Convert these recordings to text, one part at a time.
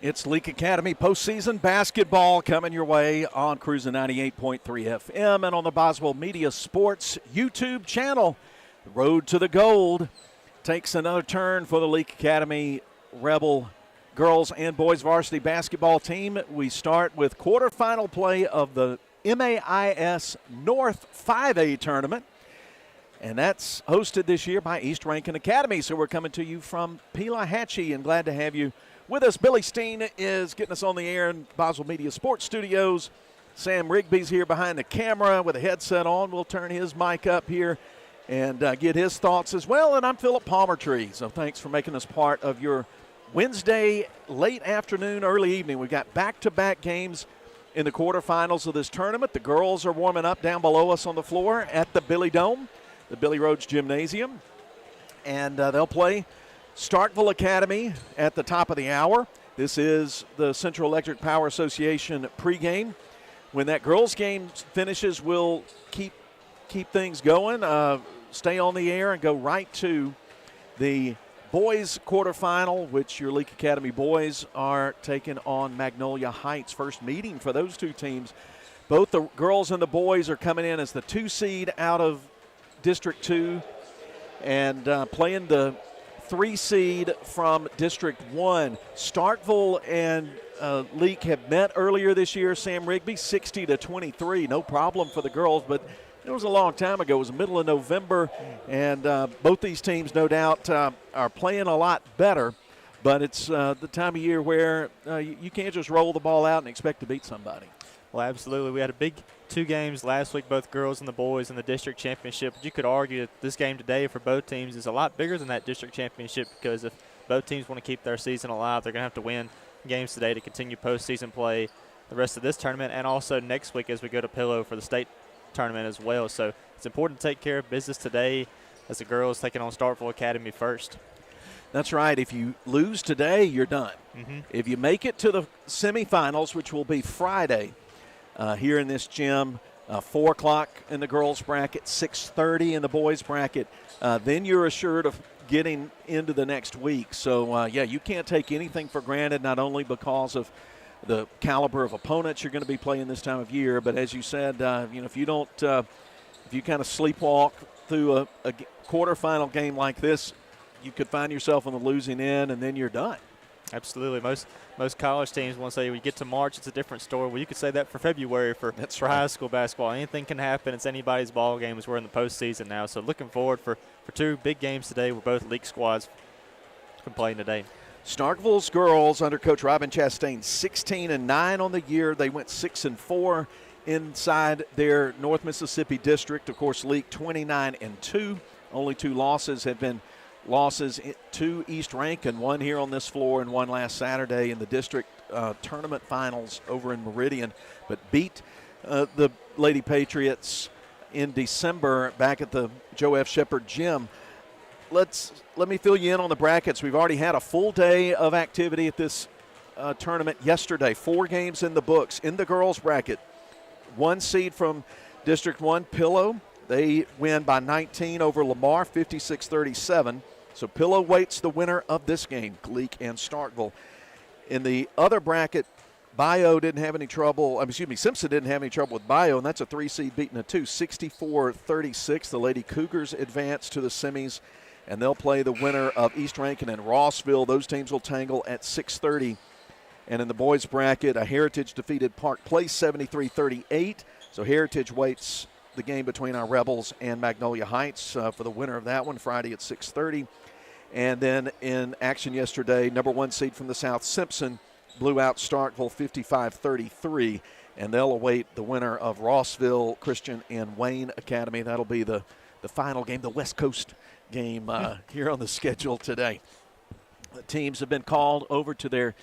It's Leake Academy postseason basketball coming your way on Cruising 98.3 FM and on the Boswell Media Sports YouTube channel. The road to the gold takes another turn for the Leake Academy Rebel girls and boys varsity basketball team. We start with quarterfinal play of the MAIS North 5A tournament, and that's hosted this year by East Rankin Academy. So we're coming to you from Pelahatchie, and glad to have you with us. Billy Steen is getting us on the air in Boswell Media Sports Studios. Sam Rigby's here behind the camera with a headset on. We'll turn his mic up here and get his thoughts as well. And I'm Philip Palmertree, so thanks for making us part of your Wednesday late afternoon, early evening. We've got back-to-back games in the quarterfinals of this tournament. The girls are warming up down below us on the floor at the Billy Dome, the Billy Rhodes Gymnasium, and they'll play Starkville Academy at the top of the hour. This is the Central Electric Power Association pregame. When that girls' game finishes, we'll keep things going, stay on the air, and go right to the boys' quarterfinal, which your Leake Academy boys are taking on Magnolia Heights. First meeting for those two teams. Both the girls and the boys are coming in as the 2 seed out of District 2 and playing the 3 seed from District 1. Starkville and Leake have met earlier this year. Sam Rigby, 60-23, no problem for the girls, but it was a long time ago. It was the middle of November, and both these teams, no doubt, are playing a lot better, but it's the time of year where you can't just roll the ball out and expect to beat somebody. Well, absolutely. We had a big 2 games last week, both girls and the boys in the district championship. You could argue that this game today for both teams is a lot bigger than that district championship, because if both teams want to keep their season alive, they're going to have to win games today to continue postseason play the rest of this tournament, and also next week as we go to Pillow for the state tournament as well. So it's important to take care of business today as the girls taking on Starkville Academy first. That's right. If you lose today, you're done. If you make it to the semifinals, which will be Friday, here in this gym, 4 o'clock in the girls' bracket, 6:30 in the boys' bracket, then you're assured of getting into the next week. So, yeah, you can't take anything for granted, not only because of the caliber of opponents you're going to be playing this time of year, but as you said, if you don't, if you kind of sleepwalk through a quarterfinal game like this, you could find yourself on the losing end, and then you're done. Absolutely. Most college teams want to say, we get to March, it's a different story. Well, you could say that for February for high school basketball. Anything can happen. It's anybody's ball game as we're in the postseason now. So looking forward for 2 big games today where both league squads can play today. Starkville's girls under Coach Robin Chastain, 16-9 on the year. They went 6-4 inside their North Mississippi district. Of course, Leake 29-2. Only 2 losses have been losses to East Rankin, one here on this floor and one last Saturday in the district tournament finals over in Meridian, but beat the Lady Patriots in December back at the Joe F. Shepard Gym. Let me fill you in on the brackets. We've already had a full day of activity at this tournament yesterday. 4 games in the books. In the girls bracket, 1 seed from District 1, Pillow. They win by 19 over Lamar, 56-37. So Pillow waits the winner of this game, Leake and Starkville. In the other bracket, Simpson didn't have any trouble with Bio, and that's a 3 seed beating a 2, 64-36. The Lady Cougars advance to the semis, and they'll play the winner of East Rankin and Rossville. Those teams will tangle at 6:30. And in the boys bracket, a Heritage defeated Park Place 73-38. So Heritage waits the game between our Rebels and Magnolia Heights for the winner of that one, Friday at 6:30. And then in action yesterday, number 1 seed from the South, Simpson, blew out Starkville 55-33, and they'll await the winner of Rossville Christian and Wayne Academy. That'll be the final game, the West Coast game here on the schedule today. The teams have been called over to their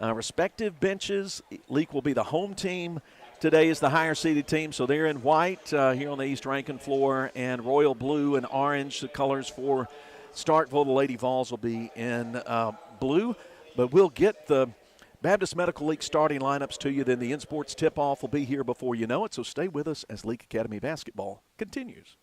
respective benches. Leake will be the home team. Today is the higher-seeded team, so they're in white here on the East Rankin floor, and royal blue and orange, the colors for Starkville. The Lady Vols will be in blue, but we'll get the Baptist Medical League starting lineups to you. Then the in-sports tip-off will be here before you know it, so stay with us as Leake Academy basketball continues.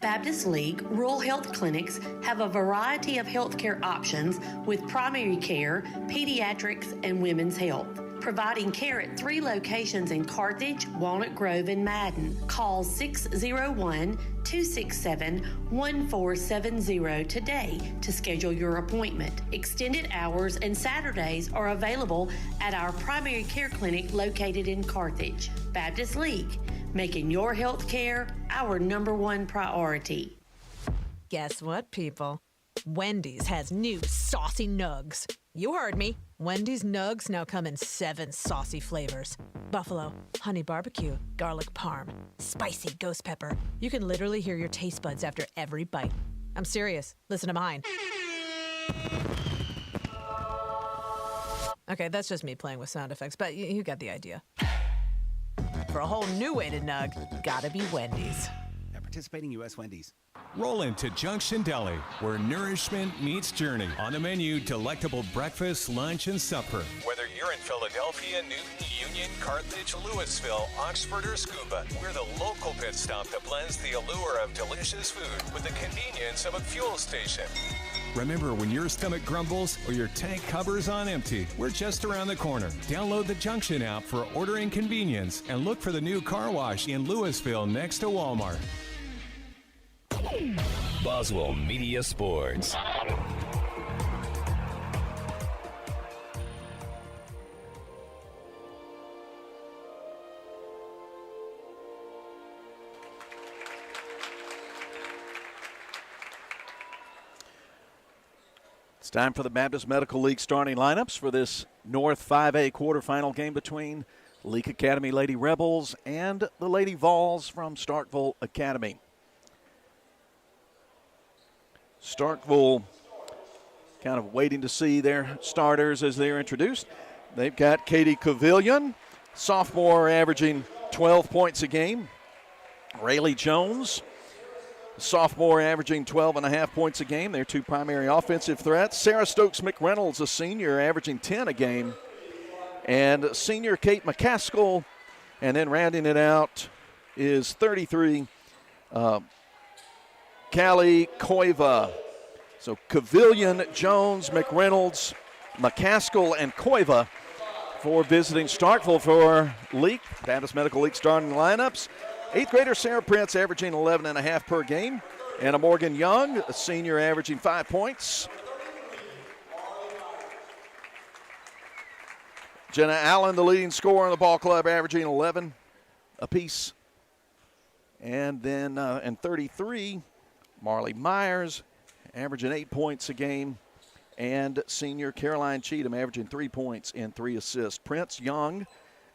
Baptist League Rural Health Clinics have a variety of healthcare options with primary care, pediatrics, and women's health. Providing care at 3 locations in Carthage, Walnut Grove, and Madden. Call 601-267-1470 today to schedule your appointment. Extended hours and Saturdays are available at our primary care clinic located in Carthage. Baptist League, making your health care our #1 priority. Guess what, people? Wendy's has new saucy nugs. You heard me. Wendy's nugs now come in 7 saucy flavors. Buffalo, honey barbecue, garlic parm, spicy ghost pepper. You can literally hear your taste buds after every bite. I'm serious. Listen to mine. Okay, that's just me playing with sound effects, but you got the idea. For a whole new way to nug, gotta be Wendy's. At participating U.S. Wendy's. Roll into Junction Deli, where nourishment meets journey. On the menu, delectable breakfast, lunch, and supper. Whether you're in Philadelphia, Newton, Union, Carthage, Louisville, Oxford, or Scuba, we're the local pit stop that blends the allure of delicious food with the convenience of a fuel station. Remember, when your stomach grumbles or your tank covers on empty, we're just around the corner. Download the Junction app for ordering convenience and look for the new car wash in Louisville next to Walmart. Boswell Media Sports. It's time for the Baptist Medical League starting lineups for this North 5A quarterfinal game between Leake Academy Lady Rebels and the Lady Vols from Starkville Academy. Starkville kind of waiting to see their starters as they're introduced. They've got Katie Cavillion, sophomore, averaging 12 points a game. Rayleigh Jones, sophomore, averaging 12.5 points a game. They're 2 primary offensive threats. Sarah Stokes McReynolds, a senior, averaging 10 a game. And senior Kate McCaskill. And then rounding it out is 33, Callie Koiva. So Cavillion, Jones, McReynolds, McCaskill, and Koiva for visiting Starkville for Leake. Baptist Medical League starting lineups. 8th grader Sarah Prince averaging 11.5 per game. Anna Morgan Young, a senior, averaging 5 points. Jenna Allen, the leading scorer on the ball club, averaging 11 apiece. And then in 33, Marley Myers, averaging 8 points a game. And senior Caroline Cheatham, averaging 3 points and 3 assists. Prince, Young,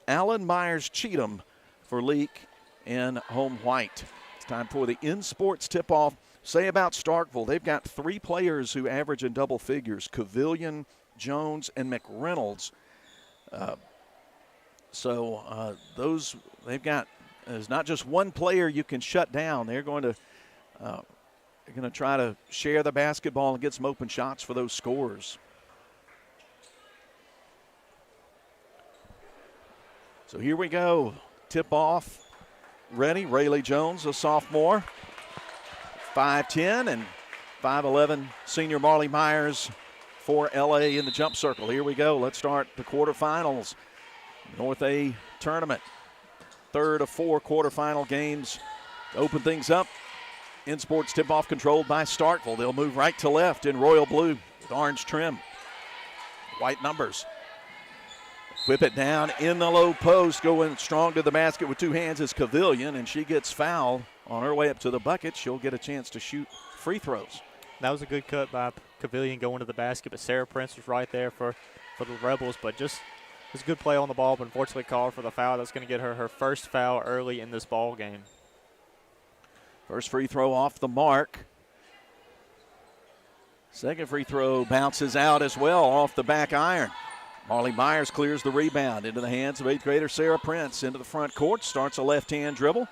Allen, Myers, Cheatham for Leake in home white. It's time for the in-sports tip-off. Say about Starkville, they've got 3 players who average in double figures, Cavillion, Jones, and McReynolds. Those they've got, there's not just one player you can shut down. They're going to try to share the basketball and get some open shots for those scorers. So here we go. Tip off. Ready. Rayleigh Jones, a sophomore. 5'10" and 5'11" senior Marley Myers for LA in the jump circle. Here we go. Let's start the quarterfinals. North A tournament. 3rd of 4 quarterfinal games to open things up. In-sports tip-off controlled by Starkville. They'll move right to left in royal blue with orange trim. White numbers. Whip it down in the low post. Going strong to the basket with 2 hands is Cavillion, and she gets fouled on her way up to the bucket. She'll get a chance to shoot free throws. That was a good cut by Cavillion going to the basket, but Sarah Prince was right there for the Rebels. But just it was a good play on the ball, but unfortunately called for the foul. That's going to get her her first foul early in this ball game. First free throw off the mark. Second free throw bounces out as well off the back iron. Marley Myers clears the rebound into the hands of 8th grader Sarah Prince. Into the front court, starts a left-hand dribble.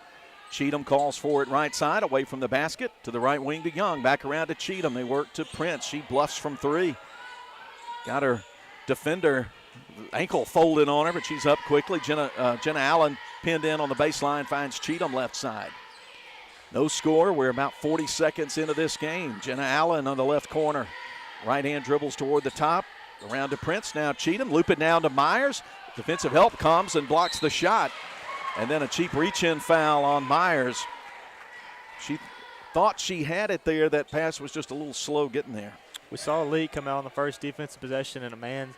Cheatham calls for it right side, away from the basket, to the right wing to Young. Back around to Cheatham. They work to Prince. She bluffs from 3. Got her defender ankle folded on her, but she's up quickly. Jenna Allen pinned in on the baseline, finds Cheatham left side. No score. We're about 40 seconds into this game. Jenna Allen on the left corner. Right hand dribbles toward the top. Around to Prince. Now Cheatham. Loop it down to Myers. Defensive help comes and blocks the shot. And then a cheap reach-in foul on Myers. She thought she had it there. That pass was just a little slow getting there. We saw Leake come out on the first defensive possession in a man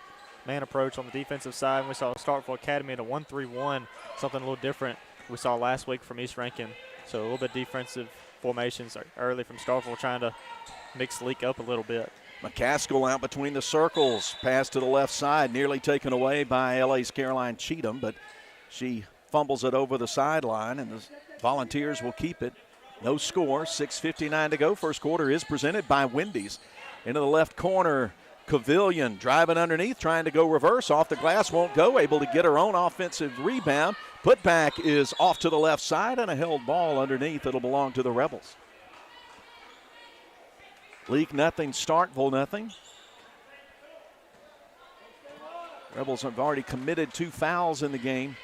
approach on the defensive side. We saw Starkville Academy at a 1-3-1, something a little different we saw last week from East Rankin. So a little bit defensive formations early from Starkville, trying to mix Leake up a little bit. McCaskill out between the circles. Pass to the left side, nearly taken away by LA's Caroline Cheatham, but she fumbles it over the sideline, and the Volunteers will keep it. No score, 6:59 to go. First quarter is presented by Wendy's. Into the left corner, Cavilion driving underneath, trying to go reverse. Off the glass, won't go. Able to get her own offensive rebound. Putback is off to the left side, and a held ball underneath. It'll belong to the Rebels. Leake nothing, Starkville nothing. Rebels have already committed 2 fouls in the game.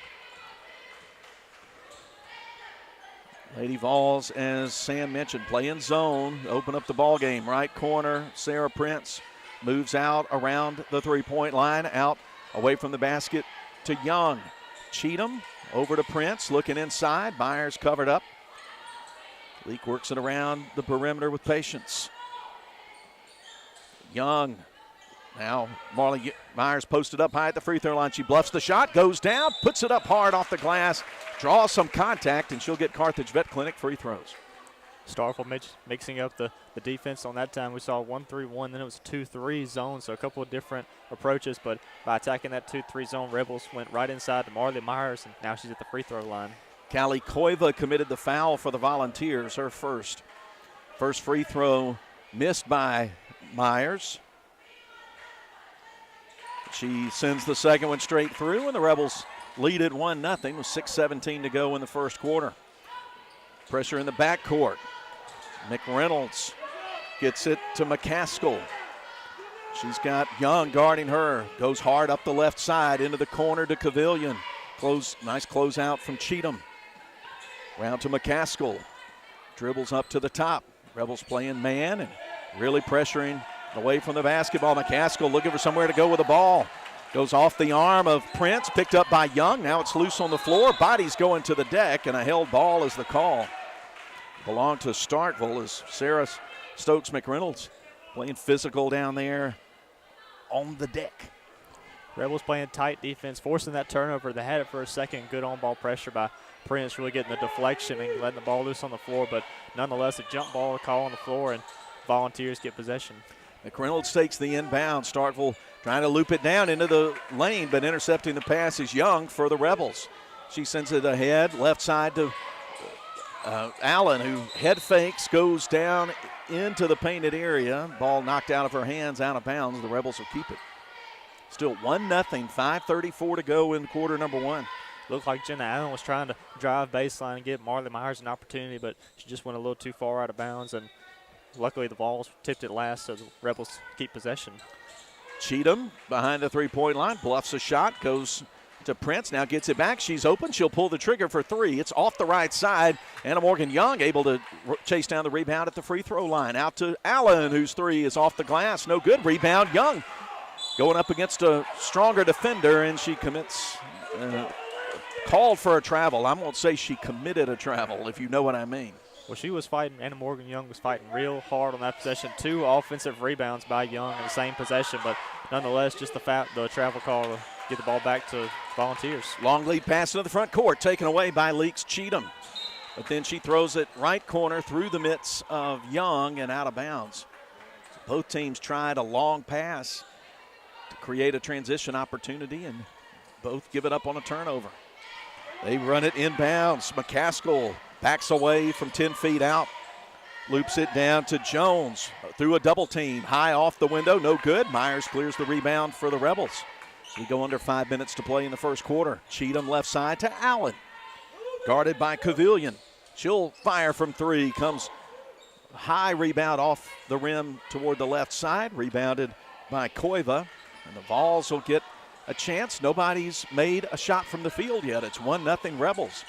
Lady Vols, as Sam mentioned, playing zone, open up the ball game. Right corner, Sarah Prince moves out around the three-point line, out away from the basket to Young. Cheatham over to Prince, looking inside. Myers covered up. Leake works it around the perimeter with patience. Young. Now Marley Myers posted up high at the free throw line. She bluffs the shot, goes down, puts it up hard off the glass, draws some contact, and she'll get Carthage Vet Clinic free throws. Starkville mixing up the defense on that time. We saw 1-3-1, then it was a 2-3 zone, so a couple of different approaches, but by attacking that 2-3 zone, Rebels went right inside to Marley Myers, and now she's at the free throw line. Callie Koiva committed the foul for the Volunteers, her first. First free throw missed by Myers. She sends the second one straight through, and the Rebels lead at 1-0 with 6:17 to go in the first quarter. Pressure in the backcourt. McReynolds gets it to McCaskill. She's got Young guarding her. Goes hard up the left side into the corner to Cavilion. Nice closeout from Cheatham. Round to McCaskill. Dribbles up to the top. Rebels playing man and really pressuring away from the basketball. McCaskill looking for somewhere to go with the ball. Goes off the arm of Prince, picked up by Young. Now it's loose on the floor. Body's going to the deck, and a held ball is the call. Belonged to Starkville as Sarah Stokes McReynolds playing physical down there on the deck. Rebels playing tight defense, forcing that turnover. They had it for a second. Good on-ball pressure by Prince, really getting the deflection and letting the ball loose on the floor. But nonetheless, a jump ball call on the floor, and Volunteers get possession. McReynolds takes the inbound. Starkville trying to loop it down into the lane, but intercepting the pass is Young for the Rebels. She sends it ahead, left side to Allen, who head fakes, goes down into the painted area. Ball knocked out of her hands, out of bounds. The Rebels will keep it. Still 1-0, 5:34 to go in quarter number one. Looked like Jenna Allen was trying to drive baseline and give Marley Myers an opportunity, but she just went a little too far out of bounds, and luckily the Vols tipped it last, so the Rebels keep possession. Cheatham behind the three-point line, bluffs a shot, goes to Prince, now gets it back. She's open. She'll pull the trigger for three. It's off the right side. Anna Morgan Young able to chase down the rebound at the free throw line. Out to Allen, whose three is off the glass. No good. Rebound, Young going up against a stronger defender, and she commits, called for a travel. I won't say she committed a travel, if you know what I mean. Well, she was fighting, Anna Morgan Young was fighting real hard on that possession. 2 offensive rebounds by Young in the same possession, but nonetheless, just the travel call to get the ball back to Volunteers. Long lead pass into the front court, taken away by Leake's Cheatham. But then she throws it right corner through the mitts of Young and out of bounds. Both teams tried a long pass to create a transition opportunity, and both give it up on a turnover. They run it inbounds. McCaskill backs away from 10 feet out. Loops it down to Jones through a double team. High off the window, no good. Myers clears the rebound for the Rebels. We go under 5 minutes to play in the first quarter. Cheatham left side to Allen. Guarded by Cavilion. She'll fire from three. Comes high rebound off the rim toward the left side. Rebounded by Koiva. And the Vols will get a chance. Nobody's made a shot from the field yet. It's 1-0 Rebels.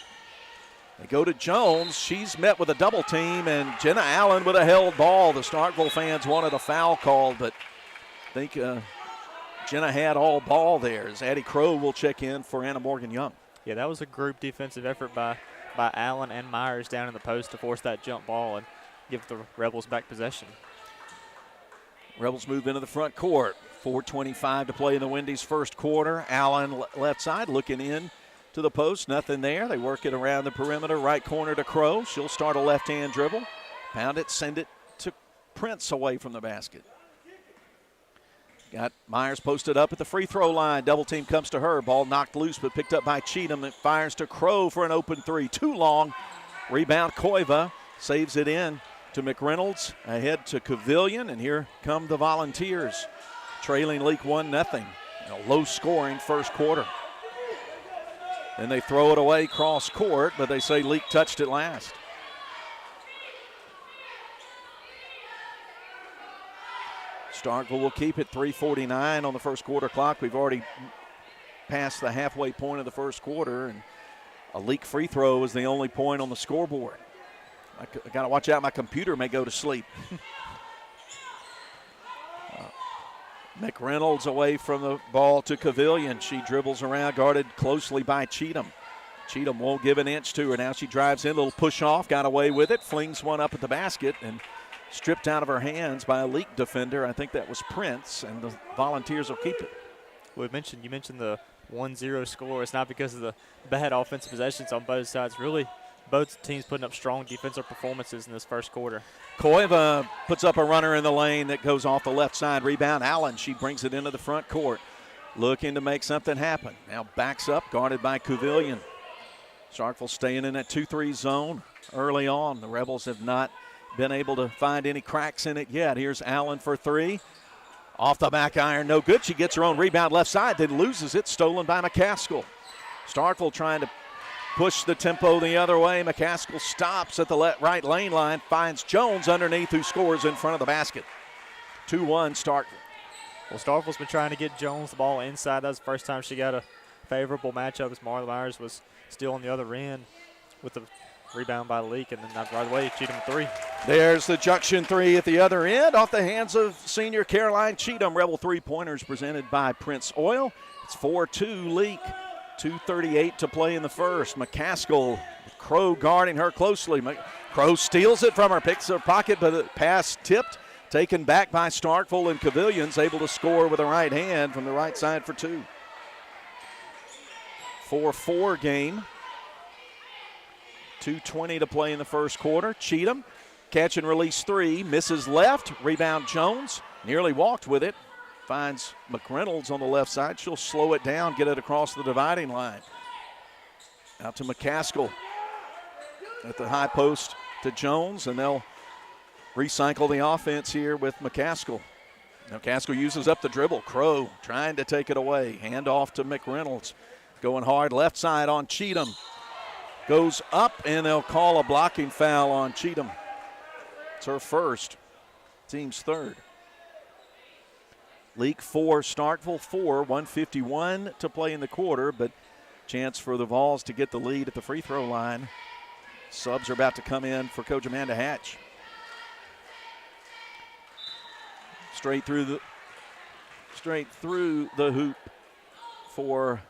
They go to Jones. She's met with a double team, and Jenna Allen with a held ball. The Starkville fans wanted a foul called, but I think Jenna had all ball there. As Addie Crow will check in for Anna Morgan Young. Yeah, that was a group defensive effort by Allen and Myers down in the post to force that jump ball and give the Rebels back possession. Rebels move into the front court. 4:25 to play in the Wendy's first quarter. Allen left side looking in to the post. Nothing there. They work it around the perimeter. Right corner to Crow. She'll start a left-hand dribble. Pound it, send it to Prince away from the basket. Got Myers posted up at the free throw line. Double team comes to her. Ball knocked loose but picked up by Cheatham. It fires to Crow for an open three. Too long. Rebound Koiva. Saves it in to McReynolds. Ahead to Cavillion. And here come the Volunteers. Trailing Leake 1-0. A low-scoring first quarter. Then they throw it away cross court, but they say Leake touched it last. Starkville will keep it. 3:49 on the first quarter clock. We've already passed the halfway point of the first quarter, and a Leake free throw is the only point on the scoreboard. I got to watch out. My computer may go to sleep. McReynolds away from the ball to Cavillion. She dribbles around, guarded closely by Cheatham. Cheatham won't give an inch to her. Now she drives in, a little push off, got away with it, flings one up at the basket, and stripped out of her hands by a Leake defender. I think that was Prince, and the Volunteers will keep it. You mentioned the 1-0 score. It's not because of the bad offensive possessions on both sides. Really, both teams putting up strong defensive performances in this first quarter. Koiva puts up a runner in the lane that goes off the left side. Rebound Allen. She brings it into the front court. Looking to make something happen. Now backs up, guarded by Cavillion. Starkville staying in that 2-3 zone early on. The Rebels have not been able to find any cracks in it yet. Here's Allen for three. Off the back iron, no good. She gets her own rebound left side, then loses it. Stolen by McCaskill. Starkville trying to push the tempo the other way. McCaskill stops at the right lane line, finds Jones underneath, who scores in front of the basket. 2-1 Starkville. Well, Starkville's been trying to get Jones the ball inside. That was the first time she got a favorable matchup, as Marla Myers was still on the other end with the rebound by Leake, and then right away, Cheatham three. There's the Junction three at the other end, off the hands of senior Caroline Cheatham. Rebel three-pointers presented by Prince Oil. It's 4-2 Leake. 2:38 to play in the first. McCaskill, Crow guarding her closely. Crow steals it from her, picks her pocket, but the pass tipped, taken back by Starkville, and Cavillion's able to score with a right hand from the right side for two. 4-4 game. 2:20 to play in the first quarter. Cheatham, catch and release three, misses left, rebound Jones, nearly walked with it. Finds McReynolds on the left side. She'll slow it down, get it across the dividing line. Out to McCaskill at the high post to Jones, and they'll recycle the offense here with McCaskill. Now McCaskill uses up the dribble. Crow trying to take it away. Hand off to McReynolds. Going hard left side on Cheatham. Goes up, and they'll call a blocking foul on Cheatham. It's her first, team's third. Leake 4, Starkville 4, 1:51 to play in the quarter, but chance for the Vols to get the lead at the free throw line. Subs are about to come in for Coach Amanda Hatch. Straight through the hoop for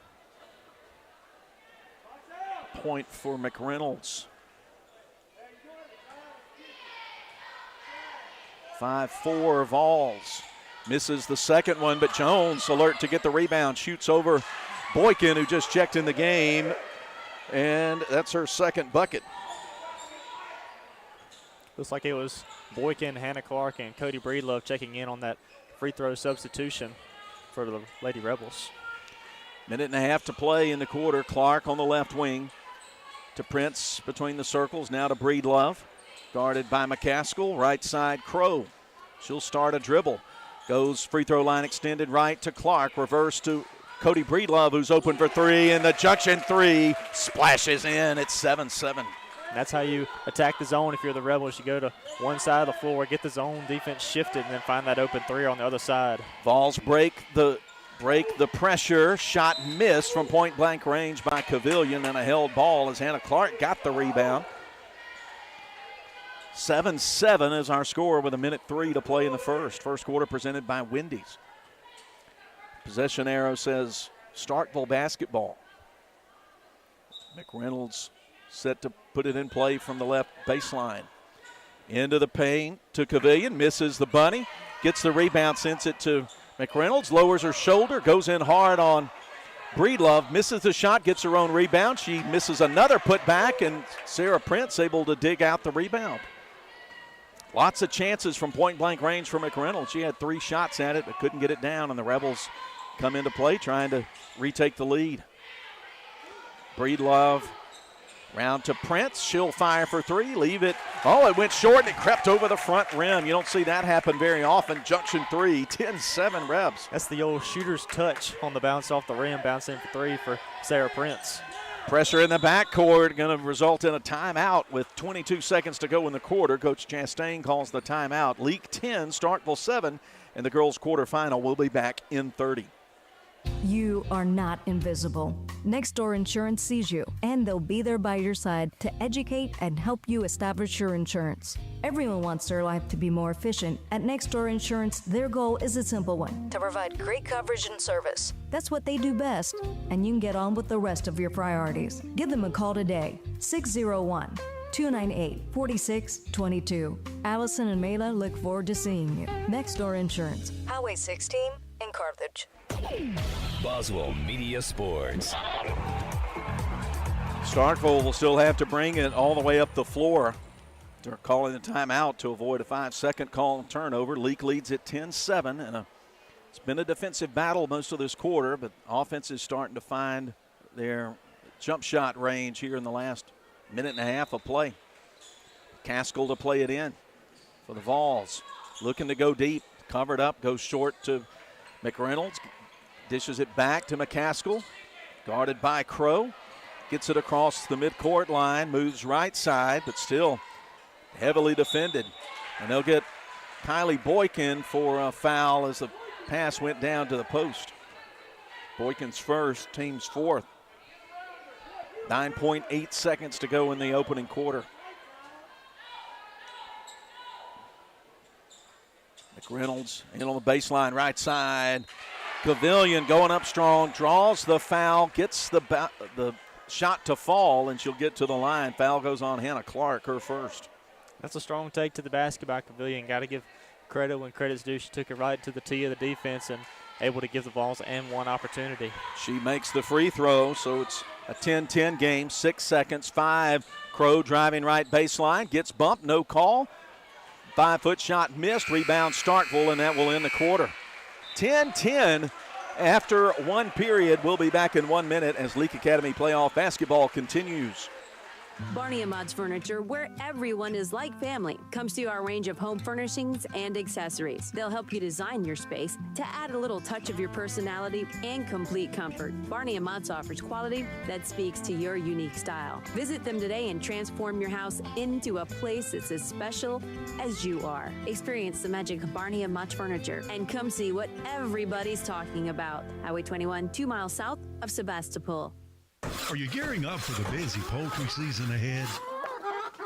point for McReynolds. 5-4 Vols. Misses the second one, but Jones alert to get the rebound. Shoots over Boykin, who just checked in the game, and that's her second bucket. Looks like it was Boykin, Hannah Clark, and Cody Breedlove checking in on that free throw substitution for the Lady Rebels. Minute and a half to play in the quarter. Clark on the left wing to Prince between the circles. Now to Breedlove, guarded by McCaskill. Right side, Crow. She'll start a dribble. Goes free throw line extended right to Clark. Reverse to Cody Breedlove, who's open for three, and the Junction three splashes in. It's 7-7. That's how you attack the zone if you're the Rebels. You go to one side of the floor, get the zone defense shifted, and then find that open three on the other side. Vols break the break the pressure. Shot missed from point-blank range by Cavilion, and a held ball as Hannah Clark got the rebound. 7-7 is our score with 1:03 to play in the first. First quarter presented by Wendy's. Possession arrow says Starkville basketball. McReynolds set to put it in play from the left baseline. Into the paint to Cavilion, misses the bunny, gets the rebound, sends it to McReynolds, lowers her shoulder, goes in hard on Breedlove, misses the shot, gets her own rebound. She misses another putback, and Sarah Prince able to dig out the rebound. Lots of chances from point-blank range for McReynolds. She had 3 shots at it but couldn't get it down, and the Rebels come into play trying to retake the lead. Breedlove round to Prince. She'll fire for 3, leave it. Oh, it went short and it crept over the front rim. You don't see that happen very often. Junction 3, 10-7 Rebs. That's the old shooter's touch on the bounce off the rim, bouncing for 3 for Sarah Prince. Pressure in the backcourt going to result in a timeout with 22 seconds to go in the quarter. Coach Chastain calls the timeout. Leake 10, Starkville 7, and the girls' quarterfinal will be back in 30. You are not invisible. Next Door Insurance sees you, and they'll be there by your side to educate and help you establish your insurance. Everyone wants their life to be more efficient. At Next Door Insurance, their goal is a simple one: to provide great coverage and service. That's what they do best, and you can get on with the rest of your priorities. Give them a call today, 601-298-4622. Allison and Mela look forward to seeing you. Next Door Insurance, Highway 16 in Carthage. Boswell Media Sports. Starkville will still have to bring it all the way up the floor. They're calling the timeout to avoid a 5-second call and turnover. Leake leads at 10-7, and it's been a defensive battle most of this quarter, but offense is starting to find their jump shot range here in the last minute and a half of play. Caskell to play it in for the Vols. Looking to go deep, covered up, goes short to McReynolds. Dishes it back to McCaskill, guarded by Crow. Gets it across the midcourt line, moves right side, but still heavily defended. And they'll get Kylie Boykin for a foul as the pass went down to the post. Boykin's first, team's fourth. 9.8 seconds to go in the opening quarter. McReynolds in on the baseline, right side. Cavilion going up strong, draws the foul, gets the shot to fall, and she'll get to the line. Foul goes on Hannah Clark, her first. That's a strong take to the basket by Cavilion. Got to give credit when credit's due. She took it right to the tee of the defense and able to give the Vols and one opportunity. She makes the free throw, so it's a 10-10 game, 6 seconds, 5. Crow driving right baseline, gets bumped, no call. 5-foot shot missed, rebound Starkville, and that will end the quarter. 10-10 after one period. We'll be back in 1 minute as Leake Academy playoff basketball continues. Barney & Mott's Furniture, where everyone is like family. Come see our range of home furnishings and accessories. They'll help you design your space to add a little touch of your personality and complete comfort. Barney & Mott's offers quality that speaks to your unique style. Visit them today and transform your house into a place that's as special as you are. Experience the magic of Barney & Mott's Furniture and come see what everybody's talking about. Highway 21, 2 miles south of Sebastopol. Are you gearing up for the busy poultry season ahead?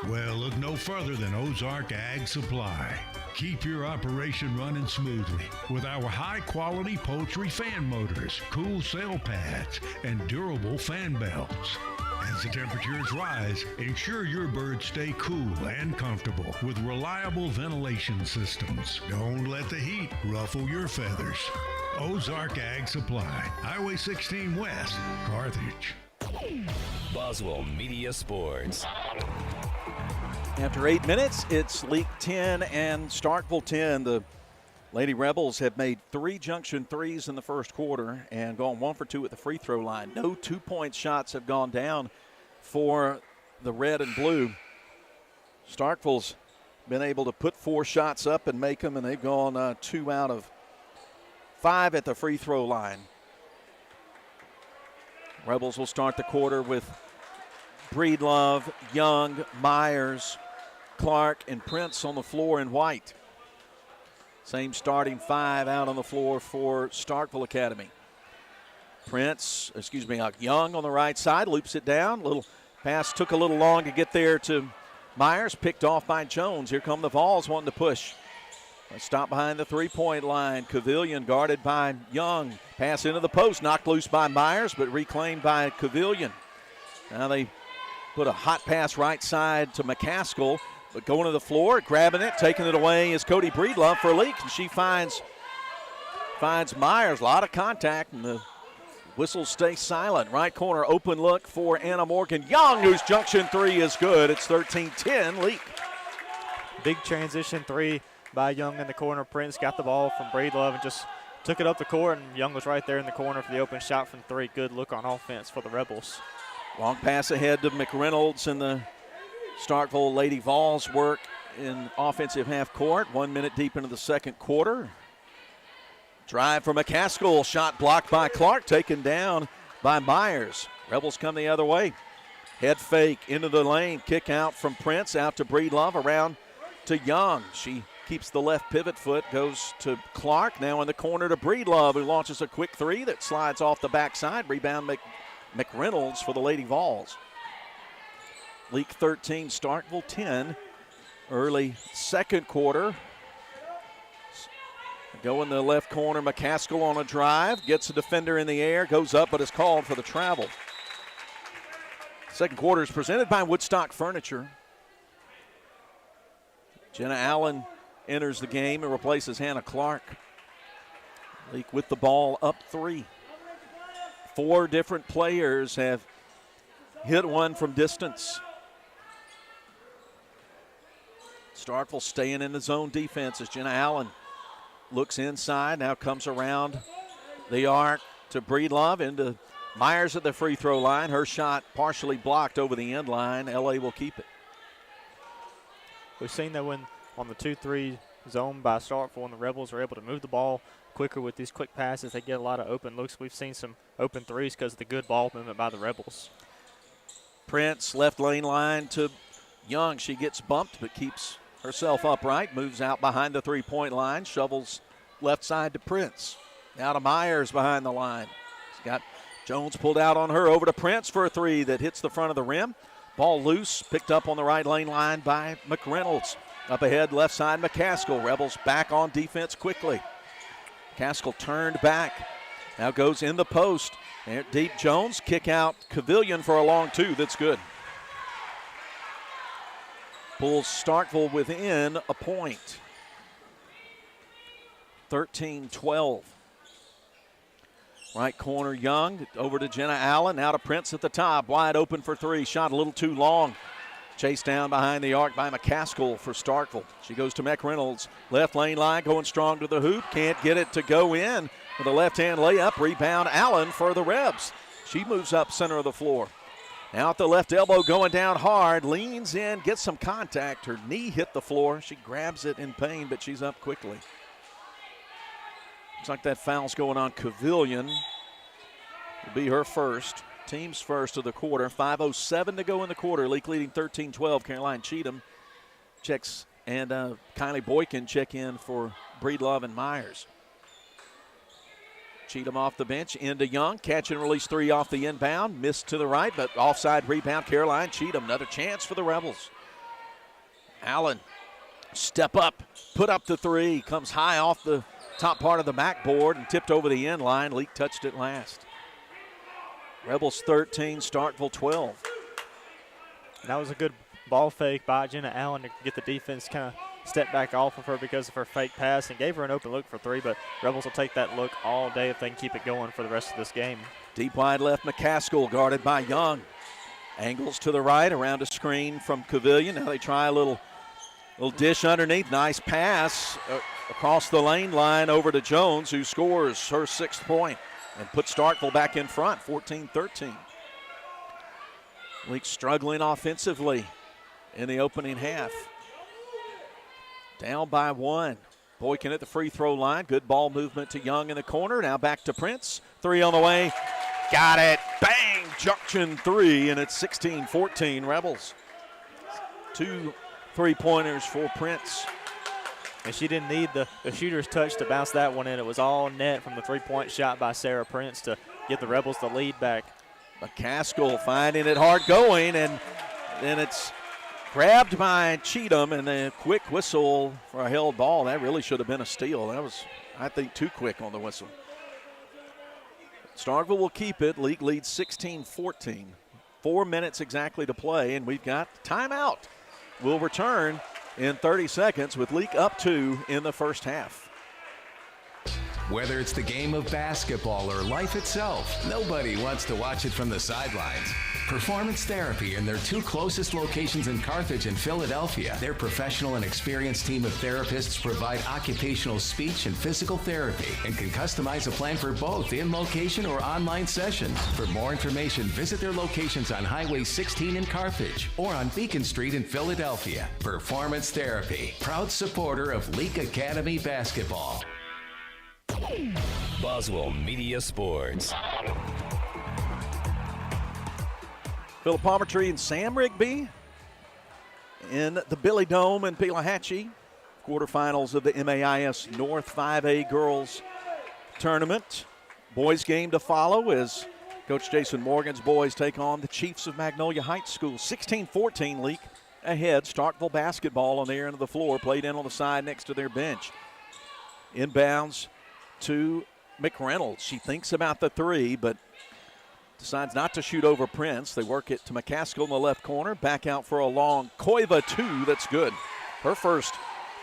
Well, look no further than Ozark Ag Supply. Keep your operation running smoothly with our high-quality poultry fan motors, cool cell pads, and durable fan belts. As the temperatures rise, ensure your birds stay cool and comfortable with reliable ventilation systems. Don't let the heat ruffle your feathers. Ozark Ag Supply, Highway 16 West, Carthage. Boswell Media Sports. After 8 minutes, it's Leake 10 and Starkville 10. The Lady Rebels have made 3 junction threes in the first quarter and gone 1 for 2 at the free throw line. No 2-point shots have gone down for the red and blue. Starkville's been able to put 4 shots up and make them, and they've gone 2 out of 5 at the free throw line. Rebels will start the quarter with Breedlove, Young, Myers, Clark, and Prince on the floor in white. Same starting 5 out on the floor for Starkville Academy. Young on the right side, loops it down. Little pass took a little long to get there to Myers, picked off by Jones. Here come the Vols wanting to push. Stop behind the three-point line. Cavilion guarded by Young. Pass into the post, knocked loose by Myers, but reclaimed by Cavilion. Now they put a hot pass right side to McCaskill, but going to the floor, grabbing it, taking it away is Cody Breedlove for Leake, and she finds Myers. A lot of contact, and the whistles stay silent. Right corner, open look for Anna Morgan Young, whose junction three is good. It's 13-10 Leake. Big transition three by Young in the corner. Prince got the ball from Breedlove and just took it up the court, and Young was right there in the corner for the open shot from three. Good look on offense for the Rebels. Long pass ahead to McReynolds, and the Starkville Lady Vols work in offensive half court. 1 minute deep into the second quarter. Drive for McCaskill, shot blocked by Clark, taken down by Myers. Rebels come the other way. Head fake into the lane, kick out from Prince, out to Breedlove, around to Young. She keeps the left pivot foot, goes to Clark, now in the corner to Breedlove, who launches a quick three that slides off the backside. Rebound McReynolds for the Lady Vols. Leake 13, Starkville 10. Early second quarter. Go in the left corner, McCaskill on a drive, gets a defender in the air, goes up, but is called for the travel. Second quarter is presented by Woodstock Furniture. Jenna Allen enters the game and replaces Hannah Clark. Leake with the ball up three. 4 different players have hit one from distance. Starkville staying in the zone defense as Jenna Allen looks inside, now comes around the arc to Breedlove, into Myers at the free throw line. Her shot partially blocked over the end line. LA will keep it. We've seen that when on the 2-3 zone by Starkville, when the Rebels are able to move the ball quicker with these quick passes, they get a lot of open looks. We've seen some open threes because of the good ball movement by the Rebels. Prince, left lane line to Young. She gets bumped but keeps herself upright, moves out behind the three-point line, shovels left side to Prince. Now to Myers behind the line. She's got Jones pulled out on her, over to Prince for a three that hits the front of the rim. Ball loose, picked up on the right lane line by McReynolds. Up ahead, left side, McCaskill. Rebels back on defense quickly. McCaskill turned back, now goes in the post. And deep Jones, kick out Cavilion for a long two, that's good. Pulls Starkville within a point. 13-12. Right corner, Young, over to Jenna Allen, now to Prince at the top, wide open for three, shot a little too long. Chased down behind the arc by McCaskill for Starkville. She goes to McReynolds, left lane line, going strong to the hoop, can't get it to go in with a left-hand layup, rebound Allen for the Rebs. She moves up center of the floor. Now at the left elbow, going down hard, leans in, gets some contact. Her knee hit the floor. She grabs it in pain, but she's up quickly. Looks like that foul's going on Cavilion. It'll be her first, team's first of the quarter. 5:07 to go in the quarter. Leake leading 13-12. Caroline Cheatham checks, and Kylie Boykin check in for Breedlove and Myers. Cheatham off the bench, into Young. Catch and release three off the inbound. Missed to the right, but offside rebound, Caroline Cheatham. Another chance for the Rebels. Allen, step up, put up the three. Comes high off the top part of the backboard and tipped over the end line. Leake touched it last. Rebels 13, Starkville 12. That was a good ball fake by Jenna Allen to get the defense kind of step back off of her because of her fake pass, and gave her an open look for three, but Rebels will take that look all day if they can keep it going for the rest of this game. Deep wide left, McCaskill guarded by Young. Angles to the right, around a screen from Cavilion. Now they try a little dish underneath. Nice pass across the lane line over to Jones, who scores her 6th point and puts Starkville back in front, 14-13. Leake struggling offensively in the opening half. Down by 1. Boykin at the free throw line. Good ball movement to Young in the corner. Now back to Prince. Three on the way. Got it. Bang! Junction three, and it's 16-14 Rebels. 2 3-pointers for Prince. And she didn't need the shooter's touch to bounce that one in. It was all net from the three-point shot by Sarah Prince to give the Rebels the lead back. McCaskill finding it hard going, and then it's grabbed by Cheatham, and then quick whistle for a held ball. That really should have been a steal. That was, I think, too quick on the whistle. Starkville will keep it. Leake leads 16-14. 4 minutes exactly to play, and we've got timeout. We'll return in 30 seconds with Leake up 2 in the first half. Whether it's the game of basketball or life itself, nobody wants to watch it from the sidelines. Performance Therapy and their 2 closest locations in Carthage and Philadelphia. Their professional and experienced team of therapists provide occupational speech and physical therapy and can customize a plan for both in location or online sessions. For more information, visit their locations on Highway 16 in Carthage or on Beacon Street in Philadelphia. Performance Therapy, proud supporter of Leake Academy basketball. Boswell Media Sports. Philip Poultry and Sam Rigby in the Billy Dome in Pelahatchie. Quarterfinals of the MAIS North 5A Girls Tournament. Boys game to follow as Coach Jason Morgan's boys take on the Chiefs of Magnolia Heights School. 16-14 Leake ahead. Starkville basketball on their end of the floor, played in on the side next to their bench. Inbounds to McReynolds. She thinks about the 3, but decides not to shoot over Prince. They work it to McCaskill in the left corner. Back out for a long Koiva 2. That's good. Her first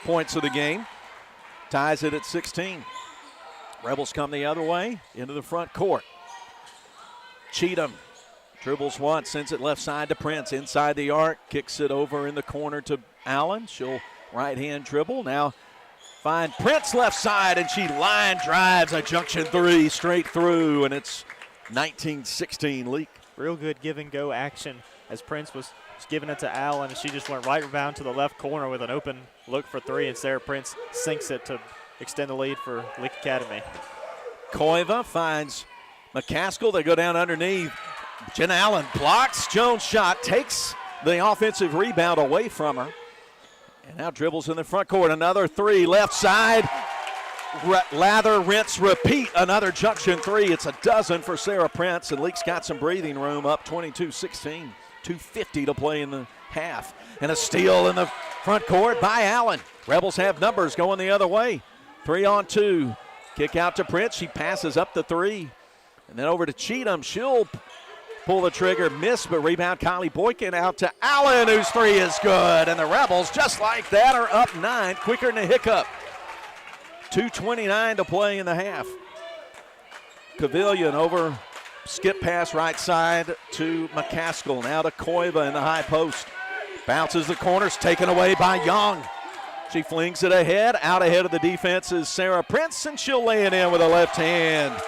points of the game. Ties it at 16. Rebels come the other way into the front court. Cheatham dribbles once, sends it left side to Prince. Inside the arc, kicks it over in the corner to Allen. She'll right-hand dribble. Now find Prince left side, and she line drives a Junction 3 straight through, and it's 19-16 Leake. Real good give-and-go action as Prince was giving it to Allen, and she just went right around to the left corner with an open look for 3, and Sarah Prince sinks it to extend the lead for Leake Academy. Koiva finds McCaskill. They go down underneath. Jen Allen blocks Jones' shot, takes the offensive rebound away from her, and now dribbles in the front court. Another 3, left side. Lather, rinse, repeat. Another Junction 3. It's a dozen for Sarah Prince, and Leake's got some breathing room, up 22-16. 2:50 to play in the half. And a steal in the front court by Allen. Rebels have numbers going the other way. 3-on-2. Kick out to Prince. She passes up the 3. And then over to Cheatham. She'll pull the trigger, miss, but rebound Kylie Boykin out to Allen, whose 3 is good. And the Rebels, just like that, are up 9, quicker than a hiccup. 2:29 to play in the half. Cavilion over, skip pass right side to McCaskill. Now to Koiva in the high post. Bounces the corners, taken away by Young. She flings it ahead. Out ahead of the defense is Sarah Prince, and she'll lay it in with a left hand.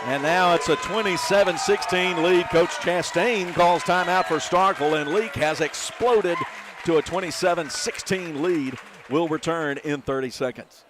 And now it's a 27-16 lead. Coach Chastain calls timeout for Starkville, and Leake has exploded to a 27-16 lead. We'll return in 30 seconds.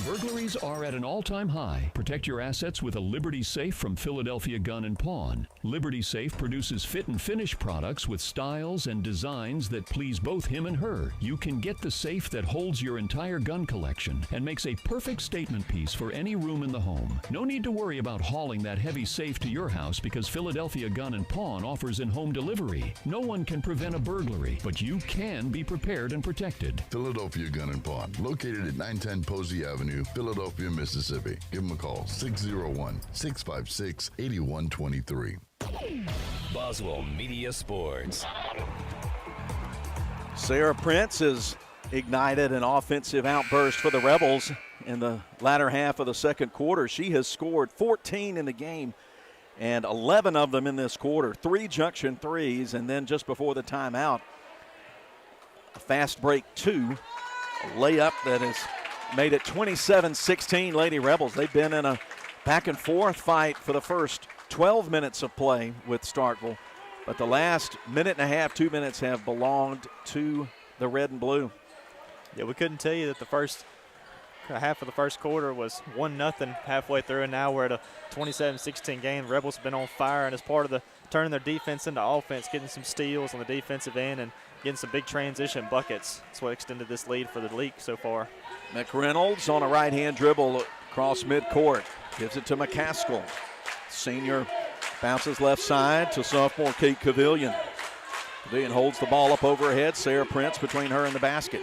Burglaries are at an all-time high. Protect your assets with a Liberty Safe from Philadelphia Gun & Pawn. Liberty Safe produces fit and finish products with styles and designs that please both him and her. You can get the safe that holds your entire gun collection and makes a perfect statement piece for any room in the home. No need to worry about hauling that heavy safe to your house because Philadelphia Gun & Pawn offers in-home delivery. No one can prevent a burglary, but you can be prepared and protected. Philadelphia Gun & Pawn, located at 910 Posey Avenue, Philadelphia, Mississippi. Give them a call, 601-656-8123. Boswell Media Sports. Sarah Prince has ignited an offensive outburst for the Rebels in the latter half of the second quarter. She has scored 14 in the game, and 11 of them in this quarter. 3 Junction 3s, and then just before the timeout, a fast break 2, a layup that has made it 27-16 Lady Rebels. They've been in a back and forth fight for the first 12 minutes of play with Starkville, but the last minute and a half, 2 minutes have belonged to the red and blue. Yeah, we couldn't tell you that the first half of the first quarter was 1-0 halfway through, and now we're at a 27-16 game. The Rebels have been on fire, and as part of the turning their defense into offense, getting some steals on the defensive end and getting some big transition buckets. That's what extended this lead for the Leake so far. McReynolds on a right-hand dribble Across midcourt. Gives it to McCaskill. Senior bounces left side to sophomore Kate Cavillion. Cavillion holds the ball up over her head. Sarah Prince between her and the basket.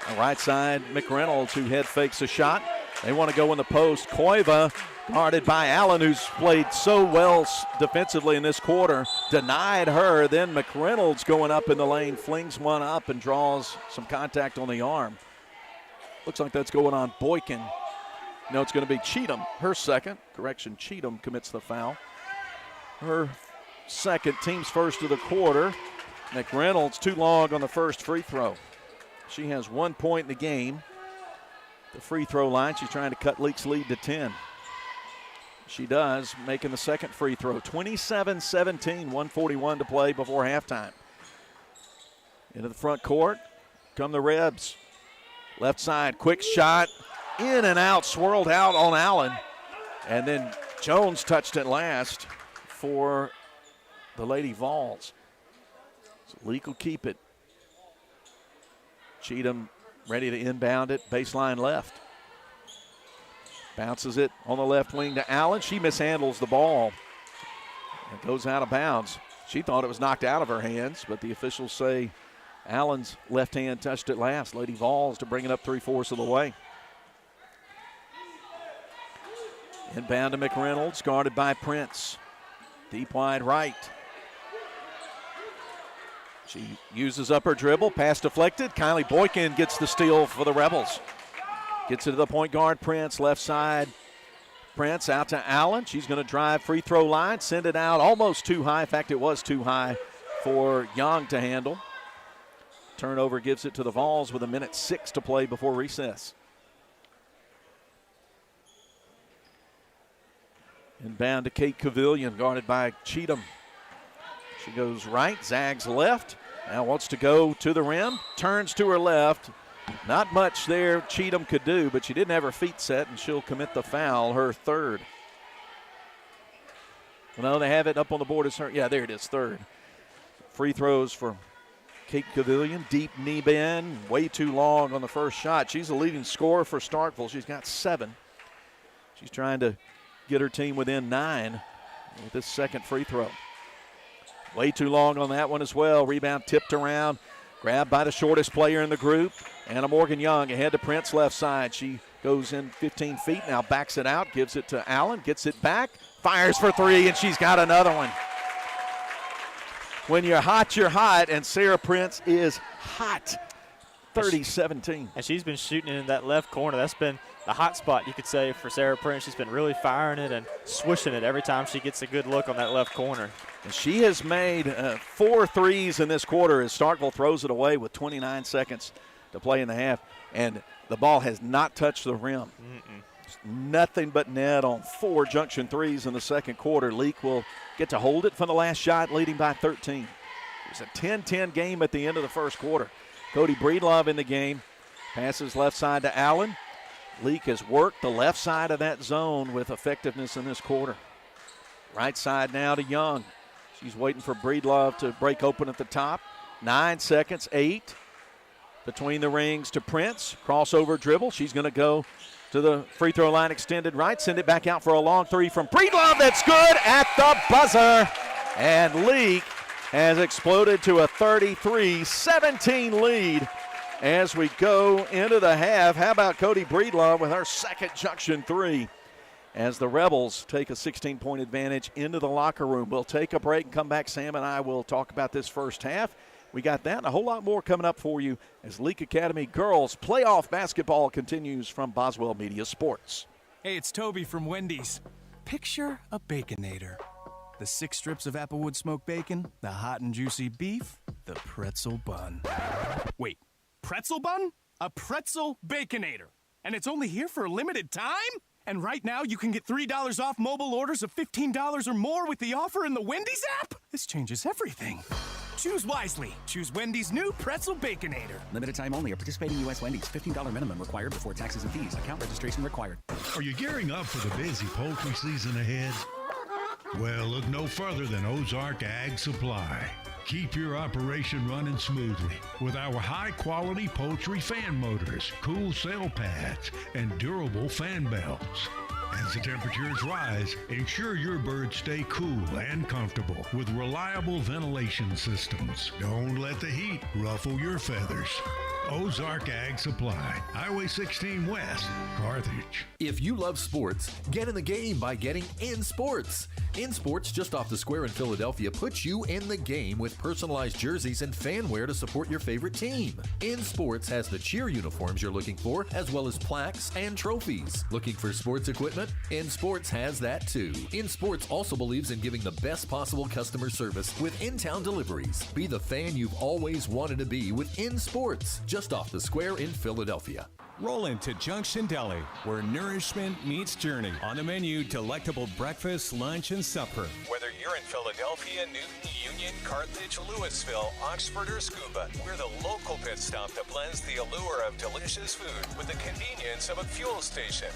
On right side, McReynolds, who head fakes a shot. They want to go in the post. Koiva, guarded by Allen, who's played so well defensively in this quarter, denied her. Then McReynolds going up in the lane, flings one up and draws some contact on the arm. Looks like that's going on Boykin. No, it's going to be Cheatham, her second. Correction, Cheatham commits the foul. Her second, team's first of the quarter. McReynolds too long on the first free throw. She has 1 point in the game. The free throw line, she's trying to cut Leake's lead to 10. She does, making the second free throw. 27-17, 1:41 to play before halftime. Into the front court come the Rebs. Left side, quick shot, in and out, swirled out on Allen. And then Jones touched it last for the Lady Vols. So Leake will keep it. Cheatham ready to inbound it, baseline left. Bounces it on the left wing to Allen. She mishandles the ball. It goes out of bounds. She thought it was knocked out of her hands, but the officials say Allen's left hand touched it last. Lady Vols to bring it up 3/4 of the way. Inbound to McReynolds, guarded by Prince. Deep wide right. She uses up her dribble, pass deflected. Kylie Boykin gets the steal for the Rebels. Gets it to the point guard, Prince, left side. Prince out to Allen. She's going to drive free throw line, send it out almost too high. In fact, it was too high for Young to handle. Turnover gives it to the Vols with 1:06 to play before recess. Inbound to Kate Cavillion, guarded by Cheatham. She goes right, zags left. Now wants to go to the rim, turns to her left. Not much there Cheatham could do, but she didn't have her feet set, and she'll commit the foul, her third. No, they have it up on the board as her. Yeah, there it is, third. Free throws for Kate Cavillion. Deep knee bend, way too long on the first shot. She's the leading scorer for Starkville. She's got 7. She's trying to get her team within 9 with this second free throw. Way too long on that one as well. Rebound tipped around. Grabbed by the shortest player in the group. Anna Morgan Young ahead to Prince left side. She goes in 15 feet, now backs it out, gives it to Allen, gets it back, fires for 3, and she's got another one. When you're hot, and Sarah Prince is hot. 30-17. And she's been shooting in that left corner. That's been the hot spot, you could say, for Sarah Prince. She's been really firing it and swishing it every time she gets a good look on that left corner. And she has made 4 threes in this quarter as Starkville throws it away with 29 seconds to play in the half. And the ball has not touched the rim. Nothing but net on 4 Junction threes in the second quarter. Leake will get to hold it for the last shot, leading by 13. It was a 10-10 game at the end of the first quarter. Cody Breedlove in the game. Passes left side to Allen. Leake has worked the left side of that zone with effectiveness in this quarter. Right side now to Young. She's waiting for Breedlove to break open at the top. 9 seconds, 8. Between the rings to Prince. Crossover dribble. She's going to go to the free throw line, extended right. Send it back out for a long 3 from Breedlove. That's good at the buzzer. And Leake has exploded to a 33-17 lead as we go into the half. How about Cody Breedlove with her second Junction 3 as the Rebels take a 16-point advantage into the locker room. We'll take a break and come back. Sam and I will talk about this first half. We got that and a whole lot more coming up for you as Leake Academy girls playoff basketball continues from Boswell Media Sports. Hey, it's Toby from Wendy's. Picture a Baconator. The 6 strips of Applewood smoked bacon, the hot and juicy beef, the pretzel bun. Wait, pretzel bun? A pretzel Baconator. And it's only here for a limited time? And right now you can get $3 off mobile orders of $15 or more with the offer in the Wendy's app? This changes everything. Choose wisely. Choose Wendy's new Pretzel Baconator. Limited time only at participating U.S. Wendy's. $15 minimum required before taxes and fees. Account registration required. Are you gearing up for the busy poultry season ahead? Well, look no further than Ozark Ag Supply. Keep your operation running smoothly with our high-quality Poultry fan motors, cool sail pads, and durable fan belts. As the temperatures rise, ensure your birds stay cool and comfortable with reliable ventilation systems. Don't let the heat ruffle your feathers. Ozark Ag Supply, Highway 16 West, Carthage. If you love sports, get in the game by getting In Sports. In Sports, just off the square in Philadelphia, puts you in the game with personalized jerseys and fan wear to support your favorite team. In Sports has the cheer uniforms you're looking for, as well as plaques and trophies. Looking for sports equipment? In Sports has that too. In Sports also believes in giving the best possible customer service with in-town deliveries. Be the fan you've always wanted to be with In Sports, just off the square in Philadelphia. Roll into Junction Deli, where nourishment meets journey. On the menu, delectable breakfast, lunch, and supper. Whether you're in Philadelphia, Newton, Union, Carthage, Louisville, Oxford, or Scuba, we're the local pit stop that blends the allure of delicious food with the convenience of a fuel station.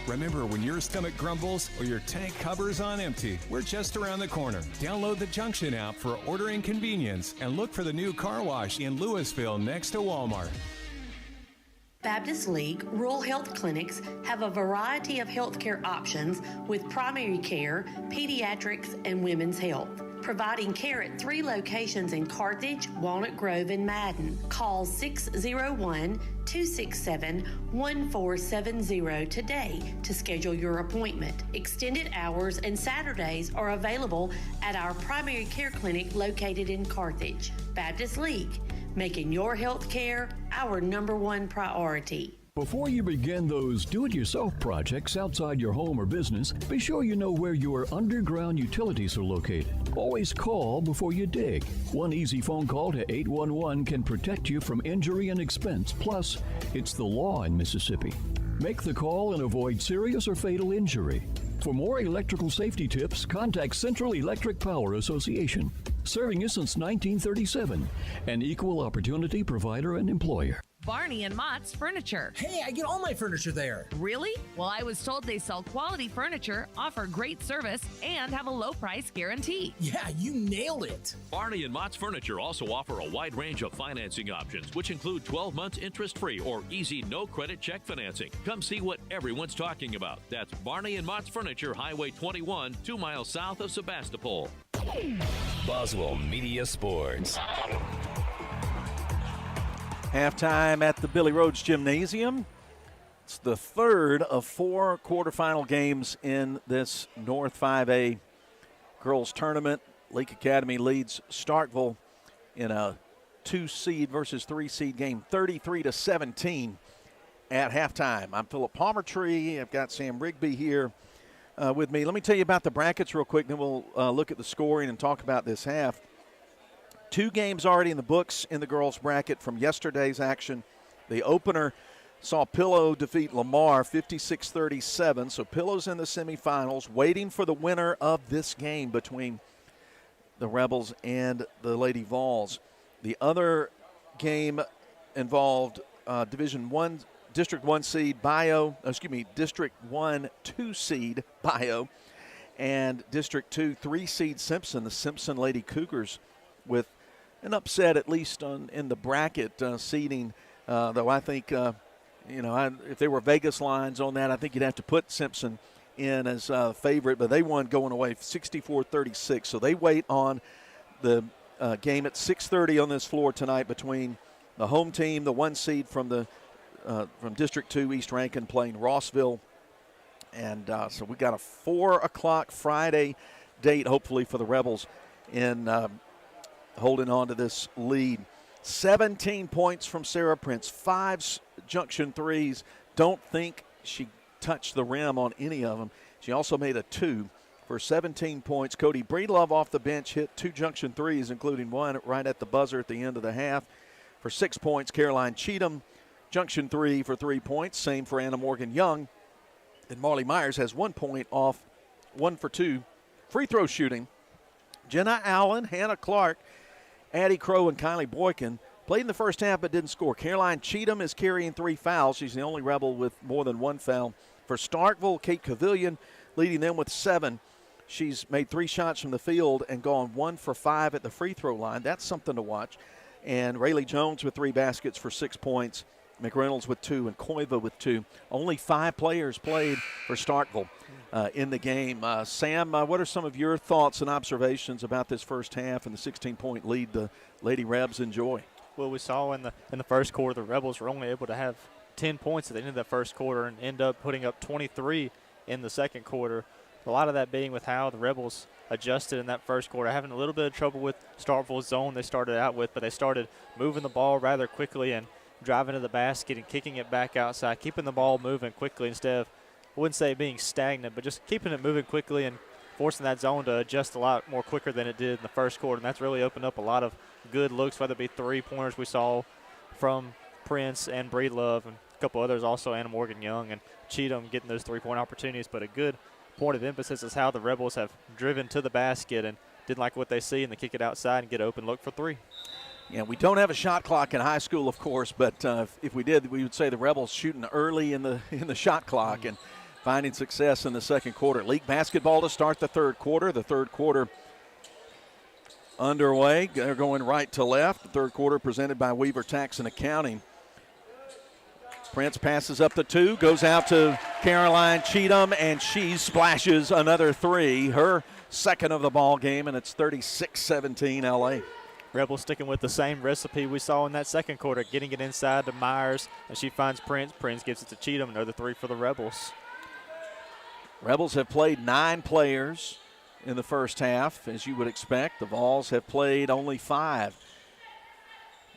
Remember, when your stomach grumbles or your tank covers on empty, we're just around the corner. Download the Junction app for ordering convenience and look for the new car wash in Louisville next to Walmart. Baptist League Rural Health Clinics have a variety of healthcare options with primary care, pediatrics, and women's health. Providing care at 3 locations in Carthage, Walnut Grove, and Madden. Call 601-267-1470 today to schedule your appointment. Extended hours and Saturdays are available at our primary care clinic located in Carthage. Baptist League, making your health care our #1 priority. Before you begin those do-it-yourself projects outside your home or business, be sure you know where your underground utilities are located. Always call before you dig. One easy phone call to 811 can protect you from injury and expense. Plus, it's the law in Mississippi. Make the call and avoid serious or fatal injury. For more electrical safety tips, contact Central Electric Power Association, serving you since 1937, an equal opportunity provider and employer. Barney and Mott's Furniture. Hey, I get all my furniture there. Really? Well, I was told they sell quality furniture, offer great service, and have a low price guarantee. Yeah, you nailed it. Barney and Mott's Furniture also offer a wide range of financing options, which include 12 months interest-free or easy no-credit check financing. Come see what everyone's talking about. That's Barney and Mott's Furniture, Highway 21, 2 miles south of Sebastopol. Boswell Media Sports. Halftime at the Billy Rhodes Gymnasium. It's the third of 4 quarterfinal games in this North 5A girls tournament. Leake Academy leads Starkville in a 2-seed versus 3-seed game, 33-17 at halftime. I'm Philip Poultry. I've got Sam Rigby here with me. Let me tell you about the brackets real quick, then we'll look at the scoring and talk about this half. 2 games already in the books in the girls' bracket from yesterday's action. The opener saw Pillow defeat Lamar 56-37, so Pillow's in the semifinals, waiting for the winner of this game between the Rebels and the Lady Vols. The other game involved District 1 2-seed Bio and District 2 3-seed Simpson. The Simpson Lady Cougars with an upset, at least in the bracket seeding, though I think, if there were Vegas lines on that, I think you'd have to put Simpson in as a favorite, but they won going away 64-36. So they wait on the game at 6:30 on this floor tonight between the home team, the 1 seed from District 2, East Rankin, playing Rossville. And so we got a 4 o'clock Friday date, hopefully, for the Rebels in holding on to this lead. 17 points from Sarah Prince, 5 junction threes. Don't think she touched the rim on any of them. She also made a 2 for 17 points. Cody Breedlove off the bench hit 2 junction threes, including 1 right at the buzzer at the end of the half for 6 points. Caroline Cheatham, junction 3 for 3 points. Same for Anna Morgan Young. And Marley Myers has 1 point off 1 for 2 free throw shooting. Jenna Allen, Hannah Clark, Addie Crow, and Kylie Boykin played in the first half but didn't score. Caroline Cheatham is carrying 3 fouls. She's the only Rebel with more than 1 foul. For Starkville, Kate Cavillion leading them with 7 She's made 3 shots from the field and gone 1 for 5 at the free throw line. That's something to watch. And Rayleigh Jones with 3 baskets for 6 points. McReynolds with 2 and Koiva with 2. Only 5 players played for Starkville in the game. Sam, what are some of your thoughts and observations about this first half and the 16-point lead the Lady Rebs enjoy? Well, we saw in the first quarter the Rebels were only able to have 10 points at the end of that first quarter and end up putting up 23 in the second quarter. A lot of that being with how the Rebels adjusted in that first quarter, having a little bit of trouble with Starkville's zone they started out with, but they started moving the ball rather quickly and driving to the basket and kicking it back outside, keeping the ball moving quickly instead of, I wouldn't say being stagnant, but just keeping it moving quickly and forcing that zone to adjust a lot more quicker than it did in the first quarter. And that's really opened up a lot of good looks, whether it be 3-pointers we saw from Prince and Breedlove and a couple others also, Anna Morgan Young and Cheatham getting those 3-point opportunities. But a good point of emphasis is how the Rebels have driven to the basket and didn't like what they see and they kick it outside and get an open look for 3. Yeah, we don't have a shot clock in high school, of course, but if we did, we would say the Rebels shooting early in the shot clock and finding success in the second quarter. League basketball to start the third quarter. The third quarter underway. They're going right to left. The third quarter presented by Weaver Tax and Accounting. Prince passes up the 2, goes out to Caroline Cheatham, and she splashes another 3, her second of the ball game, and it's 36-17 LA. Rebels sticking with the same recipe we saw in that second quarter, getting it inside to Myers, and she finds Prince. Prince gives it to Cheatham, another 3 for the Rebels. Rebels have played 9 players in the first half, as you would expect. The Vols have played only 5.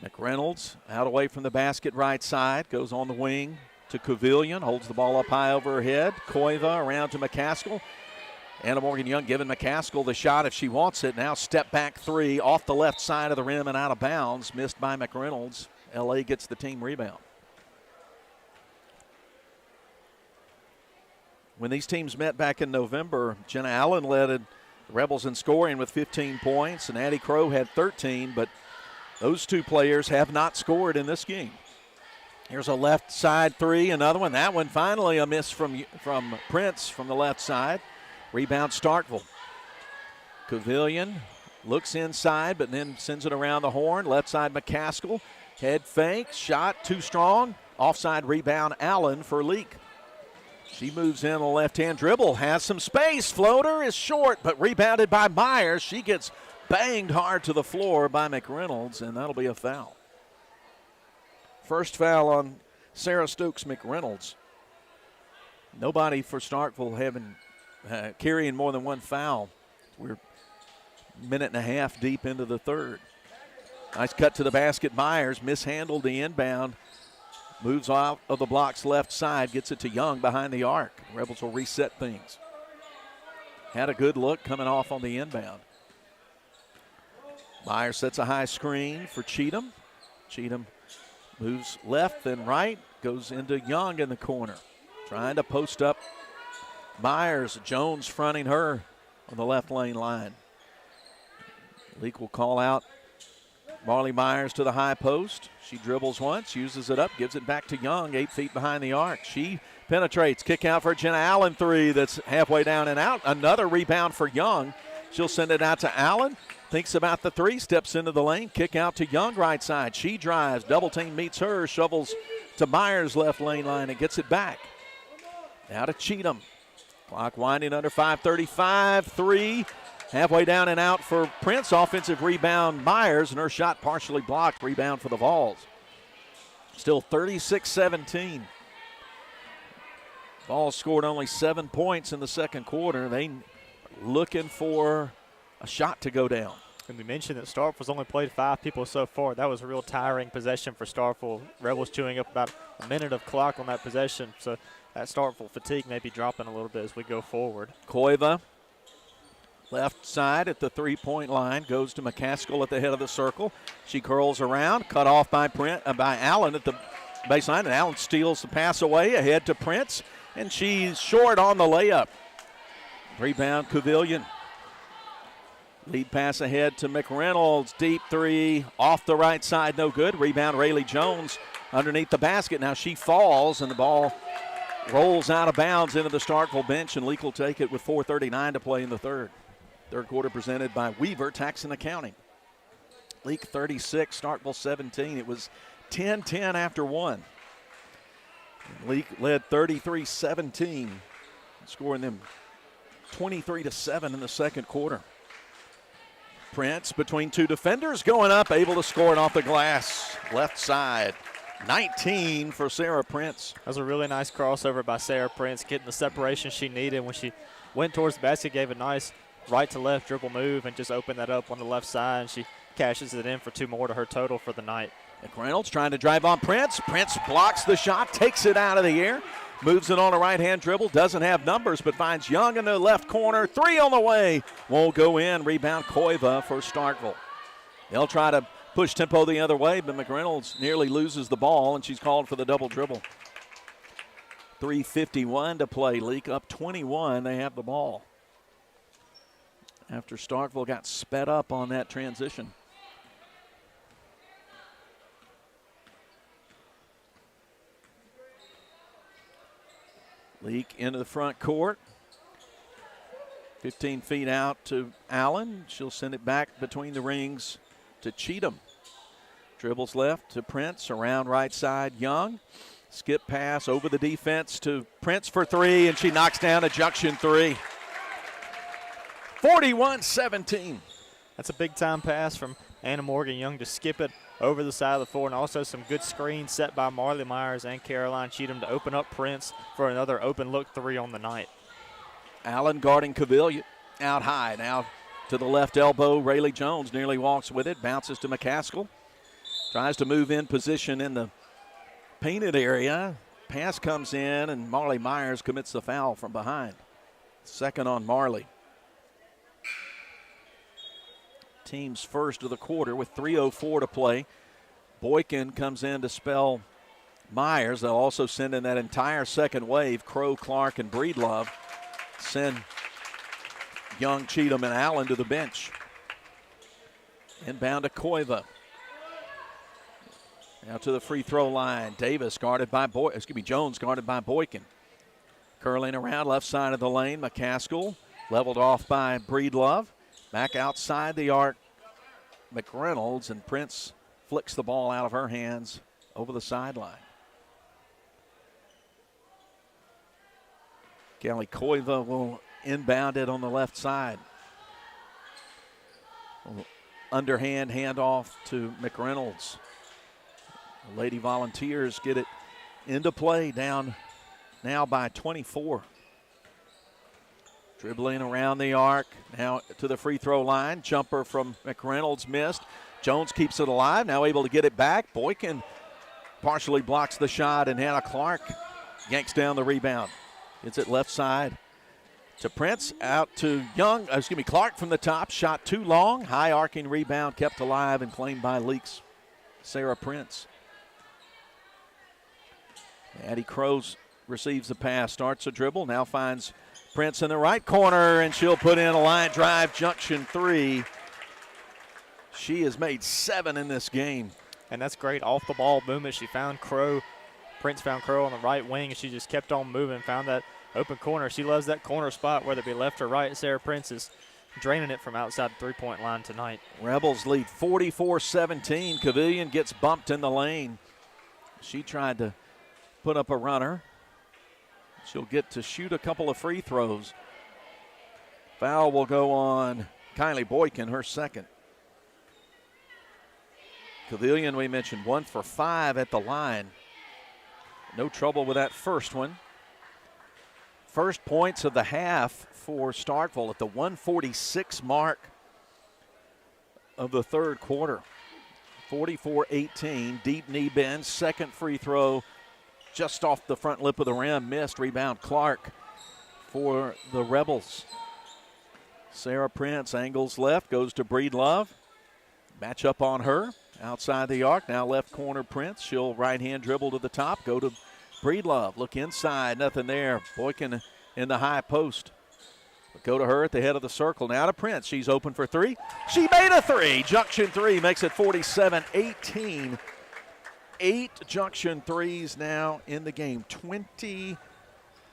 McReynolds out away from the basket right side, goes on the wing to Covillion, holds the ball up high over her head. Koiva around to McCaskill. Anna Morgan Young giving McCaskill the shot if she wants it. Now step back 3 off the left side of the rim and out of bounds. Missed by McReynolds. LA gets the team rebound. When these teams met back in November, Jenna Allen led the Rebels in scoring with 15 points, and Addie Crow had 13, but those 2 players have not scored in this game. Here's a left side 3, another one. That one finally a miss from Prince from the left side. Rebound Starkville. Covillion looks inside, but then sends it around the horn. Left side McCaskill. Head fake, shot too strong. Offside rebound Allen for Leake. She moves in on the left-hand dribble, has some space. Floater is short, but rebounded by Myers. She gets banged hard to the floor by McReynolds, and that'll be a foul. First foul on Sarah Stokes McReynolds. Nobody for Starkville having carrying more than 1 foul. We're a minute and a half deep into the third. Nice cut to the basket. Myers mishandled the inbound. Moves out of the block's left side. Gets it to Young behind the arc. Rebels will reset things. Had a good look coming off on the inbound. Myers sets a high screen for Cheatham. Cheatham moves left then right. Goes into Young in the corner. Trying to post up Myers. Jones fronting her on the left lane line. Leake will call out Marley Myers to the high post. She dribbles once, uses it up, gives it back to Young, 8 feet behind the arc. She penetrates, kick out for Jenna Allen 3 that's halfway down and out. Another rebound for Young. She'll send it out to Allen. Thinks about the 3, steps into the lane, kick out to Young right side. She drives, double team meets her, shovels to Myers left lane line and gets it back. Now to Cheatham. Clock winding under 5:35, 3. Halfway down and out for Prince. Offensive rebound Myers, and her shot partially blocked. Rebound for the Vols. Still 36-17. Vols scored only 7 points in the second quarter. They looking for a shot to go down. And we mentioned that Starkville's only played 5 people so far. That was a real tiring possession for Starkville. Rebels chewing up about a minute of clock on that possession. So that Starkville fatigue may be dropping a little bit as we go forward. Koiva, left side at the 3-point line, goes to McCaskill at the head of the circle. She curls around, cut off by Allen at the baseline, and Allen steals the pass away ahead to Prince, and she's short on the layup. Rebound Covillion. Lead pass ahead to McReynolds. Deep 3 off the right side, no good. Rebound Rayleigh Jones underneath the basket. Now she falls, and the ball rolls out of bounds into the Starkville bench, and Leake will take it with 4:39 to play in the third. Third quarter presented by Weaver Tax and Accounting. Leake 36, Starkville 17. It was 10-10 after one. Leake led 33-17, scoring them 23-7 in the second quarter. Prince between two defenders going up, able to score it off the glass. Left side, 19 for Sarah Prince. That was a really nice crossover by Sarah Prince, getting the separation she needed when she went towards the basket, gave a nice right to left dribble move and just opened that up on the left side, and she cashes it in for 2 more to her total for the night. McReynolds trying to drive on Prince. Prince blocks the shot, takes it out of the air, moves it on a right-hand dribble, doesn't have numbers, but finds Young in the left corner. 3 on the way, won't go in. Rebound Koiva for Starkville. They'll try to push tempo the other way, but McReynolds nearly loses the ball, and she's called for the double dribble. 3:51 to play. Leake up 21. They have the ball after Starkville got sped up on that transition. Leake into the front court. 15 feet out to Allen. She'll send it back between the rings to Cheatham. Dribbles left to Prince, around right side, Young. Skip pass over the defense to Prince for 3, and she knocks down a Junction 3. 41-17. That's a big-time pass from Anna Morgan Young to skip it over the side of the floor, and also some good screens set by Marley Myers and Caroline Cheatham to open up Prince for another open look 3 on the night. Allen guarding Cavilla out high. Now to the left elbow, Rayleigh Jones nearly walks with it, bounces to McCaskill. Tries to move in position in the painted area. Pass comes in, and Marley Myers commits the foul from behind. Second on Marley. Team's first of the quarter with 3:04 to play. Boykin comes in to spell Myers. They'll also send in that entire second wave. Crow, Clark, and Breedlove send Young, Cheatham, and Allen to the bench. Inbound to Koiva. Now to the free throw line. Davis guarded by Jones guarded by Boykin. Curling around left side of the lane. McCaskill leveled off by Breedlove. Back outside the arc, McReynolds, and Prince flicks the ball out of her hands over the sideline. Kelly Koiva will inbound it on the left side. Underhand handoff to McReynolds. The Lady Volunteers get it into play, down now by 24. Dribbling around the arc, now to the free throw line. Jumper from McReynolds missed. Jones keeps it alive, now able to get it back. Boykin partially blocks the shot, and Hannah Clark yanks down the rebound. Gets it left side to Prince, out to Clark from the top. Shot too long, high arcing rebound kept alive and claimed by Leake's Sarah Prince. Addie Crows receives the pass, starts a dribble, now finds Prince in the right corner, and she'll put in a line drive, Junction 3. She has made 7 in this game. And that's great off-the-ball movement. She found Crow. Prince found Crow on the right wing, and she just kept on moving, found that open corner. She loves that corner spot, whether it be left or right. Sarah Prince is draining it from outside the three-point line tonight. Rebels lead 44-17. Cavilion gets bumped in the lane. She tried to put up a runner. She'll get to shoot a couple of free throws. Foul will go on Kylie Boykin, her second. Cavilion, we mentioned, 1 for 5 at the line. No trouble with that first one. First points of the half for Starkville at the 1:46 mark of the third quarter. 44-18, deep knee bend, second free throw just off the front lip of the rim, missed. Rebound Clark for the Rebels. Sarah Prince angles left, goes to Breedlove. Match up on her, outside the arc, now left corner Prince. She'll right-hand dribble to the top, go to Breedlove. Look inside, nothing there. Boykin in the high post. Go to her at the head of the circle, now to Prince. She's open for 3. She made a 3. Junction 3 makes it 47-18. 8 Junction 3s now in the game. 20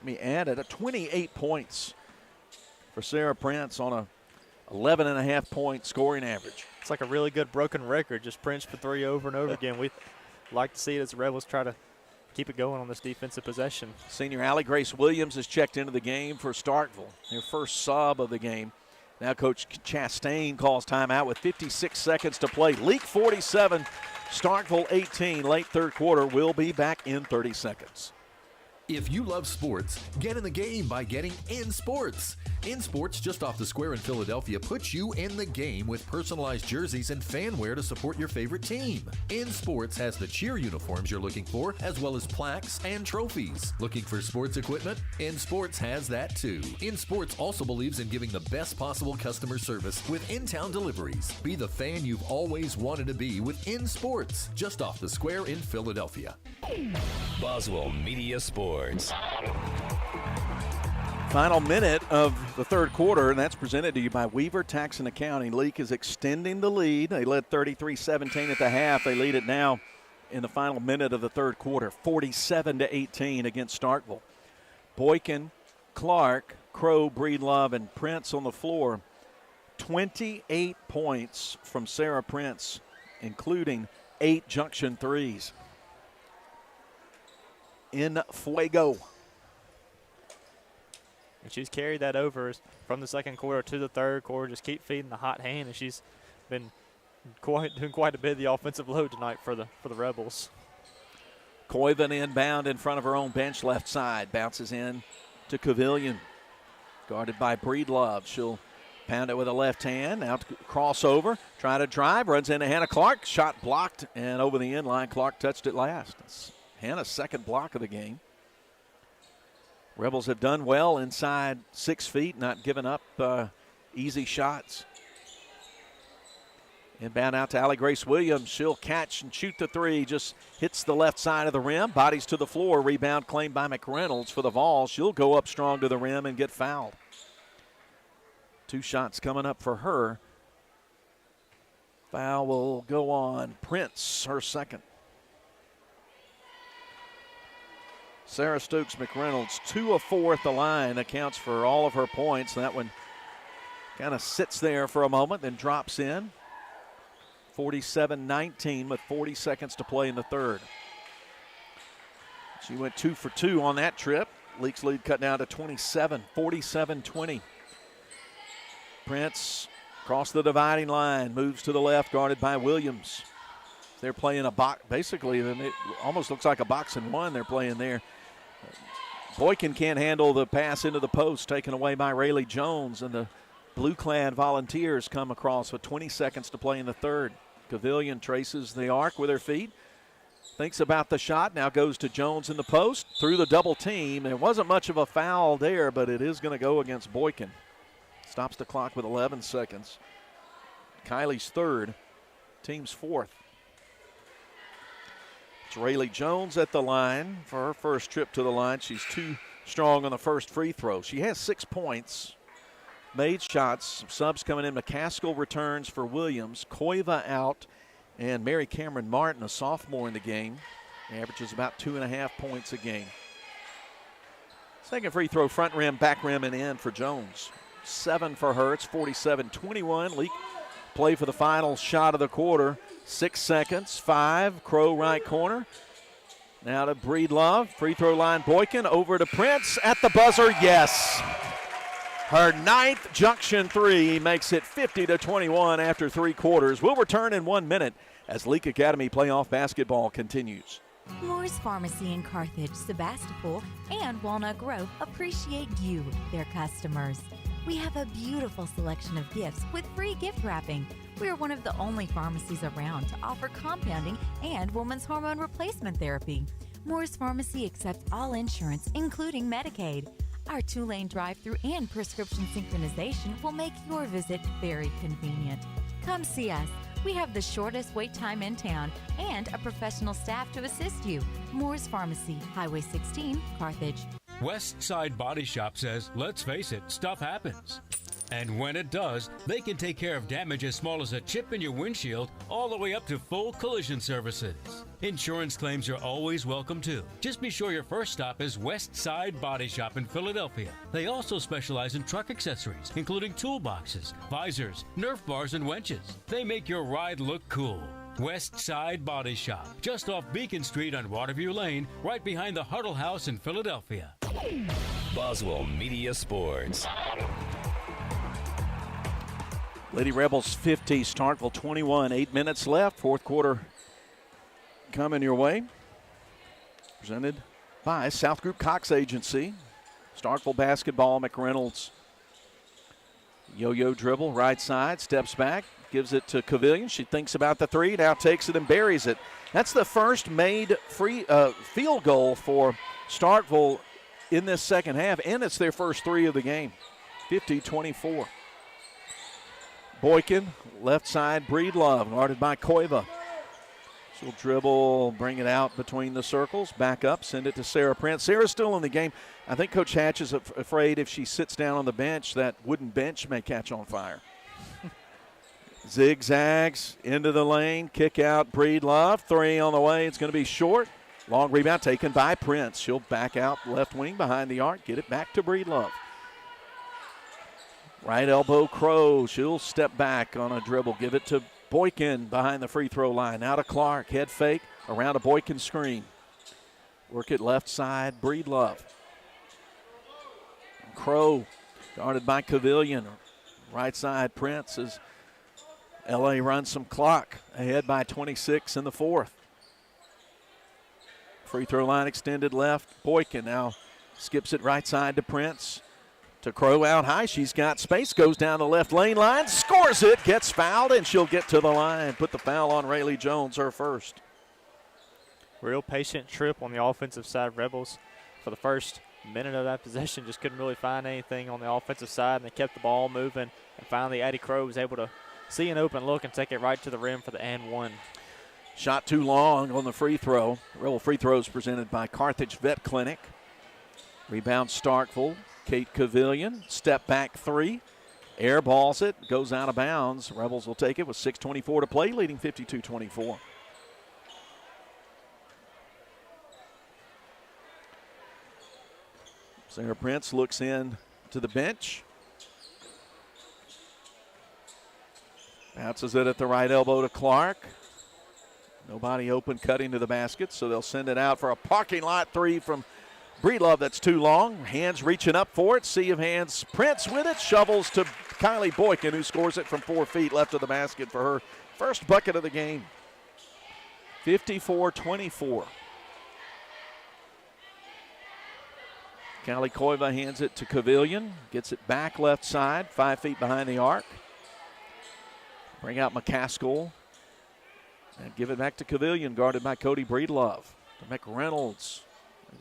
me add it, 28 points for Sarah Prince on a 11.5-point scoring average. It's like a really good broken record, just Prince for 3 over and over again. We like to see it as the Rebels try to keep it going on this defensive possession. Senior Allie Grace Williams has checked into the game for Starkville, their first sub of the game. Now Coach Chastain calls timeout with 56 seconds to play. Leake 47, Starkville 18. Late third quarter. We'll be back in 30 seconds. If you love sports, get in the game by getting In Sports. In Sports, just off the square in Philadelphia, puts you in the game with personalized jerseys and fan wear to support your favorite team. In Sports has the cheer uniforms you're looking for, as well as plaques and trophies. Looking for sports equipment? In Sports has that too. In Sports also believes in giving the best possible customer service with in-town deliveries. Be the fan you've always wanted to be with In Sports, just off the square in Philadelphia. Boswell Media Sports. Final minute of the third quarter, and that's presented to you by Weaver Tax and Accounting. Leake is extending the lead. They led 33-17 at the half. They lead it now in the final minute of the third quarter, 47-18 against Starkville. Boykin, Clark, Crow, Breedlove, and Prince on the floor. 28 points from Sarah Prince, including 8 junction threes. In fuego. And she's carried that over from the second quarter to the third quarter. Just keep feeding the hot hand, and she's been doing quite a bit of the offensive load tonight for the Rebels. Coyven inbound in front of her own bench left side. Bounces in to Cavilion. Guarded by Breedlove. She'll pound it with a left hand. Now to crossover. Trying to drive. Runs into Hannah Clark. Shot blocked and over the end line. Clark touched it last. That's Hannah's second block of the game. Rebels have done well inside 6 feet, not giving up easy shots. Inbound out to Allie Grace Williams. She'll catch and shoot the three. Just hits the left side of the rim. Bodies to the floor. Rebound claimed by McReynolds for the Vols. She'll go up strong to the rim and get fouled. 2 shots coming up for her. Foul will go on Prince, her second. Sarah Stokes McReynolds, 2 of 4 at the line, accounts for all of her points. That one kind of sits there for a moment, then drops in. 47-19 with 40 seconds to play in the third. She went 2 for 2 on that trip. Leake's lead cut down to 27, 47-20. Prince across the dividing line, moves to the left, guarded by Williams. They're playing a box, basically, it almost looks like a box and one they're playing there. Boykin can't handle the pass into the post, taken away by Rayleigh Jones, and the blue-clad Volunteers come across with 20 seconds to play in the third. Cavilion traces the arc with her feet, thinks about the shot, now goes to Jones in the post, through the double team. There wasn't much of a foul there, but it is going to go against Boykin. Stops the clock with 11 seconds. Kylie's third, team's fourth. It's Rayleigh Jones at the line for her first trip to the line. She's too strong on the first free throw. She has 6 points, made shots. Some subs coming in. McCaskill returns for Williams. Koiva out, and Mary Cameron Martin, a sophomore in the game, averages about 2.5 points a game. Second free throw, front rim, back rim, and in for Jones. 7 for her. It's 47-21. Leake play for the final shot of the quarter. 6 seconds, 5, Crow right corner. Now to Breedlove, free throw line, Boykin, over to Prince, at the buzzer, yes. Her 9th junction three makes it 50-21 after 3 quarters. We'll return in 1 minute as Leake Academy playoff basketball continues. Moore's Pharmacy in Carthage, Sebastopol, and Walnut Grove appreciate you, their customers. We have a beautiful selection of gifts with free gift wrapping. We are one of the only pharmacies around to offer compounding and women's hormone replacement therapy. Moore's Pharmacy accepts all insurance, including Medicaid. Our 2-lane drive-through and prescription synchronization will make your visit very convenient. Come see us. We have the shortest wait time in town and a professional staff to assist you. Moore's Pharmacy, Highway 16, Carthage. West Side Body Shop says, let's face it, stuff happens. And when it does, they can take care of damage as small as a chip in your windshield all the way up to full collision services. Insurance claims are always welcome too. Just be sure your first stop is West Side Body Shop in Philadelphia. They also specialize in truck accessories, including toolboxes, visors, Nerf bars, and winches. They make your ride look cool. West Side Body Shop, just off Beacon Street on Waterview Lane, right behind the Huddle House in Philadelphia. Boswell Media Sports. Lady Rebels 50, Starkville 21. 8 minutes left. Fourth quarter coming your way. Presented by South Group Cox Agency. Starkville basketball, McReynolds. Yo-yo dribble, right side, steps back, gives it to Cavillion. She thinks about the three, now takes it and buries it. That's the first made field goal for Starkville in this second half, and it's their first three of the game. 50-24. Boykin, left side, Breedlove, guarded by Koiva. She'll dribble, bring it out between the circles, back up, send it to Sarah Prince. Sarah's still in the game. I think Coach Hatch is afraid if she sits down on the bench, that wooden bench may catch on fire. Zigzags into the lane, kick out, Breedlove. Three on the way, it's going to be short. Long rebound taken by Prince. She'll back out left wing behind the arc, get it back to Breedlove. Right elbow, Crow. She'll step back on a dribble. Give it to Boykin behind the free throw line. Out of Clark. Head fake around a Boykin screen. Work it left side, Breedlove. Crow guarded by Cavillion. Right side, Prince as LA runs some clock. Ahead by 26 in the fourth. Free throw line extended left. Boykin now skips it right side to Prince. To Crow out high. She's got space. Goes down the left lane line. Scores it. Gets fouled, and she'll get to the line. Put the foul on Rayleigh Jones, her first. Real patient trip on the offensive side. Rebels, for the first minute of that possession, just couldn't really find anything on the offensive side, and they kept the ball moving. And finally, Addie Crow was able to see an open look and take it right to the rim for the and one. Shot too long on the free throw. Rebel free throws presented by Carthage Vet Clinic. Rebound Starkville. Kate Cavillion, step back three, air balls it, goes out of bounds. Rebels will take it with 6:24 to play, leading 52-24. Sarah Prince looks in to the bench. Bounces it at the right elbow to Clark. Nobody open, cutting to the basket, so they'll send it out for a parking lot three from Breedlove. That's too long. Hands reaching up for it. Sea of hands. Prince with it. Shovels to Kylie Boykin, who scores it from 4 feet left of the basket for her first bucket of the game. 54-24. Kylie Koiva hands it to Cavillion. Gets it back left side, 5 feet behind the arc. Bring out McCaskill. And give it back to Cavillion, guarded by Cody Breedlove. To McReynolds.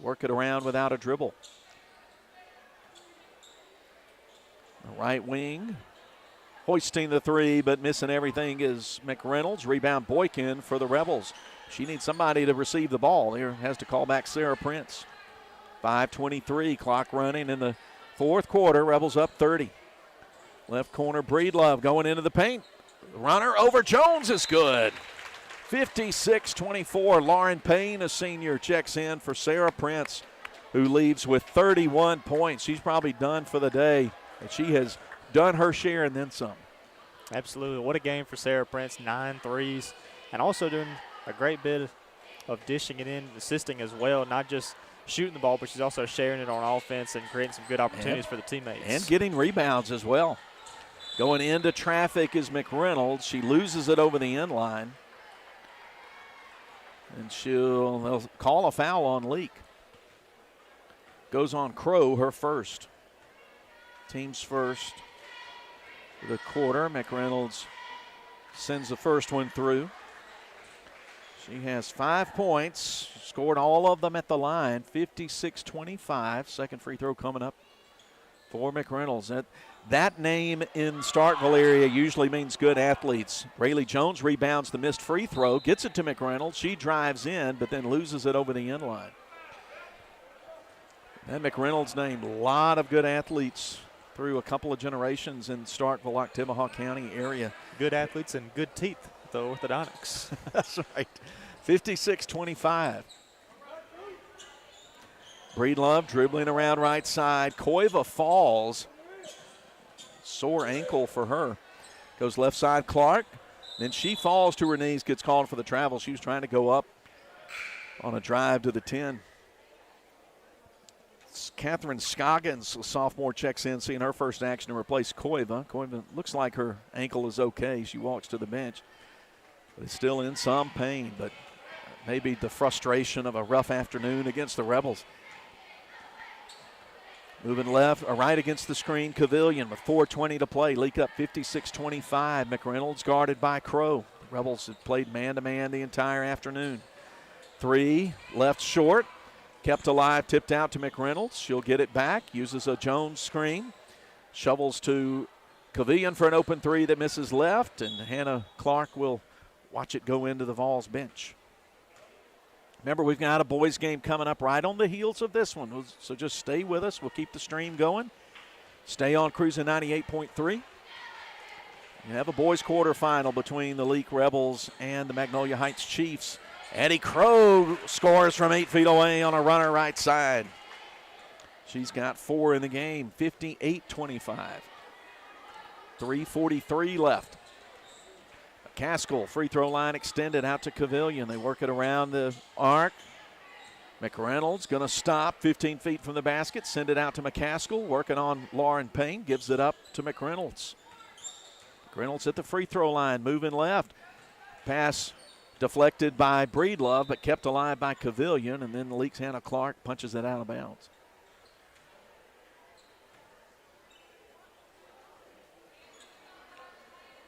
Work it around without a dribble. The right wing. Hoisting the three, but missing everything is McReynolds. Rebound Boykin for the Rebels. She needs somebody to receive the ball. There has to call back Sarah Prince. 5:23, clock running in the fourth quarter. Rebels up 30. Left corner, Breedlove going into the paint. Runner over Jones is good. 56-24. Lauren Payne, a senior, checks in for Sarah Prince, who leaves with 31 points. She's probably done for the day, and she has done her share and then some. Absolutely. What a game for Sarah Prince. 9 threes, and also doing a great bit of dishing it in, assisting as well, not just shooting the ball, but she's also sharing it on offense and creating some good opportunities for the teammates. And getting rebounds as well. Going into traffic is McReynolds. She loses it over the end line. And they'll call a foul on Leake. Goes on Crow, her first. Team's first for the quarter. McReynolds sends the first one through. She has 5 points, scored all of them at the line, 56-25. Second free throw coming up for McReynolds. That name in Starkville area usually means good athletes. Rayleigh Jones rebounds the missed free throw, gets it to McReynolds. She drives in, but then loses it over the end line. And McReynolds named a lot of good athletes through a couple of generations in Starkville, Oktibbeha County area. Good athletes and good teeth, the orthodontics. That's right. 56-25. Breedlove dribbling around right side. Koiva falls. Sore ankle for her. Goes left side, Clark. Then she falls to her knees, gets called for the travel. She was trying to go up on a drive to the 10. Catherine Scoggins, a sophomore, checks in, seeing her first action to replace Koiva. Koiva looks like her ankle is okay. She walks to the bench, but is still in some pain, but maybe the frustration of a rough afternoon against the Rebels. Moving left or right against the screen, Cavilion with 4:20 to play. Leak up 56-25. McReynolds guarded by Crow. The Rebels have played man-to-man the entire afternoon. 3, left short. Kept alive, tipped out to McReynolds. She'll get it back, uses a Jones screen. Shovels to Cavilion for an open 3 that misses left, and Hannah Clark will watch it go into the Vols bench. Remember, we've got a boys game coming up right on the heels of this one, so just stay with us. We'll keep the stream going. Stay on Cruising 98.3. You have a boys quarterfinal between the Leake Rebels and the Magnolia Heights Chiefs. Addie Crow scores from 8 feet away on a runner right side. She's got 4 in the game, 58-25. 3:43 left. McCaskill, free throw line extended out to Cavilion. They work it around the arc. McReynolds going to stop 15 feet from the basket, send it out to McCaskill, working on Lauren Payne, gives it up to McReynolds. McReynolds at the free throw line, moving left. Pass deflected by Breedlove, but kept alive by Cavilion, and then the Leake's Hannah Clark punches it out of bounds.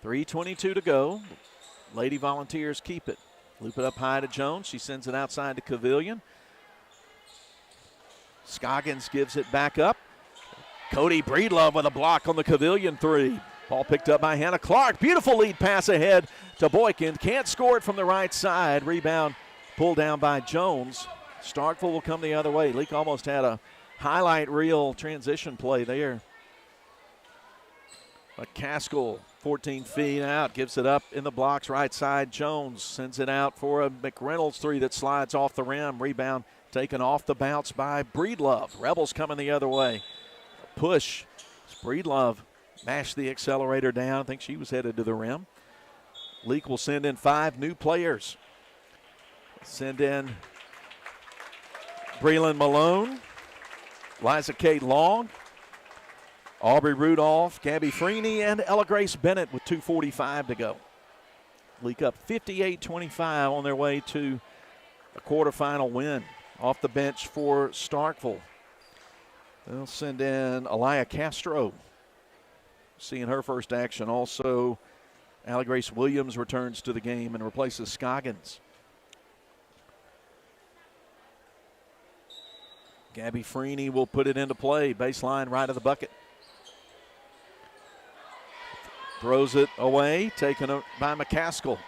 .322 to go. Lady Volunteers keep it. Loop it up high to Jones. She sends it outside to Cavilion. Scoggins gives it back up. Cody Breedlove with a block on the Cavilion 3. Ball picked up by Hannah Clark. Beautiful lead pass ahead to Boykin. Can't score it from the right side. Rebound pulled down by Jones. Starkville will come the other way. Leake almost had a highlight reel transition play there. McCaskill, 14 feet out, gives it up in the blocks right side. Jones sends it out for a McReynolds 3 that slides off the rim. Rebound taken off the bounce by Breedlove. Rebels coming the other way. Push. Breedlove mashed the accelerator down. I think she was headed to the rim. Leake will send in 5 new players. Send in Breland Malone, Liza Kate Long, Aubrey Rudolph, Gabby Freeney, and Ella Grace Bennett with 2:45 to go. Leake up 58-25 on their way to a quarterfinal win. Off the bench for Starkville. They'll send in Elia Castro, seeing her first action. Also, Allie Grace Williams returns to the game and replaces Scoggins. Gabby Freeney will put it into play. Baseline right of the bucket. Throws it away, taken by McCaskill.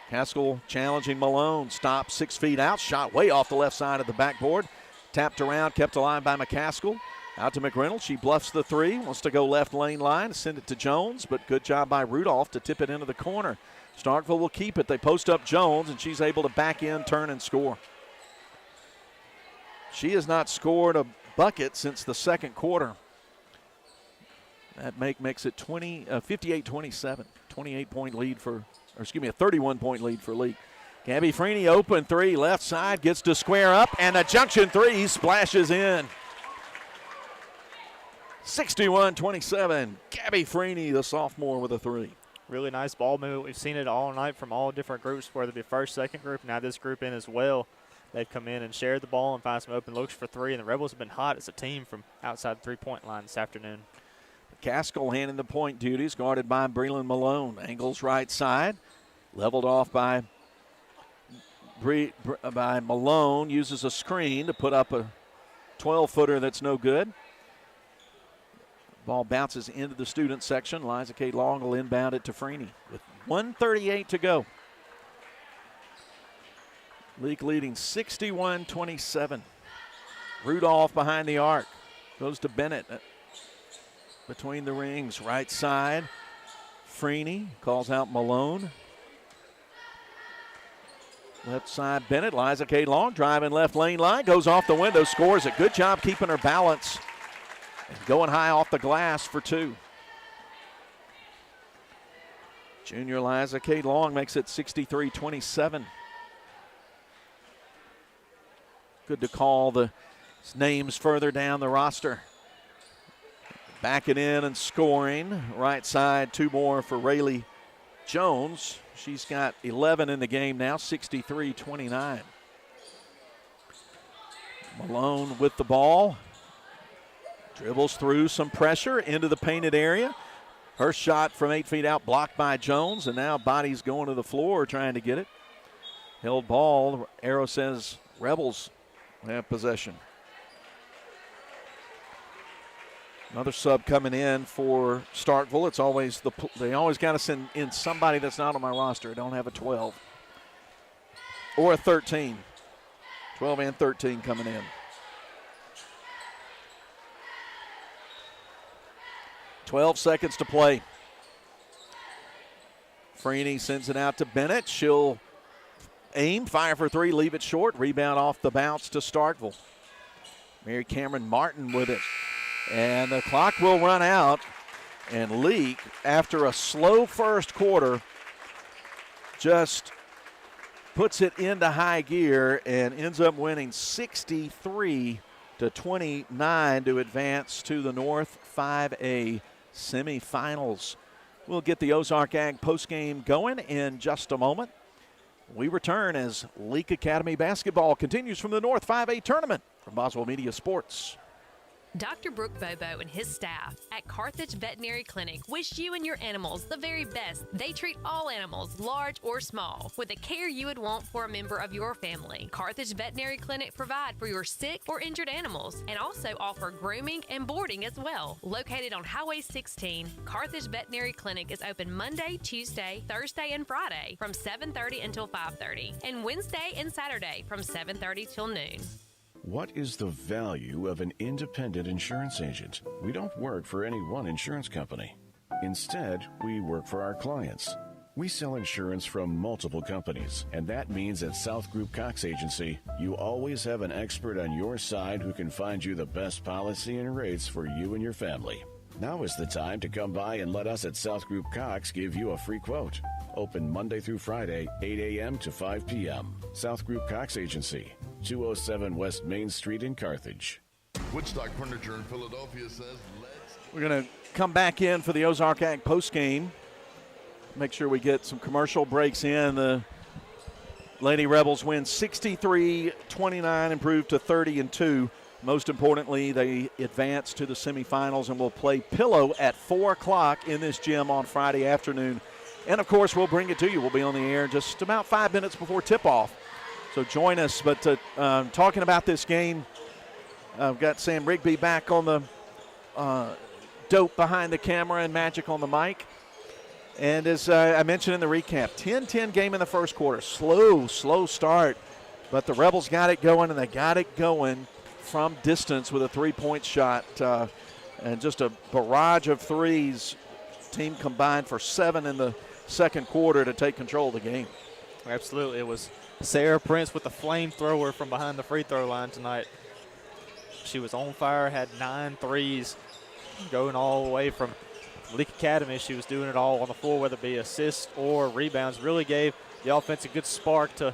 McCaskill challenging Malone. Stopped 6 feet out. Shot way off the left side of the backboard. Tapped around, kept alive by McCaskill. Out to McReynolds. She bluffs the 3. Wants to go left lane line. Send it to Jones, but good job by Rudolph to tip it into the corner. Starkville will keep it. They post up Jones, and she's able to back in, turn, and score. She has not scored a bucket since the second quarter. That makes it 58-27. 28-point lead for, or excuse me, a 31-point lead for Leake. Gabby Freeney, open 3, left side, gets to square up, and the Junction 3 splashes in. 61-27. Gabby Freeney, the sophomore, with a 3. Really nice ball movement. We've seen it all night from all different groups, whether it be first, second group, now this group in as well. They've come in and shared the ball and found some open looks for 3, and the Rebels have been hot as a team from outside the three-point line this afternoon. Caskill handing the point duties, guarded by Breland Malone. Angles right side, leveled off by Malone. Uses a screen to put up a 12-footer that's no good. Ball bounces into the student section. Liza Kate Long will inbound it to Freeney with 1:38 to go. Leake leading 61-27. Rudolph behind the arc. Goes to Bennett. between the rings, right side. Freeney calls out Malone. Left side, Bennett. Liza K. Long driving left lane line. Goes off the window, scores it. Good job keeping her balance and going high off the glass for 2. Junior Liza K. Long makes it 63-27. Good to call the names further down the roster. Backing in and scoring. Right side, 2 more for Rayleigh Jones. She's got 11 in the game now, 63-29. Malone with the ball. Dribbles through some pressure into the painted area. Her shot from 8 feet out blocked by Jones, and now Body's going to the floor trying to get it. Held ball. Arrow says Rebels have possession. Another sub coming in for Starkville. It's always they always got to send in somebody that's not on my roster. I don't have a 12 or a 13. 12 and 13 coming in. 12 seconds to play. Freeney sends it out to Bennett. She'll aim, fire for 3, leave it short. Rebound off the bounce to Starkville. Mary Cameron Martin with it. And the clock will run out. And Leake, after a slow first quarter, just puts it into high gear and ends up winning 63-29 to advance to the North 5A semifinals. We'll get the Ozark Ag postgame going in just a moment. We return as Leake Academy basketball continues from the North 5A tournament from Boswell Media Sports. Dr. Brooke Bobo and his staff at Carthage Veterinary Clinic wish you and your animals the very best. They treat all animals, large or small, with the care you would want for a member of your family. Carthage Veterinary Clinic provide for your sick or injured animals and also offer grooming and boarding as well. Located on Highway 16, Carthage Veterinary Clinic is open Monday, Tuesday, Thursday, and Friday from 7:30 until 5:30, and Wednesday and Saturday from 7:30 till noon. What is the value of an independent insurance agent? We don't work for any one insurance company. Instead, we work for our clients. We sell insurance from multiple companies, and that means at South Group Cox Agency, you always have an expert on your side who can find you the best policy and rates for you and your family. Now is the time to come by and let us at South Group Cox give you a free quote. Open Monday through Friday, 8 a.m. to 5 p.m. South Group Cox Agency, 207 West Main Street in Carthage. Woodstock Furniture in Philadelphia says, We're going to come back in for the Ozark Ag postgame. Make sure we get some commercial breaks in. The Lady Rebels win 63-29, improved to 30-2. Most importantly, they advance to the semifinals and will play Pillow at 4 o'clock in this gym on Friday afternoon. And, of course, we'll bring it to you. We'll be on the air just about 5 minutes before tip-off. So join us. But talking about this game, I've got Sam Rigby back on the dope behind the camera and Magic on the mic. And as I mentioned in the recap, 10-10 game in the first quarter. Slow start. But the Rebels got it going, and they got it going from distance with a three-point shot. And just a barrage of threes. Team combined for 7 in the second quarter to take control of the game. Absolutely. It was Sarah Prince with the flamethrower from behind the free throw line tonight. She was on fire, had 9 threes going all the way from Leake Academy. She was doing it all on the floor, whether it be assists or rebounds. Really gave the offense a good spark to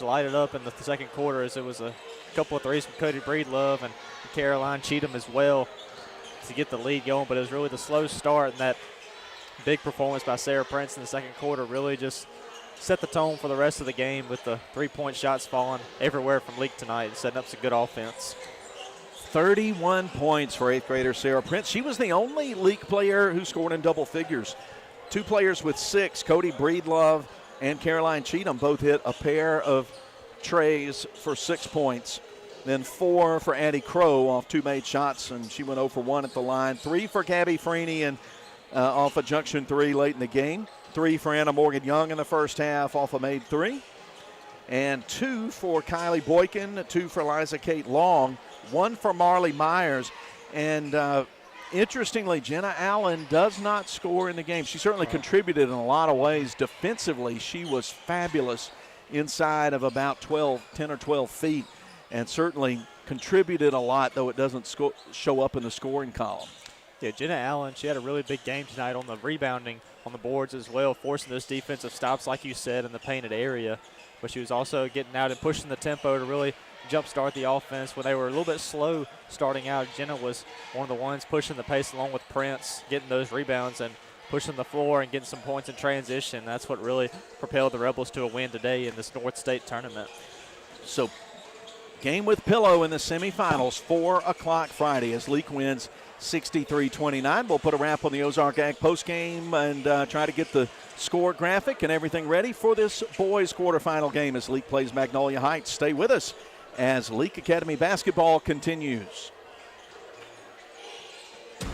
light it up in the second quarter, as it was a couple of threes from Cody Breedlove and Caroline Cheatham as well to get the lead going. But it was really the slow start, and that big performance by Sarah Prince in the second quarter really just set the tone for the rest of the game, with the three-point shots falling everywhere from Leake tonight and setting up some good offense. 31 points for 8th grader Sarah Prince. She was the only Leake player who scored in double figures. 2 players with 6, Cody Breedlove and Caroline Cheatham, both hit a pair of trays for 6 points. Then 4 for Addie Crow off 2 made shots, and she went 0 for 1 at the line. 3 for Gabby Freeney and off a Junction 3 late in the game. 3 for Anna Morgan Young in the first half off a made 3. And 2 for Kylie Boykin, 2 for Liza Kate Long, 1 for Marley Myers. And Interestingly, Jenna Allen does not score in the game. She certainly contributed in a lot of ways. Defensively, she was fabulous inside of about 10 or 12 feet, and certainly contributed a lot, though it doesn't show up in the scoring column. Yeah, Jenna Allen, she had a really big game tonight on the rebounding on the boards as well, forcing those defensive stops, like you said, in the painted area. But she was also getting out and pushing the tempo to really jumpstart the offense. When they were a little bit slow starting out, Jenna was one of the ones pushing the pace along with Prince, getting those rebounds and pushing the floor and getting some points in transition. That's what really propelled the Rebels to a win today in this North State tournament. So game with Pillow in the semifinals, 4 o'clock Friday as Leake wins 63-29. We'll put a wrap on the Ozark Ag postgame and try to get the score graphic and everything ready for this boys quarterfinal game as Leake plays Magnolia Heights. Stay with us as Leake Academy basketball continues.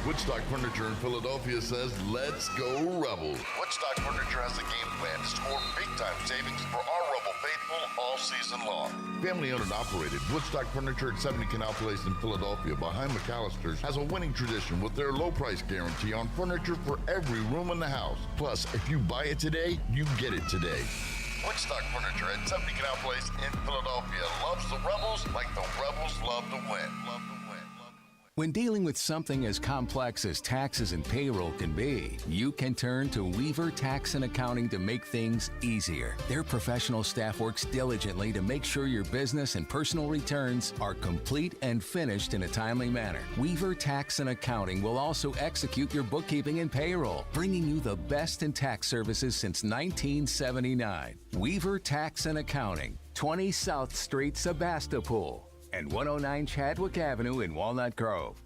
Woodstock Furniture in Philadelphia says, let's go Rebels. Woodstock Furniture has a game plan to score big-time savings for our Rebel faithful all season long. Family-owned and operated, Woodstock Furniture at 70 Canal Place in Philadelphia behind McAllister's has a winning tradition with their low price guarantee on furniture for every room in the house. Plus, if you buy it today, you get it today. Woodstock Furniture at 70 Canal Place in Philadelphia loves the Rebels like the Rebels love to win. When dealing with something as complex as taxes and payroll can be, you can turn to Weaver Tax and Accounting to make things easier. Their professional staff works diligently to make sure your business and personal returns are complete and finished in a timely manner. Weaver Tax and Accounting will also execute your bookkeeping and payroll, bringing you the best in tax services since 1979. Weaver Tax and Accounting, 20 South Street, Sebastopol, and 109 Chadwick Avenue in Walnut Grove.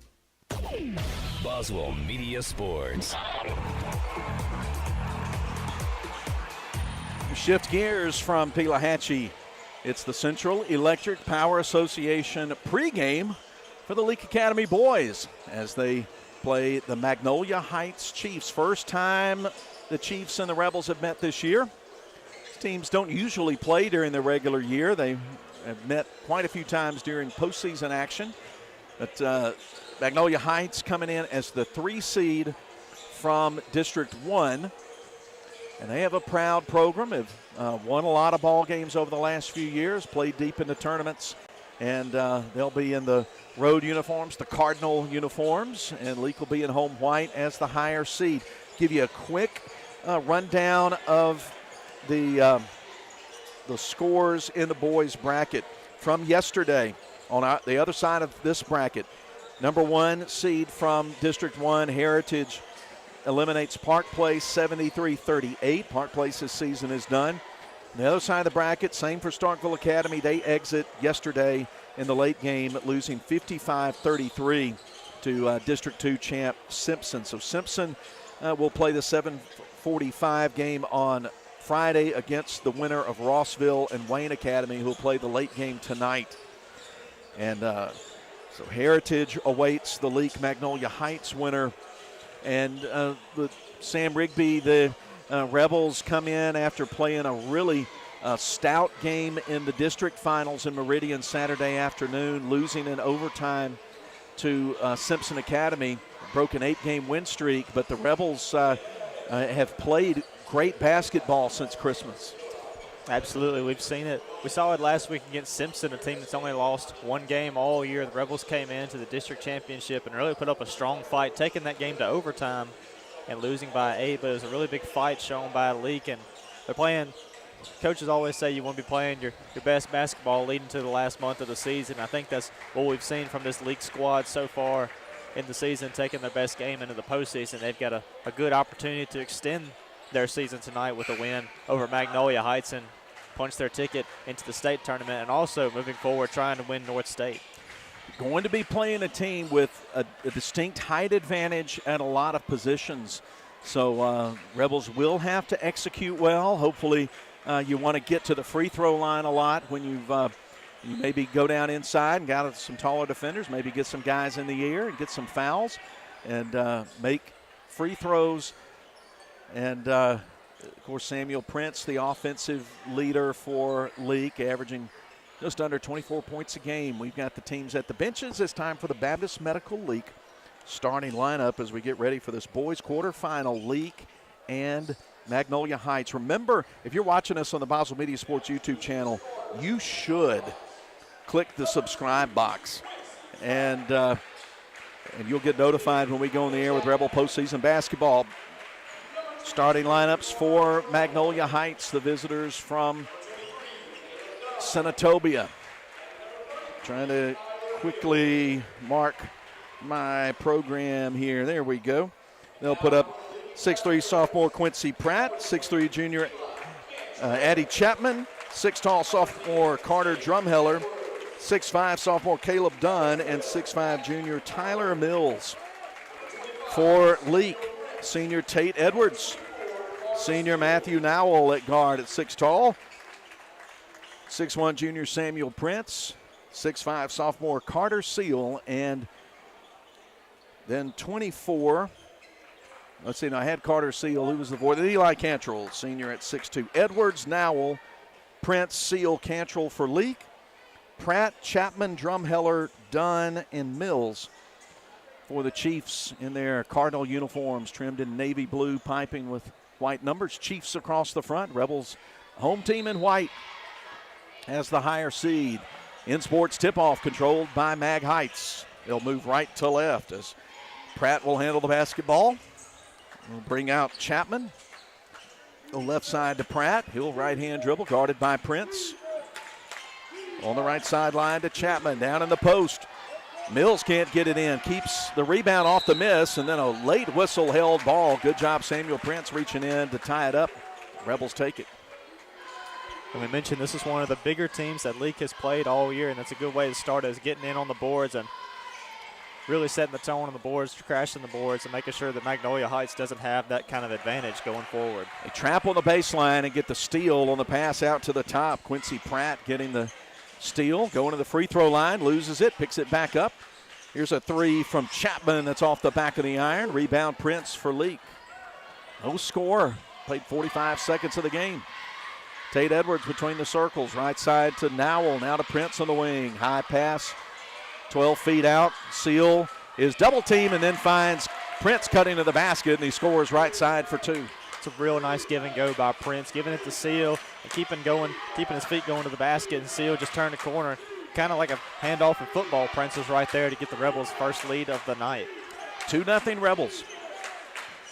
Boswell Media Sports. Shift gears from Pelahatchie. It's the Central Electric Power Association pregame for the Leake Academy boys as they play the Magnolia Heights Chiefs. First time the Chiefs and the Rebels have met this year. Teams don't usually play during the regular year. They have met quite a few times during postseason action. But Magnolia Heights coming in as the 3 seed from District 1. And they have a proud program, have won a lot of ball games over the last few years, played deep into tournaments. And they'll be in the road uniforms, the Cardinal uniforms, and Leake will be in home white as the higher seed. Give you a quick rundown of the scores in the boys bracket from yesterday. On the other side of this bracket, number 1 seed from District 1, Heritage, eliminates Park Place 73-38. Park Place's season is done. On the other side of the bracket, same for Starkville Academy. They exit yesterday in the late game, losing 55-33 to District 2 champ Simpson. So Simpson will play the 7:45 game on Friday against the winner of Rossville and Wayne Academy, who will play the late game tonight. And so Heritage awaits the Leake Magnolia Heights winner. And Sam Rigby, the Rebels come in after playing a really stout game in the district finals in Meridian Saturday afternoon, losing in overtime to Simpson Academy, broke an 8-game win streak. But the Rebels have played great basketball since Christmas. Absolutely, we've seen it. We saw it last week against Simpson, a team that's only lost 1 game all year. The Rebels came into the district championship and really put up a strong fight, taking that game to overtime and losing by 8. But it was a really big fight shown by Leake, and they're playing. Coaches always say you want to be playing your best basketball leading to the last month of the season. I think that's what we've seen from this Leake squad so far in the season, taking their best game into the postseason. They've got a good opportunity to extend their season tonight with a win over Magnolia Heights and punch their ticket into the state tournament, and also moving forward trying to win North State. Going to be playing a team with a distinct height advantage at a lot of positions. So Rebels will have to execute well. Hopefully you want to get to the free throw line a lot when you maybe go down inside and got some taller defenders, maybe get some guys in the air and get some fouls and make free throws. And, of course, Samuel Prince, the offensive leader for Leake, averaging just under 24 points a game. We've got the teams at the benches. It's time for the Baptist Medical Leake starting lineup as we get ready for this boys quarterfinal, Leake and Magnolia Heights. Remember, if you're watching us on the Boswell Media Sports YouTube channel, you should click the subscribe box, and you'll get notified when we go in the air with Rebel postseason basketball. Starting lineups for Magnolia Heights, the visitors from Senatobia. Trying to quickly mark my program here. There we go. They'll put up 6'3" sophomore Quincy Pratt, 6'3" junior Addie Chapman, 6 tall sophomore Carter Drumheller, 6'5" sophomore Caleb Dunn, and 6'5" junior Tyler Mills. For Leake, senior Tate Edwards, senior Matthew Nowell at guard at 6 tall, 6'1" junior Samuel Prince, 6'5" sophomore Carter Seal, and then 24. Let's see, now I had Carter Seal, who was the boy. Eli Cantrell, senior at 6'2". Edwards, Nowell, Prince, Seal, Cantrell for Leake. Pratt, Chapman, Drumheller, Dunn, and Mills for the Chiefs in their Cardinal uniforms, trimmed in navy blue piping with white numbers. Chiefs across the front. Rebels home team in white as the higher seed. In sports tip-off controlled by Mag Heights. They'll move right to left as Pratt will handle the basketball. We'll bring out Chapman. Go left side to Pratt. He'll right-hand dribble, guarded by Prince. On the right sideline to Chapman, down in the post. Mills can't get it in, keeps the rebound off the miss, and then a late whistle-held ball. Good job, Samuel Prince reaching in to tie it up. Rebels take it. And we mentioned this is one of the bigger teams that Leake has played all year, and that's a good way to start, is getting in on the boards and really setting the tone on the boards, crashing the boards, and making sure that Magnolia Heights doesn't have that kind of advantage going forward. They trap on the baseline and get the steal on the pass out to the top. Quincy Pratt getting the steal, going to the free throw line, loses it, picks it back up. Here's a three from Chapman that's off the back of the iron. Rebound Prince for Leake. No score. Played 45 seconds of the game. Tate Edwards between the circles. Right side to Nowell. Now to Prince on the wing. High pass. 12 feet out. Seal is double teamed and then finds Prince cutting to the basket, and he scores right side for 2. It's a real nice give and go by Prince, giving it to Seal and keeping his feet going to the basket, and Seal just turned the corner. Kind of like a handoff in football. Prince was right there to get the Rebels' first lead of the night. 2-0 Rebels.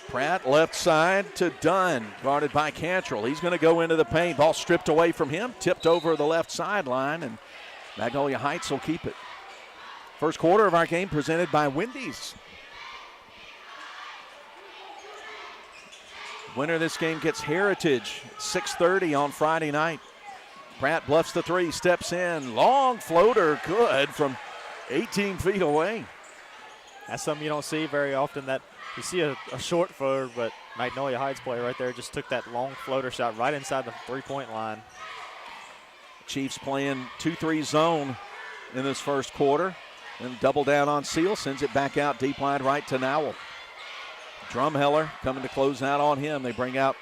Pratt left side to Dunn, guarded by Cantrell. He's going to go into the paint. Ball stripped away from him, tipped over the left sideline, and Magnolia Heights will keep it. First quarter of our game presented by Wendy's. Winner of this game gets Heritage, 6:30 on Friday night. Pratt bluffs the three, steps in, long floater, good from 18 feet away. That's something you don't see very often, that you see a short floater, but Magnolia Heights player right there just took that long floater shot right inside the three-point line. Chiefs playing 2-3 zone in this first quarter. And double down on Seal, sends it back out deep line right to Nowell. Drumheller coming to close out on him. They bring out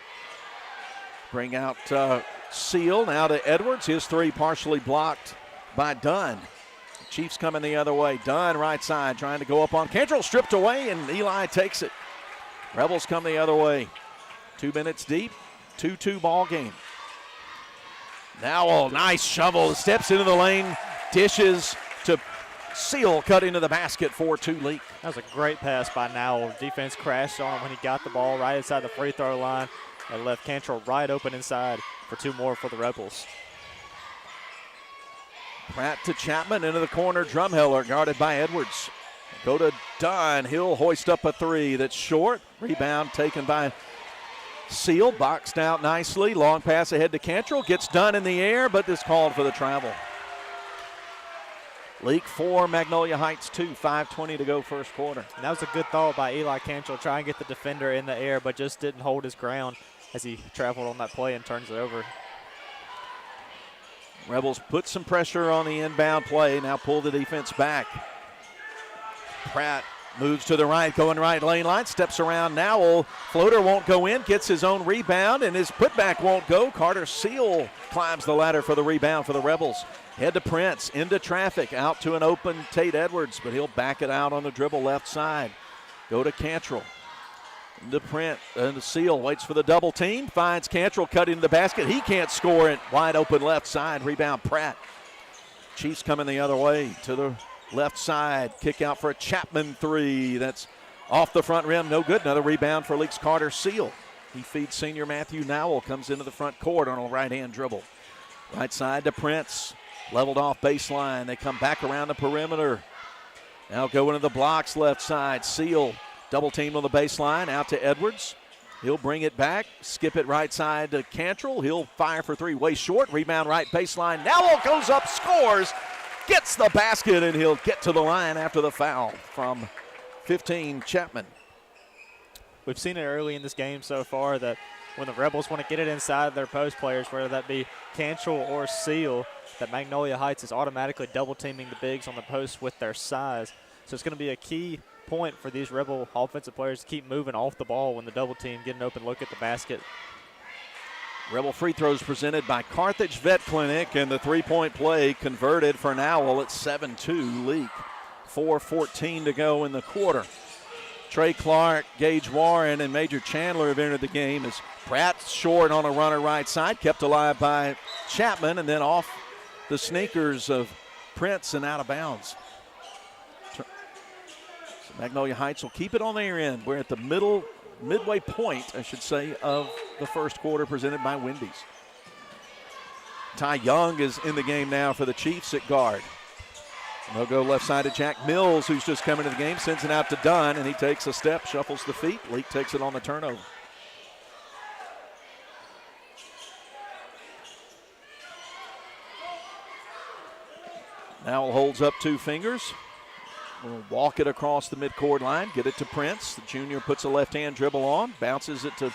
Seal, now to Edwards. His three partially blocked by Dunn. Chiefs coming the other way. Dunn right side trying to go up on Cantrell, stripped away, and Eli takes it. Rebels come the other way. 2 minutes deep, 2-2 ball game. Nowell, nice shovel, steps into the lane, dishes to Seal, cut into the basket, 4-2 Leake. That was a great pass by Nowell. Defense crashed on him when he got the ball right inside the free throw line and left Cantrell right open inside for 2 more for the Rebels. Pratt to Chapman into the corner. Drumheller guarded by Edwards. Go to Dunn. He'll hoist up a three that's short. Rebound taken by Seal. Boxed out nicely. Long pass ahead to Cantrell. Gets Dunn in the air, but is called for the travel. Leake 4, Magnolia Heights 2, 5:20 to go first quarter. And that was a good thought by Eli Cantrell, trying to get the defender in the air, but just didn't hold his ground as he traveled on that play and turns it over. Rebels put some pressure on the inbound play, now pull the defense back. Pratt Moves to the right, going right lane line, steps around Nowell. Floater won't go in, gets his own rebound, and his putback won't go. Carter Seal climbs the ladder for the rebound for the Rebels. Head to Prince, into traffic, out to an open Tate Edwards, but he'll back it out on the dribble left side. Go to Cantrell. Into Prince, and Seal waits for the double team, finds Cantrell cutting the basket. He can't score it. Wide open left side, rebound Pratt. Chiefs coming the other way to the left side, kick out for a Chapman three. That's off the front rim, no good. Another rebound for Leake's Carter Seal. He feeds senior Matthew Nowell, comes into the front court on a right-hand dribble. Right side to Prince, leveled off baseline. They come back around the perimeter. Now go into the blocks left side. Seal double teamed on the baseline, out to Edwards. He'll bring it back, skip it right side to Cantrell. He'll fire for three, way short. Rebound right baseline. Nowell goes up, scores. Gets the basket, and he'll get to the line after the foul from 15, Chapman. We've seen it early in this game so far that when the Rebels want to get it inside their post players, whether that be Cantrell or Seal, that Magnolia Heights is automatically double teaming the bigs on the post with their size. So it's going to be a key point for these Rebel offensive players to keep moving off the ball when the double team get an open look at the basket. Rebel free throws presented by Carthage Vet Clinic, and the three-point play converted for Nowell at 7-2 Leake. 4:14 to go in the quarter. Trey Clark, Gage Warren, and Major Chandler have entered the game as Pratt short on a runner right side, kept alive by Chapman, and then off the sneakers of Prince and out of bounds. So Magnolia Heights will keep it on their end. We're at the midway point, I should say, of the first quarter presented by Wendy's. Ty Young is in the game now for the Chiefs at guard. They'll go left side to Jack Mills, who's just coming to the game, sends it out to Dunn, and he takes a step, shuffles the feet. Leake takes it on the turnover. Now holds up two fingers. We'll walk it across the midcourt line, get it to Prince. The junior puts a left-hand dribble on, bounces it to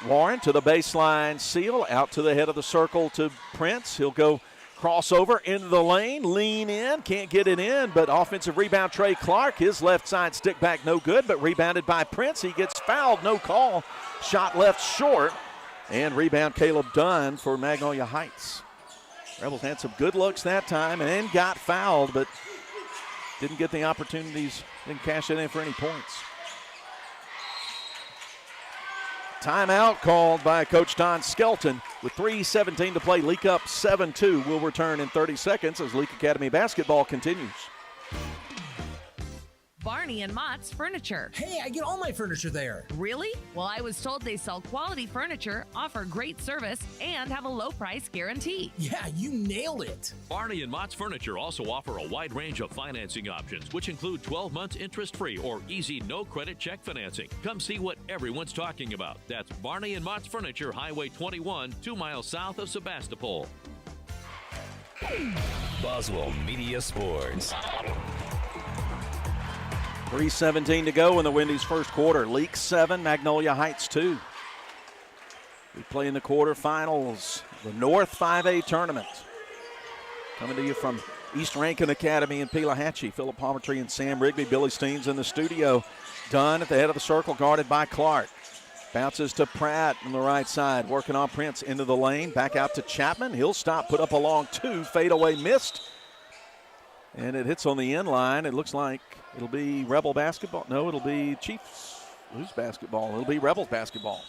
Warren, to the baseline. Seal, out to the head of the circle to Prince. He'll go crossover into the lane, lean in, can't get it in, but offensive rebound Trey Clark. His left side stick back no good, but rebounded by Prince. He gets fouled, no call. Shot left short, and rebound Caleb Dunn for Magnolia Heights. Rebels had some good looks that time and got fouled, but didn't get the opportunities, didn't cash it in for any points. Timeout called by Coach Don Skelton with 3:17 to play. Leake up 7-2. We'll return in 30 seconds as Leake Academy basketball continues. Barney and Mott's Furniture. Hey, I get all my furniture there. Really? Well, I was told they sell quality furniture, offer great service, and have a low price guarantee. Yeah, you nailed it. Barney and Mott's Furniture also offer a wide range of financing options, which include 12 months interest-free or easy no-credit check financing. Come see what everyone's talking about. That's Barney and Mott's Furniture, Highway 21, 2 miles south of Sebastopol. Boswell Media Sports. 3:17 to go in the Wendy's first quarter. Leake 7, Magnolia Heights 2. We play in the quarterfinals, the North 5A tournament. Coming to you from East Rankin Academy in Pelahatchie. Philip Poultry and Sam Rigby. Billy Steen's in the studio. Dunn at the head of the circle, guarded by Clark. Bounces to Pratt on the right side, working on Prince into the lane. Back out to Chapman. He'll stop, put up a long two. Fadeaway missed. And it hits on the end line. It looks like it'll be Rebel basketball. No, it'll be Chiefs. Who's basketball? It'll be Rebels basketball.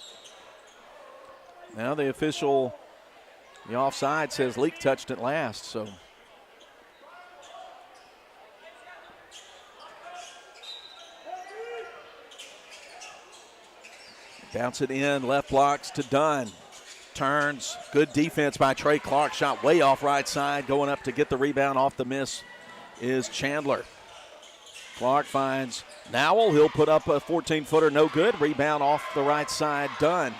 Now the official, the offside says Leake touched it last, so. Bounce it in, left blocks to Dunn. Turns, good defense by Trey Clark. Shot way off right side, going up to get the rebound off the miss is Chandler. Clark finds Nowell. He'll put up a 14-footer, no good. Rebound off the right side, Dunn.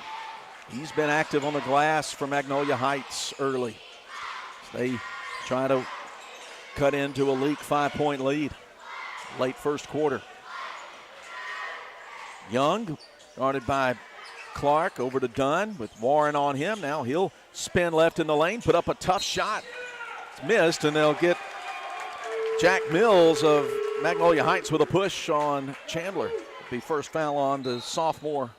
He's been active on the glass for Magnolia Heights early. They try to cut into a Leake 5-point lead late first quarter. Young, guarded by Clark, over to Dunn with Warren on him. Now he'll spin left in the lane, put up a tough shot. It's missed, and they'll get Jack Mills of Magnolia Heights with a push on Chandler. Be first foul on the sophomore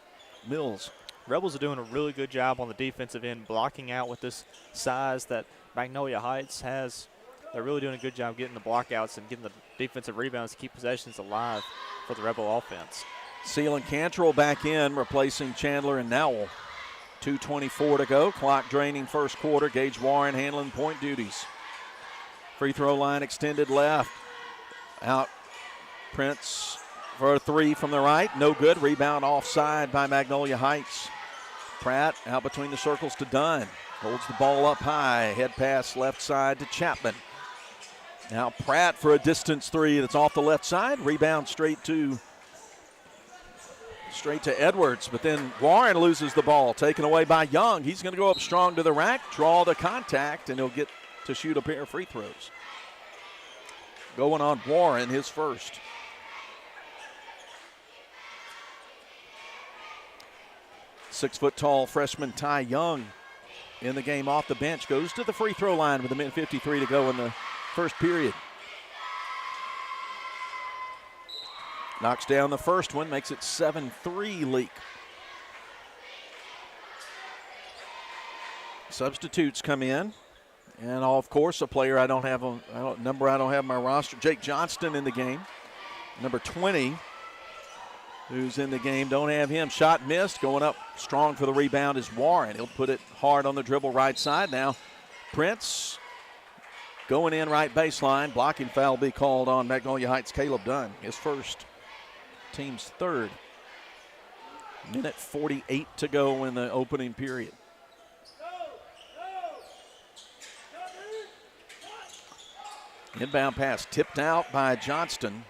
Mills. Rebels are doing a really good job on the defensive end, blocking out with this size that Magnolia Heights has. They're really doing a good job getting the blockouts and getting the defensive rebounds to keep possessions alive for the Rebel offense. Seal and Cantrell back in, replacing Chandler and Nowell. 2:24 to go. Clock draining first quarter. Gage Warren handling point duties. Free throw line extended left. Out Prince for a three from the right. No good. Rebound offside by Magnolia Heights. Pratt out between the circles to Dunn. Holds the ball up high. Head pass left side to Chapman. Now Pratt for a distance three that's off the left side. Rebound straight to Edwards, but then Warren loses the ball, taken away by Young. He's going to go up strong to the rack, draw the contact, and he'll get to shoot a pair of free throws. Going on Warren, his first. Six-foot-tall freshman Ty Young in the game off the bench, goes to the free throw line with a minute 53 to go in the first period. Knocks down the first one, makes it 7-3 Leake. Substitutes come in, and of course a player I don't have on my roster, Jake Johnston in the game, number 20, who's in the game. Don't have him. Shot missed. Going up strong for the rebound is Warren. He'll put it hard on the dribble right side. Now Prince going in right baseline. Blocking foul be called on Magnolia Heights' Caleb Dunn, his first. Team's third. Minute 48 to go in the opening period. Inbound pass tipped out by Johnston.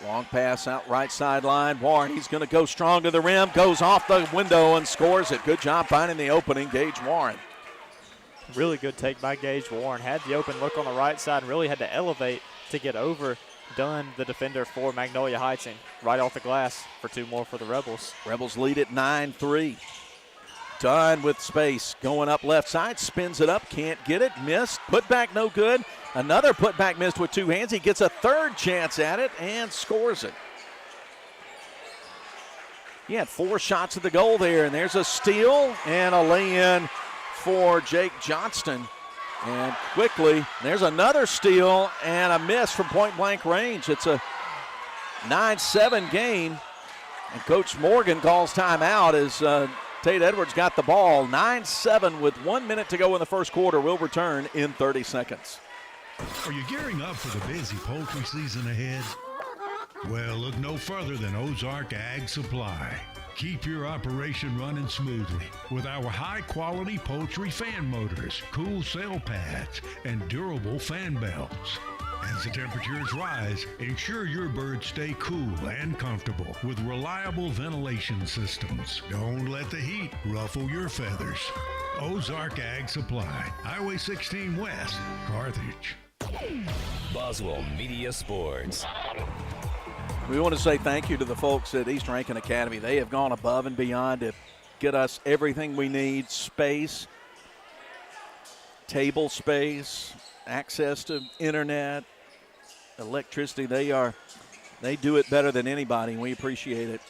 Long pass out right sideline. Warren, he's going to go strong to the rim, goes off the window and scores it. Good job finding the opening, Gage Warren. Really good take by Gage Warren. Had the open look on the right side and really had to elevate to get over Dunn, the defender for Magnolia Heights, and right off the glass for two more for the Rebels. Rebels lead at 9-3. Dunn with space, going up left side, spins it up, can't get it, missed, put back no good. Another putback missed with two hands. He gets a third chance at it and scores it. He had 4 shots at the goal there, and there's a steal and a lay-in for Jake Johnston. And quickly, there's another steal and a miss from point-blank range. It's a 9-7 game, and Coach Morgan calls timeout as Tate Edwards got the ball. 9-7 with 1 minute to go in the first quarter. We'll return in 30 seconds. Are you gearing up for the busy poultry season ahead? Well, look no further than Ozark Ag Supply. Keep your operation running smoothly with our high-quality poultry fan motors, cool sail pads, and durable fan belts. As the temperatures rise, ensure your birds stay cool and comfortable with reliable ventilation systems. Don't let the heat ruffle your feathers. Ozark Ag Supply, Highway 16 West, Carthage. Boswell Media Sports. We want to say thank you to the folks at East Rankin Academy. They have gone above and beyond to get us everything we need: space, table space, access to internet, electricity. They do it better than anybody, and we appreciate it.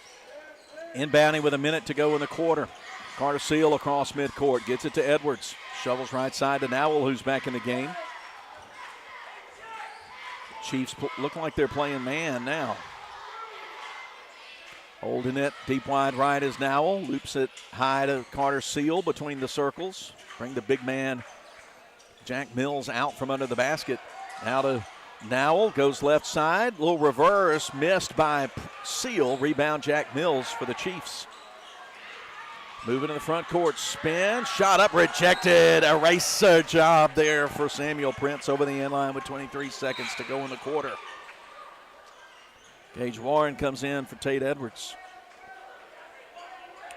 Inbounding with a minute to go in the quarter. Carter Seal across midcourt, gets it to Edwards. Shovels right side to Nowell, who's back in the game. Chiefs look like they're playing man now. Holding it deep wide right is Nowell. Loops it high to Carter Seal between the circles. Bring the big man Jack Mills out from under the basket. Now to Nowell, goes left side. Little reverse, missed by Seal. Rebound Jack Mills for the Chiefs. Moving to the front court, spin, shot up, rejected. Eraser job there for Samuel Prince over the end line with 23 seconds to go in the quarter. Gage Warren comes in for Tate Edwards.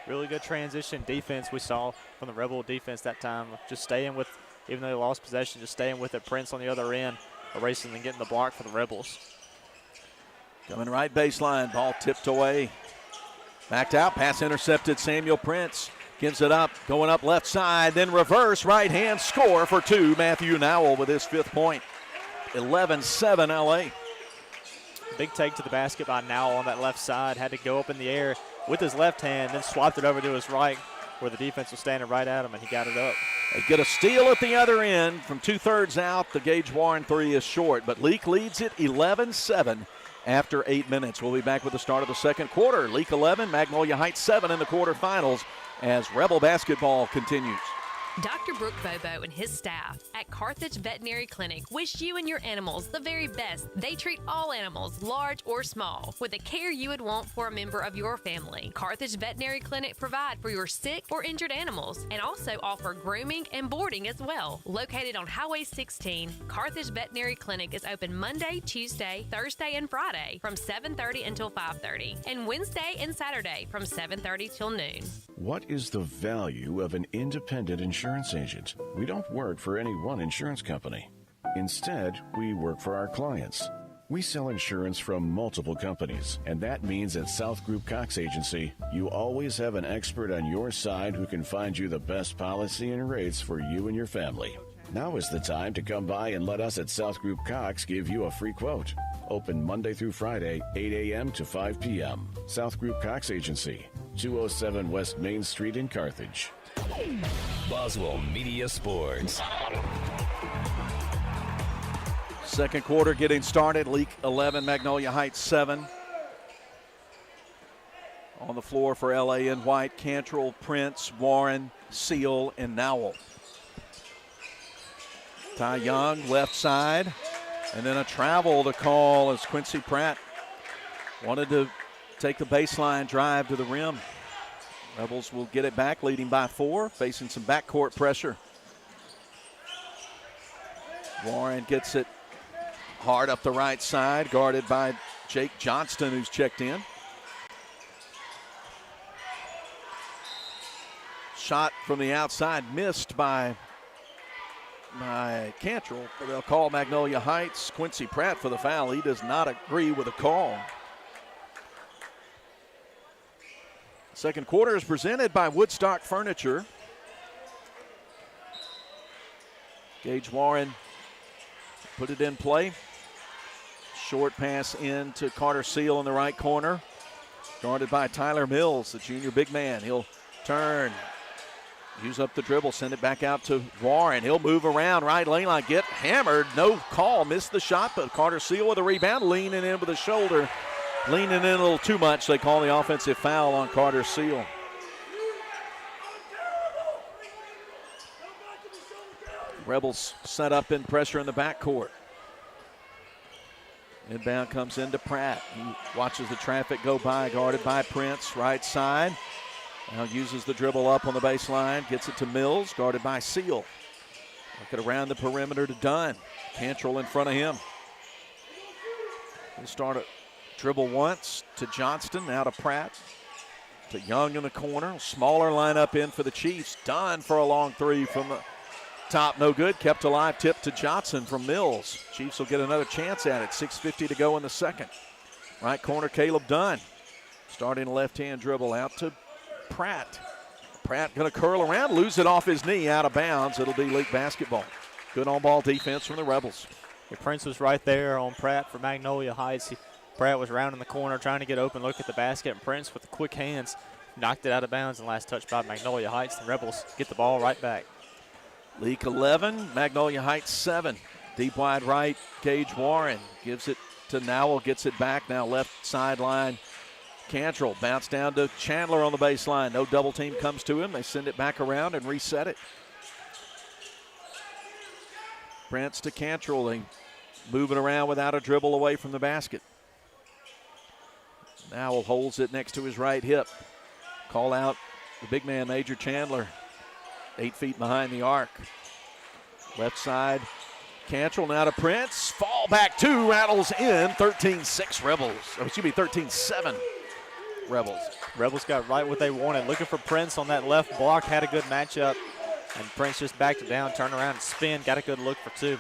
Really good transition defense we saw from the Rebel defense that time. Just staying with, even though they lost possession, just staying with it. Prince on the other end, erasing and getting the block for the Rebels. Coming right baseline, ball tipped away. Backed out, pass intercepted. Samuel Prince gives it up, going up left side, then reverse right hand score for two. Matthew Nowell with his 5th point. 11-7 LA. Big take to the basket by Nowell on that left side. Had to go up in the air with his left hand, then swapped it over to his right where the defense was standing right at him, and he got it up. They get a steal at the other end from 2/3 out. The Gage Warren 3 is short, but Leake leads it 11-7 after 8 minutes. We'll be back with the start of the second quarter. Leake 11, Magnolia Heights 7 in the quarterfinals as Rebel basketball continues. Dr. Brooke Bobo and his staff at Carthage Veterinary Clinic wish you and your animals the very best. They treat all animals, large or small, with the care you would want for a member of your family. Carthage Veterinary Clinic provide for your sick or injured animals and also offer grooming and boarding as well. Located on Highway 16, Carthage Veterinary Clinic is open Monday, Tuesday, Thursday, and Friday from 7:30 until 5:30, and Wednesday and Saturday from 7:30 till noon. What is the value of an independent insurance agent? We don't work for any one insurance company. Instead, we work for our clients. We sell insurance from multiple companies, and that means at South Group Cox Agency, you always have an expert on your side who can find you the best policy and rates for you and your family. Now is the time to come by and let us at South Group Cox give you a free quote. Open Monday through Friday, 8 a.m. to 5 p.m. South Group Cox Agency, 207 West Main Street in Carthage. Boswell Media Sports. Second quarter getting started. Leake 11, Magnolia Heights 7. On the floor for LA in white, Cantrell, Prince, Warren, Seal, and Nowell. Ty Young, left side. And then a travel to call as Quincy Pratt wanted to take the baseline drive to the rim. Rebels will get it back, leading by 4, facing some backcourt pressure. Warren gets it hard up the right side, guarded by Jake Johnston, who's checked in. Shot from the outside, missed by Cantrell. They'll call Magnolia Heights. Quincy Pratt for the foul. He does not agree with the call. Second quarter is presented by Woodstock Furniture. Gage Warren put it in play. Short pass in to Carter Seal in the right corner. Guarded by Tyler Mills, the junior big man. He'll turn, use up the dribble, send it back out to Warren. He'll move around right lane line, get hammered. No call, missed the shot, but Carter Seal with a rebound, leaning in with a shoulder. Leaning in a little too much. They call the offensive foul on Carter Seal. Rebels set up in pressure in the backcourt. Inbound comes into Pratt. He watches the traffic go by, guarded by Prince, right side. Now uses the dribble up on the baseline, gets it to Mills, guarded by Seal. Look at around the perimeter to Dunn. Cantrell in front of him. He'll start a dribble once to Johnston, now to Pratt. To Young in the corner. Smaller lineup in for the Chiefs. Dunn for a long 3 from the top, no good. Kept alive, tip to Johnson from Mills. Chiefs will get another chance at it. 6:50 to go in the second. Right corner, Caleb Dunn. Starting a left-hand dribble out to Pratt. Pratt going to curl around, lose it off his knee, out of bounds. It'll be Leake basketball. Good on-ball defense from the Rebels. Prince was right there on Pratt for Magnolia Heights. Pratt was rounding the corner, trying to get open, look at the basket, and Prince with the quick hands knocked it out of bounds, and last touch by Magnolia Heights. The Rebels get the ball right back. Leake 11, Magnolia Heights 7. Deep wide right, Gage Warren gives it to Nowell, gets it back, now left sideline. Cantrell bounce down to Chandler on the baseline. No double team comes to him. They send it back around and reset it. Prince to Cantrell. They move it around without a dribble away from the basket. Nowell holds it next to his right hip. Call out the big man, Major Chandler. 8 feet behind the arc. Left side, Cantrell now to Prince. Fall back 2, rattles in. 13-6 Rebels. Or excuse me, 13-7 Rebels. Rebels got right what they wanted. Looking for Prince on that left block. Had a good matchup. And Prince just backed it down, turned around and spin. Got a good look for 2.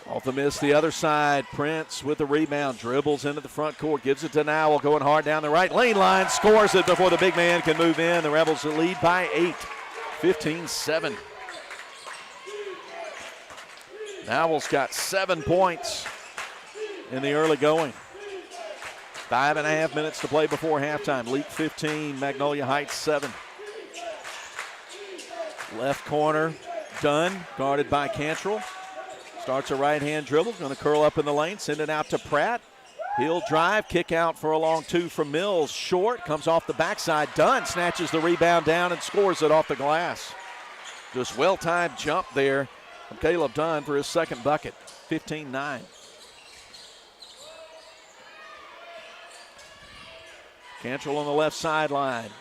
Off the miss, the other side. Prince with the rebound, dribbles into the front court, gives it to Nowell, going hard down the right lane line, scores it before the big man can move in. The Rebels lead by 8, 15-7. Nowell's got 7 points in the early going. 5.5 minutes to play before halftime. Leake 15, Magnolia Heights 7. Left corner, Dunn, guarded by Cantrell. Starts a right-hand dribble, going to curl up in the lane, send it out to Pratt. He'll drive, kick out for a long 2 from Mills. Short, comes off the backside. Dunn snatches the rebound down and scores it off the glass. Just well-timed jump there from Caleb Dunn for his second bucket, 15-9. Cantrell on the left sideline.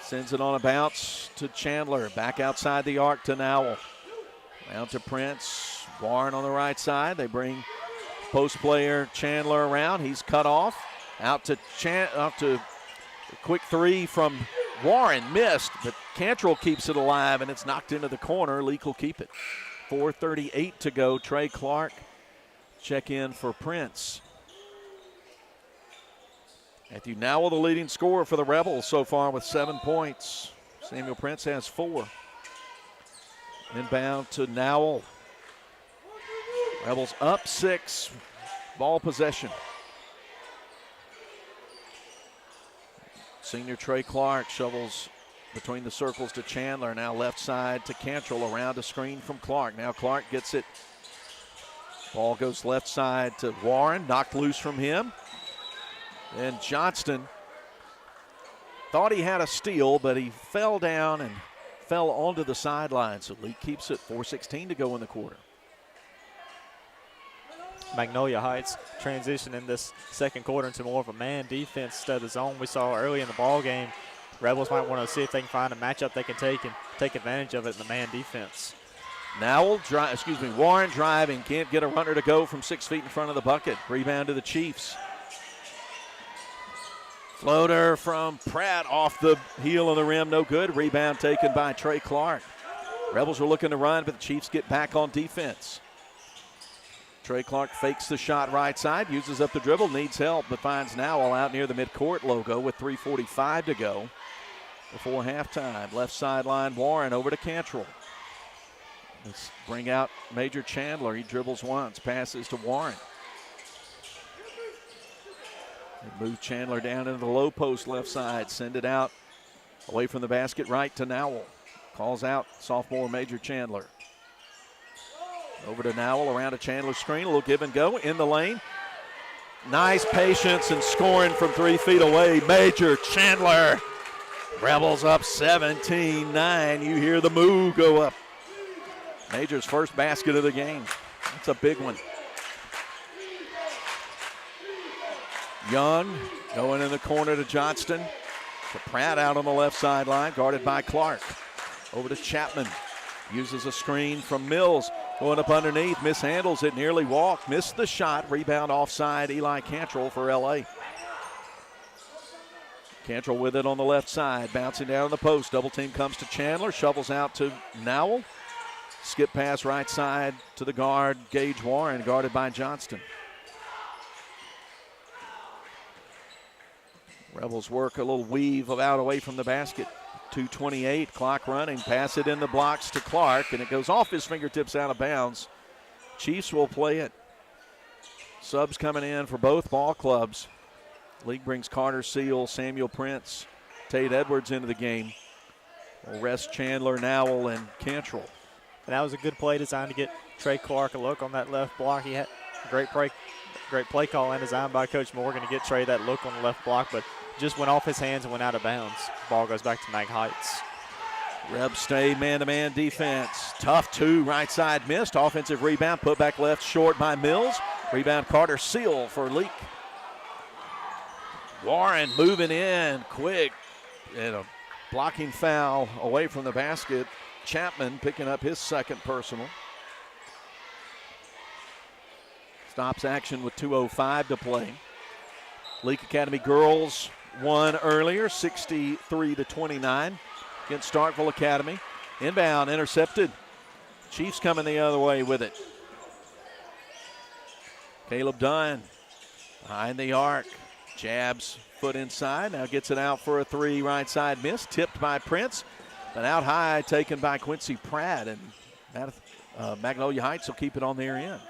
Sends it on a bounce to Chandler. Back outside the arc to Nowell. Round to Prince. Warren on the right side. They bring post player Chandler around. He's cut off. Out to a quick 3 from Warren. Missed, but Cantrell keeps it alive, and it's knocked into the corner. Leake will keep it. 4:38 to go. Trey Clark check in for Prince. Matthew Nowell, the leading scorer for the Rebels so far with 7 points. Samuel Prince has 4. Inbound to Nowell. Rebels up 6. Ball possession. Senior Trey Clark shovels between the circles to Chandler. Now left side to Cantrell, around a screen from Clark. Now Clark gets it. Ball goes left side to Warren, knocked loose from him. And Johnston thought he had a steal, but he fell down and fell onto the sideline. So Leake keeps it. 4:16 to go in the quarter. Magnolia Heights transition in this second quarter into more of a man defense instead of the zone we saw early in the ball game. Rebels might want to see if they can find a matchup they can take and take advantage of it in the man defense. Warren driving, can't get a runner to go from 6 feet in front of the bucket. Rebound to the Chiefs. Floater from Pratt off the heel of the rim, no good. Rebound taken by Trey Clark. Rebels are looking to run, but the Chiefs get back on defense. Trey Clark fakes the shot right side, uses up the dribble, needs help, but finds Nowell out near the midcourt logo with 3:45 to go before halftime. Left sideline, Warren over to Cantrell. Let's bring out Major Chandler. He dribbles once, passes to Warren. They move Chandler down into the low post left side, send it out away from the basket right to Nowell. Calls out sophomore Major Chandler. Over to Nowell, around a Chandler screen, a little give and go in the lane. Nice patience and scoring from 3 feet away. Major Chandler. Rebels up 17-9. You hear the moo go up. Major's first basket of the game. That's a big one. Young going in the corner to Johnston. To Pratt out on the left sideline, guarded by Clark. Over to Chapman. Uses a screen from Mills. Going up underneath, mishandles it, nearly walked, missed the shot. Rebound offside, Eli Cantrell for LA. Cantrell with it on the left side, bouncing down the post. Double team comes to Chandler, shovels out to Nowell. Skip pass right side to the guard, Gage Warren, guarded by Johnston. Rebels work a little weave out away from the basket. 2:28, clock running, pass it in the blocks to Clark, and it goes off his fingertips out of bounds. Chiefs will play it. Subs coming in for both ball clubs. League brings Carter Seal, Samuel Prince, Tate Edwards into the game. Will rest Chandler, Nowell, and Cantrell. And that was a good play designed to get Trey Clark a look on that left block. He had a great play call and designed by Coach Morgan to get Trey that look on the left block, but just went off his hands and went out of bounds. Ball goes back to Mag Heights. Rebs stay man-to-man defense. Tough 2, right side missed. Offensive rebound, put back left short by Mills. Rebound Carter Seal for Leake. Warren moving in quick. And a blocking foul away from the basket. Chapman picking up his second personal. Stops action with 2:05 to play. Leake Academy girls won earlier, 63-29 against Starkville Academy. Inbound intercepted. Chiefs coming the other way with it. Caleb Dunn behind the arc. Jabs foot inside. Now gets it out for a three. Right side miss. Tipped by Prince. But out high, taken by Quincy Pratt. And Magnolia Heights will keep it on their end.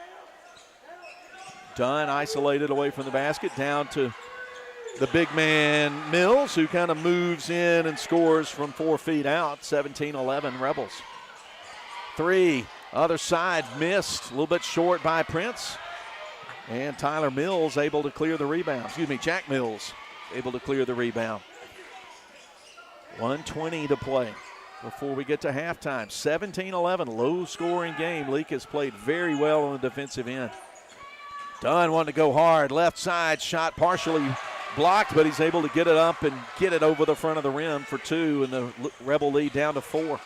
Dunn isolated away from the basket. Down to the big man Mills, who kind of moves in and scores from 4 feet out. 17-11 Rebels. Three, other side, missed. A little bit short by Prince. And Tyler Mills able to clear the rebound. Jack Mills able to clear the rebound. 1:20 to play before we get to halftime. 17-11, low-scoring game. Leake has played very well on the defensive end. Dunn wanted to go hard. Left side shot partially blocked, but he's able to get it up and get it over the front of the rim for 2, and the Rebel lead down to 4.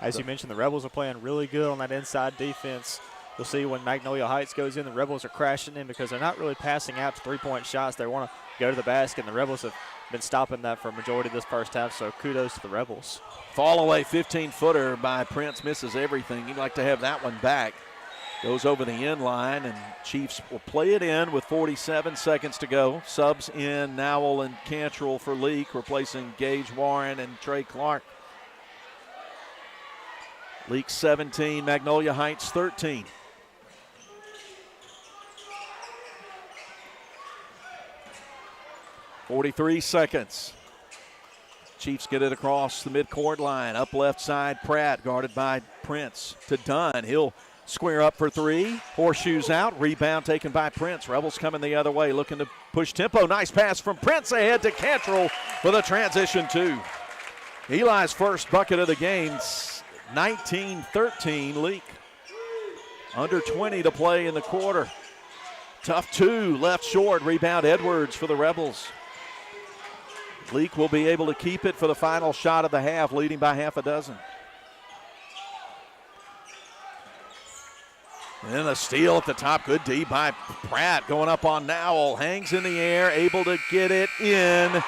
As you mentioned, the Rebels are playing really good on that inside defense. You'll see when Magnolia Heights goes in, the Rebels are crashing in because they're not really passing Apps three-point shots. They want to go to the basket, and the Rebels have been stopping that for a majority of this first half, so kudos to the Rebels. Fall away 15-footer by Prince, misses everything. He'd like to have that one back. Goes over the end line, and Chiefs will play it in with 47 seconds to go. Subs in Nowell and Cantrell for Leake, replacing Gage Warren and Trey Clark. Leake 17, Magnolia Heights 13. .43 seconds. Chiefs get it across the midcourt line. Up left side, Pratt guarded by Prince to Dunn. He'll square up for 3. Horseshoes out. Rebound taken by Prince. Rebels coming the other way, looking to push tempo. Nice pass from Prince ahead to Cantrell for the transition 2. Eli's first bucket of the game. 19-13 Leake. Under 20 to play in the quarter. Tough 2, left short. Rebound Edwards for the Rebels. Leake will be able to keep it for the final shot of the half, leading by half a dozen. And then a steal at the top. Good D by Pratt going up on Nowell. Hangs in the air, able to get it in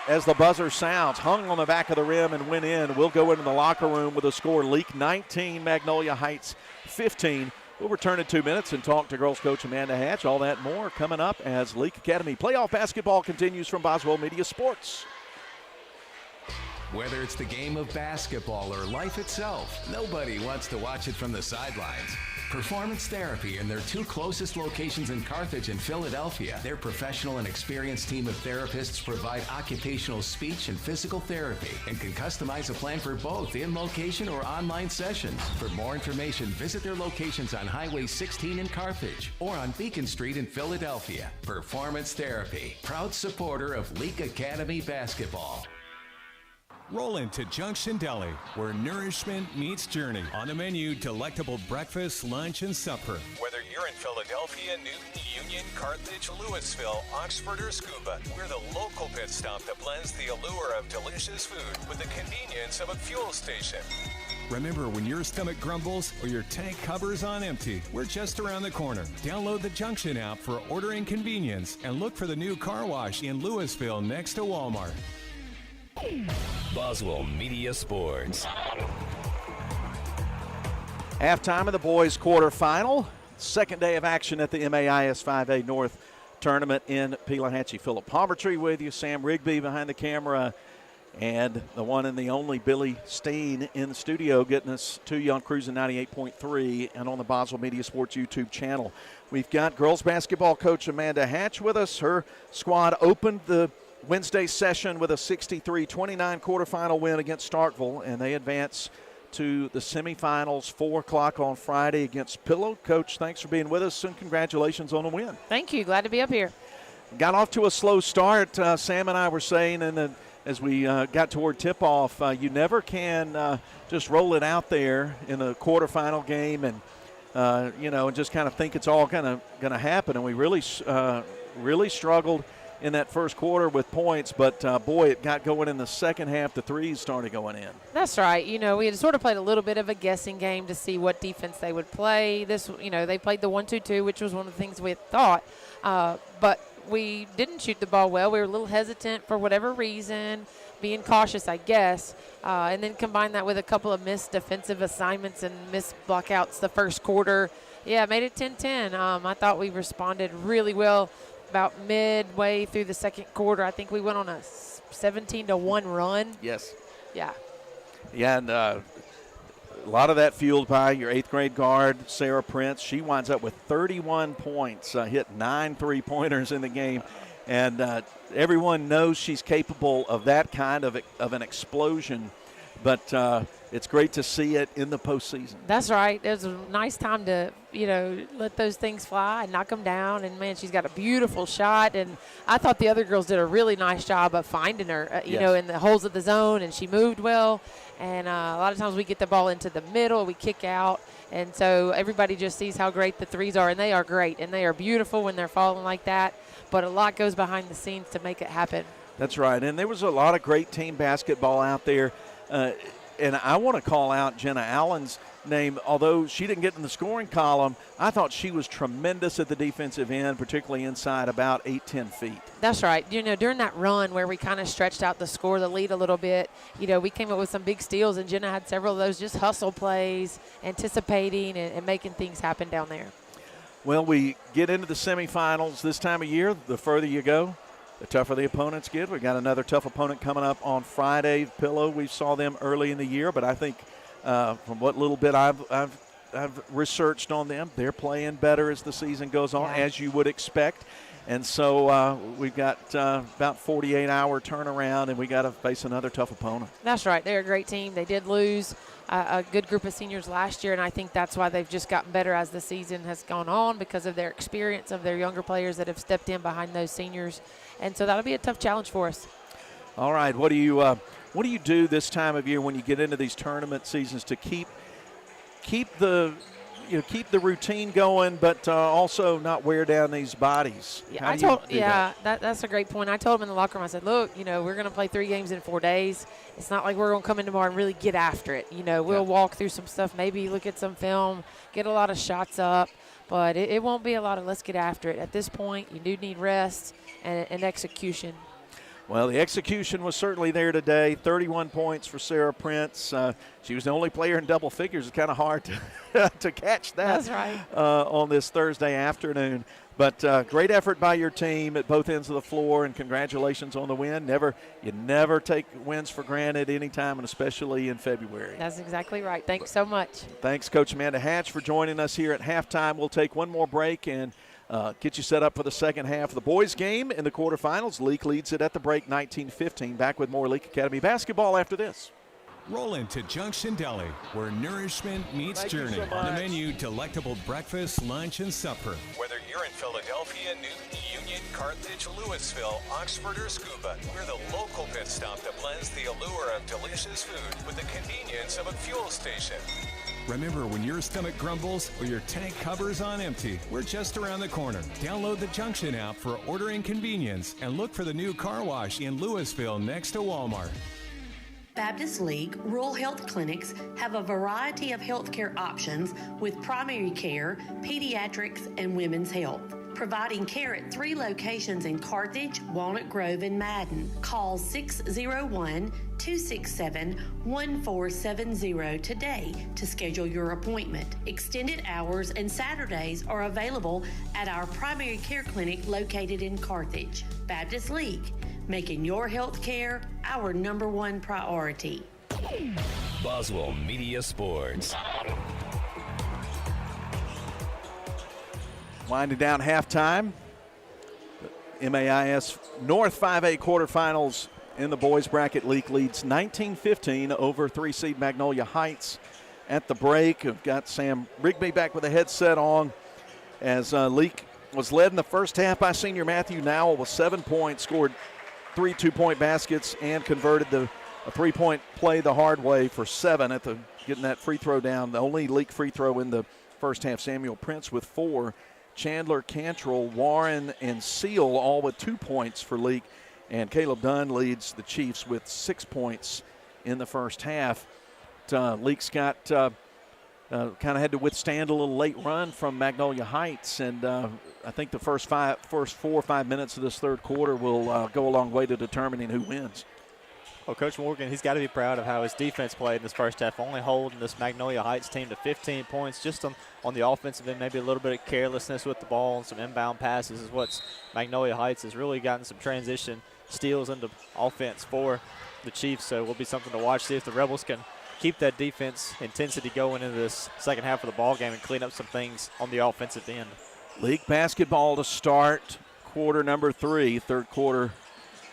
as the buzzer sounds. Hung on the back of the rim and went in. We'll go into the locker room with a score. Leake 19, Magnolia Heights 15. We'll return in 2 minutes and talk to girls coach Amanda Hatch. All that more coming up as Leake Academy playoff basketball continues from Boswell Media Sports. Whether it's the game of basketball or life itself, nobody wants to watch it from the sidelines. Performance Therapy and their 2 closest locations in Carthage and Philadelphia. Their professional and experienced team of therapists provide occupational speech and physical therapy and can customize a plan for both in-location or online sessions. For more information, visit their locations on Highway 16 in Carthage or on Beacon Street in Philadelphia. Performance Therapy, proud supporter of Leake Academy basketball. Roll into Junction Deli, where nourishment meets journey. On the menu, delectable breakfast, lunch, and supper. Whether you're in Philadelphia, Newton, Union, Carthage, Louisville, Oxford, or Scuba, we're the local pit stop that blends the allure of delicious food with the convenience of a fuel station. Remember, when your stomach grumbles or your tank covers on empty, we're just around the corner. Download the Junction app for ordering convenience and look for the new car wash in Louisville next to Walmart. Boswell Media Sports. Halftime of the boys quarterfinal. Second day of action at the MAIS 5A North tournament in Pelahatchie. Philip Poultry with you, Sam Rigby behind the camera, and the one and the only Billy Steen in the studio getting us to you on Cruising 98.3 and on the Boswell Media Sports YouTube channel. We've got girls basketball coach Amanda Hatch with us. Her squad opened the Wednesday session with a 63-29 quarterfinal win against Starkville, and they advance to the semifinals 4 o'clock on Friday against Pillow. Coach, thanks for being with us, and congratulations on the win. Thank you. Glad to be up here. Got off to a slow start. Sam and I were saying, and as we got toward tip-off, you never can just roll it out there in a quarterfinal game and, and just kind of think it's all going to happen. And we really struggled in that first quarter with points, but boy, it got going in the second half. The threes started going in. That's right. We had sort of played a little bit of a guessing game to see what defense they would play. They played the 1-2-2, which was one of the things we had thought, but we didn't shoot the ball well. We were a little hesitant for whatever reason, being cautious, I guess, and then combine that with a couple of missed defensive assignments and missed blockouts the first quarter. Yeah, made it 10-10. I thought we responded really well about midway through the second quarter. I think we went on a 17-1 run. Yes. Yeah. Yeah, and a lot of that fueled by your 8th grade guard, Sarah Prince. She winds up with 31 points, hit 9 3-pointers in the game. And everyone knows she's capable of that kind of an explosion. But it's great to see it in the postseason. That's right. It was a nice time to, let those things fly and knock them down. And, man, she's got a beautiful shot. And I thought the other girls did a really nice job of finding her, in the holes of the zone. And she moved well. And a lot of times we get the ball into the middle, we kick out. And so everybody just sees how great the threes are. And they are great. And they are beautiful when they're falling like that. But a lot goes behind the scenes to make it happen. That's right. And there was a lot of great team basketball out there. And I want to call out Jenna Allen's name. Although she didn't get in the scoring column, I thought she was tremendous at the defensive end, particularly inside about 8-10 feet. That's right. During that run where we kind of stretched out the lead a little bit, we came up with some big steals, and Jenna had several of those just hustle plays, anticipating and making things happen down there. Well, we get into the semifinals this time of year. The further you go, the tougher the opponents get. We got another tough opponent coming up on Friday. Pillow, we saw them early in the year, but I think from what little bit I've researched on them, they're playing better as the season goes on, as you would expect. And so we've got about 48-hour turnaround, and we got to face another tough opponent. That's right. They're a great team. They did lose a good group of seniors last year, and I think that's why they've just gotten better as the season has gone on, because of their experience of their younger players that have stepped in behind those seniors. And so that'll be a tough challenge for us. All right. What do you do this time of year when you get into these tournament seasons to keep the routine going, but also not wear down these bodies? Yeah, that's a great point. I told them in the locker room, I said, look, we're going to play 3 games in 4 days. It's not like we're going to come in tomorrow and really get after it. We'll walk through some stuff, maybe look at some film, get a lot of shots up, but it won't be a lot of let's get after it. At this point, you do need rest and execution. Well, the execution was certainly there today. 31 points for Sarah Prince. She was the only player in double figures. It's kind of hard to catch that. That's right. On this Thursday afternoon. But great effort by your team at both ends of the floor, and congratulations on the win. You never take wins for granted anytime, and especially in February. That's exactly right. Thanks so much. Thanks, Coach Amanda Hatch, for joining us here at halftime. We'll take one more break and get you set up for the second half of the boys' game in the quarterfinals. Leake leads it at the break 19-15. Back with more Leake Academy basketball after this. Roll into Junction Deli, where nourishment meets journey. So On the menu, delectable breakfast, lunch, and supper. Whether you're in Philadelphia, Newton, Union, Carthage, Louisville, Oxford, or Scuba, we're the local pit stop that blends the allure of delicious food with the convenience of a fuel station. Remember, when your stomach grumbles or your tank covers on empty, we're just around the corner. Download the Junction app for ordering convenience and look for the new car wash in Louisville next to Walmart. Baptist League Rural Health Clinics have a variety of healthcare options with primary care, pediatrics, and women's health. Providing care at 3 locations in Carthage, Walnut Grove, and Madden. Call 601-267-1470 today to schedule your appointment. Extended hours and Saturdays are available at our primary care clinic located in Carthage. Baptist League, making your health care our #1 priority. Boswell Media Sports. Winding down halftime. The MAIS North 5A quarterfinals in the boys bracket. Leake leads 19-15 over 3-seed Magnolia Heights at the break. We've got Sam Rigby back with a headset on as Leake was led in the first half by senior Matthew Nowell with 7 points, scored 3 2-point baskets, and converted a 3-point play the hard way for 7 at getting that free throw down. The only Leake free throw in the first half. Samuel Prince with 4. Chandler, Cantrell, Warren, and Seal all with 2 points for Leake. And Caleb Dunn leads the Chiefs with 6 points in the first half. Leake's got kind of had to withstand a little late run from Magnolia Heights. And I think the first 4 or 5 minutes of this third quarter will go a long way to determining who wins. Well, Coach Morgan, he's got to be proud of how his defense played in this first half, only holding this Magnolia Heights team to 15 points just on the offensive end. Maybe a little bit of carelessness with the ball and some inbound passes is what Magnolia Heights has really gotten some transition steals into offense for the Chiefs. So it will be something to watch, see if the Rebels can keep that defense intensity going into this second half of the ball game and clean up some things on the offensive end. League basketball to start quarter number 3. Third quarter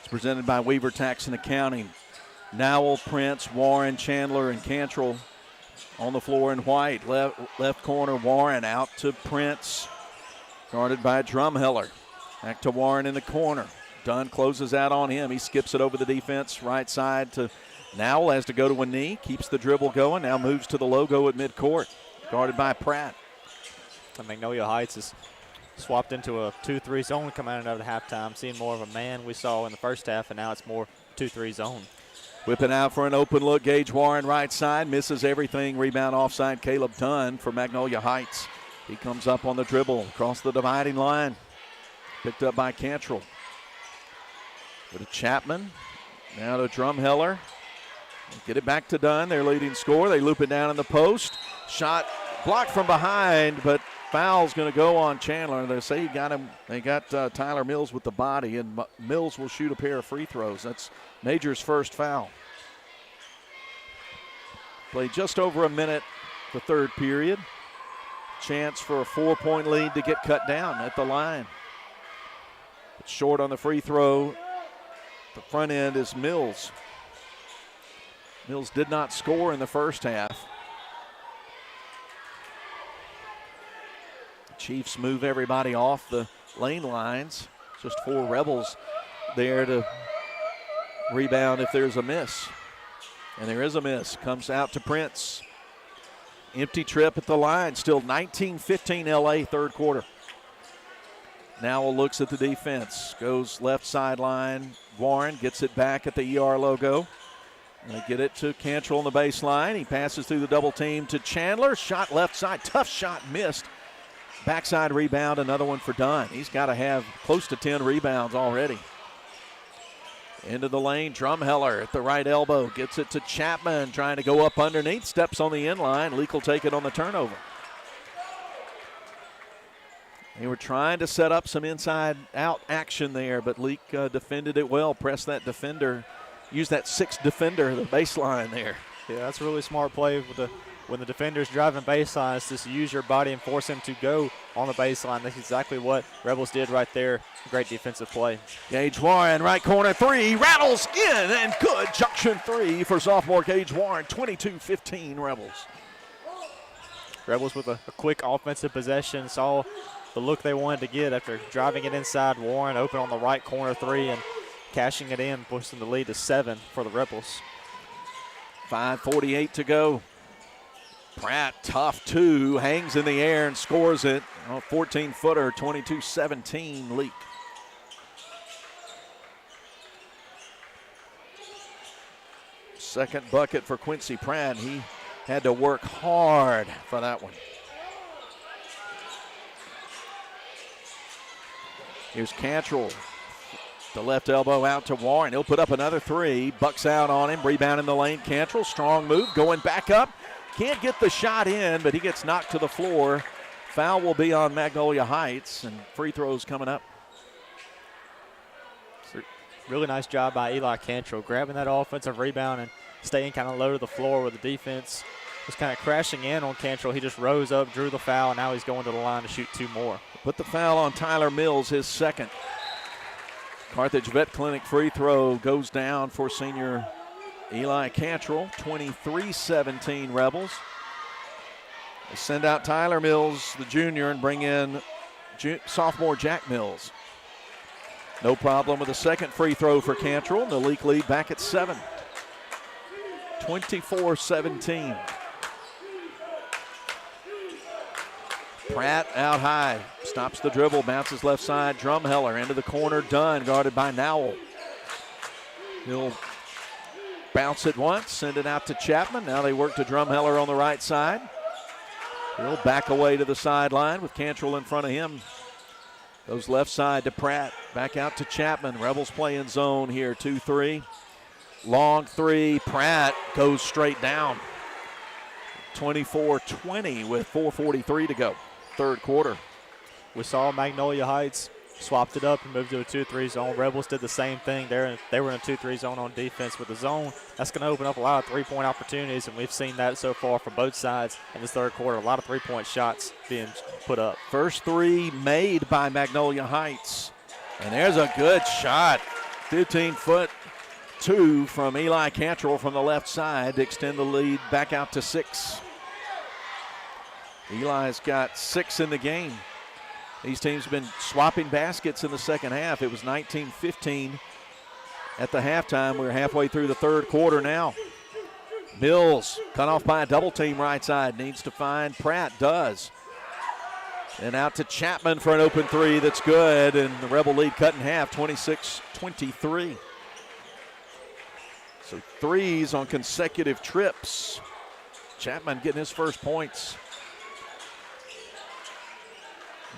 is presented by Weaver Tax and Accounting. Nowell, Prince, Warren, Chandler, and Cantrell on the floor in white. Left corner, Warren out to Prince, guarded by Drumheller. Back to Warren in the corner. Dunn closes out on him. He skips it over the defense, right side to Nowell, has to go to a knee, keeps the dribble going, now moves to the logo at midcourt, guarded by Pratt. And Magnolia Heights is swapped into a 2-3 zone coming out of the halftime, seeing more of a man we saw in the first half, and now it's more 2-3 zone. Whipping out for an open look, Gage Warren right side, misses everything. Rebound offside, Caleb Dunn for Magnolia Heights. He comes up on the dribble, across the dividing line. Picked up by Cantrell. To Chapman, now to Drumheller. Get it back to Dunn, their leading scorer. They loop it down in the post. Shot blocked from behind, but foul's going to go on Chandler. They say they got Tyler Mills with the body, and Mills will shoot a pair of free throws. That's Major's first foul. Played just over a minute the third period. Chance for a 4-point lead to get cut down at the line. But short on the free throw. The front end is Mills. Mills did not score in the first half. The Chiefs move everybody off the lane lines. Just 4 Rebels there to rebound if there's a miss. And there is a miss. Comes out to Prince. Empty trip at the line. Still 19-15 LA third quarter. Nowell looks at the defense. Goes left sideline. Warren gets it back at the ER logo. They get it to Cantrell on the baseline. He passes through the double team to Chandler. Shot left side. Tough shot missed. Backside rebound. Another one for Dunn. He's got to have close to 10 rebounds already. Into the lane. Drumheller at the right elbow. Gets it to Chapman. Trying to go up underneath. Steps on the inline. Leake will take it on the turnover. They were trying to set up some inside-out action there, but Leake defended it well. Pressed that defender. Use that 6th defender, the baseline there. Yeah, that's a really smart play when the defender's driving baselines, just use your body and force him to go on the baseline. That's exactly what Rebels did right there. Great defensive play. Gage Warren, right corner 3, rattles in and good. Junction 3 for sophomore Gage Warren, 22-15 Rebels. Rebels with a quick offensive possession, saw the look they wanted to get after driving it inside. Warren open on the right corner 3 and cashing it in, pushing the lead to 7 for the Rebels. 5:48 to go. Pratt, tough 2, hangs in the air and scores it. 14-footer, 22-17 Leake. Second bucket for Quincy Pratt. He had to work hard for that one. Here's Cantrell. The left elbow out to Warren. He'll put up another 3. Bucks out on him. Rebound in the lane. Cantrell, strong move. Going back up. Can't get the shot in, but he gets knocked to the floor. Foul will be on Magnolia Heights, and free throws coming up. Really nice job by Eli Cantrell, grabbing that offensive rebound and staying kind of low to the floor where the defense was kind of crashing in on Cantrell. He just rose up, drew the foul, and now he's going to the line to shoot 2 more. Put the foul on Tyler Mills, his second. Carthage Vet Clinic free throw goes down for senior Eli Cantrell, 23-17 Rebels. They send out Tyler Mills, the junior, and bring in sophomore Jack Mills. No problem with the second free throw for Cantrell. The Leake lead back at 7. 24-17. Pratt out high, stops the dribble, bounces left side. Drumheller into the corner, Dunn, guarded by Nowell. He'll bounce it once, send it out to Chapman. Now they work to Drumheller on the right side. He'll back away to the sideline with Cantrell in front of him. Goes left side to Pratt, back out to Chapman. Rebels playing zone here, 2-3. Long three. Pratt goes straight down. 24-20 with 4:43 to go. Third quarter. We saw Magnolia Heights swapped it up and moved to a 2-3 zone. Rebels did the same thing. They were in a 2-3 zone on defense with the zone. That's going to open up a lot of three-point opportunities, and we've seen that so far from both sides in this third quarter. A lot of three-point shots being put up. First three made by Magnolia Heights. And there's a good shot. 15-foot two from Eli Cantrell from the left side to extend the lead back out to 6. Eli's got 6 in the game. These teams have been swapping baskets in the second half. It was 19-15 at the halftime. We're halfway through the third quarter now. Mills cut off by a double team right side. Needs to find Pratt. Does. And out to Chapman for an open three that's good. And the Rebel lead cut in half, 26-23. So threes on consecutive trips. Chapman getting his first points.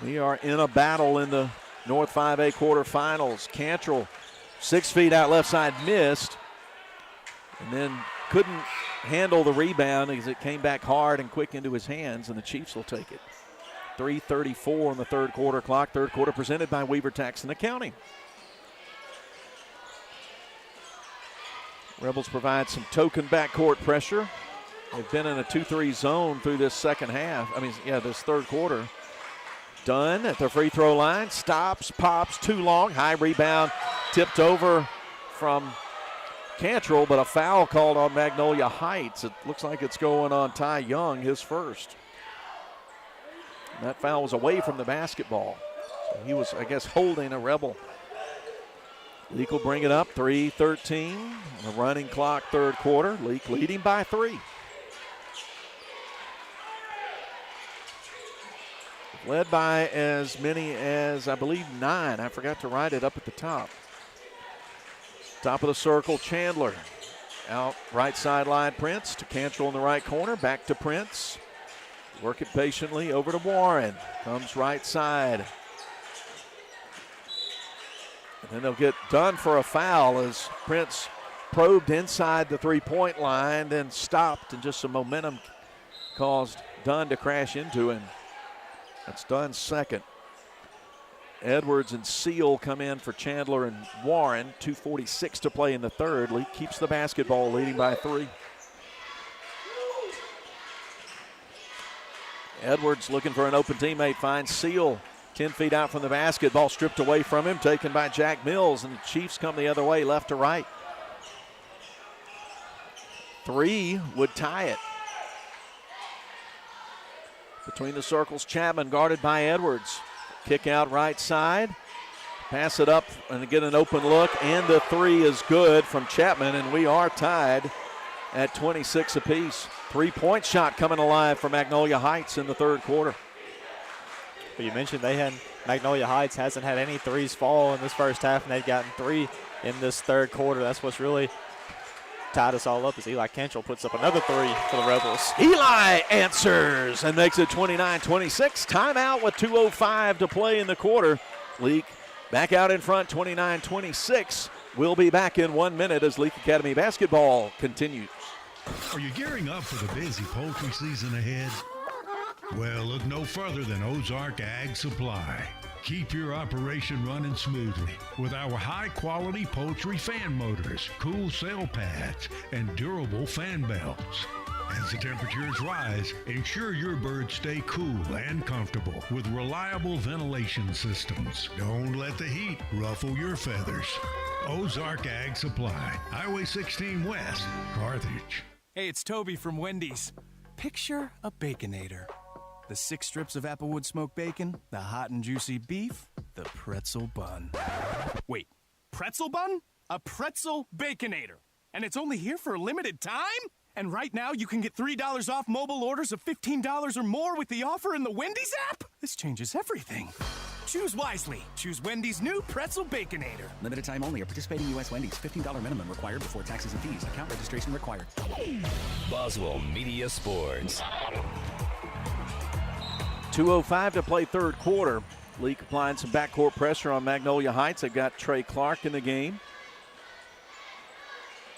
We are in a battle in the North 5A quarterfinals. Cantrell, 6 feet out left side, missed. And then couldn't handle the rebound as it came back hard and quick into his hands, and the Chiefs will take it. 3:34 on the third quarter clock. Third quarter presented by Weaver Tax and Accounting. Rebels provide some token backcourt pressure. They've been in a 2-3 zone through this second half. This third quarter. Dunn at the free throw line, stops, pops, too long, high rebound, tipped over from Cantrell, but a foul called on Magnolia Heights. It looks like it's going on Ty Young, his first. And that foul was away from the basketball. So he was, holding a Rebel. Leake will bring it up, 3:13 on the running clock, third quarter. Leake leading by 3. Led by as many as, 9. I forgot to write it up at the top. Top of the circle, Chandler. Out right sideline, Prince to Cantrell in the right corner. Back to Prince. Work it patiently over to Warren. Comes right side. And then they'll get done for a foul as Prince probed inside the three-point line, then stopped, and just some momentum caused Dunn to crash into him. That's Dunn's second. Edwards and Seal come in for Chandler and Warren. 2:46 to play in the third. Leake keeps the basketball, leading by 3. Edwards looking for an open teammate, finds Seal 10 feet out from the basketball, stripped away from him, taken by Jack Mills, and the Chiefs come the other way, left to right. 3 would tie it. Between the circles, Chapman guarded by Edwards. Kick out right side. Pass it up and get an open look. And the 3 is good from Chapman, and we are tied at 26 apiece. 3-point shot coming alive for Magnolia Heights in the third quarter. But you mentioned Magnolia Heights hasn't had any threes fall in this first half, and they've gotten 3 in this third quarter. That's what's really tied us all up as Eli Cantrell puts up another 3 for the Rebels. Eli answers and makes it 29-26. Timeout with 2:05 to play in the quarter. Leake back out in front, 29-26. We'll be back in 1 minute as Leake Academy basketball continues. Are you gearing up for the busy poultry season ahead? Well, look no further than Ozark Ag Supply. Keep your operation running smoothly with our high-quality poultry fan motors, cool sail pads, and durable fan belts. As the temperatures rise, ensure your birds stay cool and comfortable with reliable ventilation systems. Don't let the heat ruffle your feathers. Ozark Ag Supply, Highway 16 West, Carthage. Hey, it's Toby from Wendy's. Picture a Baconator. The 6 strips of Applewood smoked bacon, the hot and juicy beef, the pretzel bun. Wait, pretzel bun? A pretzel Baconator. And it's only here for a limited time? And right now you can get $3 off mobile orders of $15 or more with the offer in the Wendy's app? This changes everything. Choose wisely. Choose Wendy's new pretzel Baconator. Limited time only. Or participating U.S. Wendy's. $15 minimum required before taxes and fees. Account registration required. Boswell Media Sports. 2:05 to play third quarter. Leake applying some backcourt pressure on Magnolia Heights. They've got Trey Clark in the game.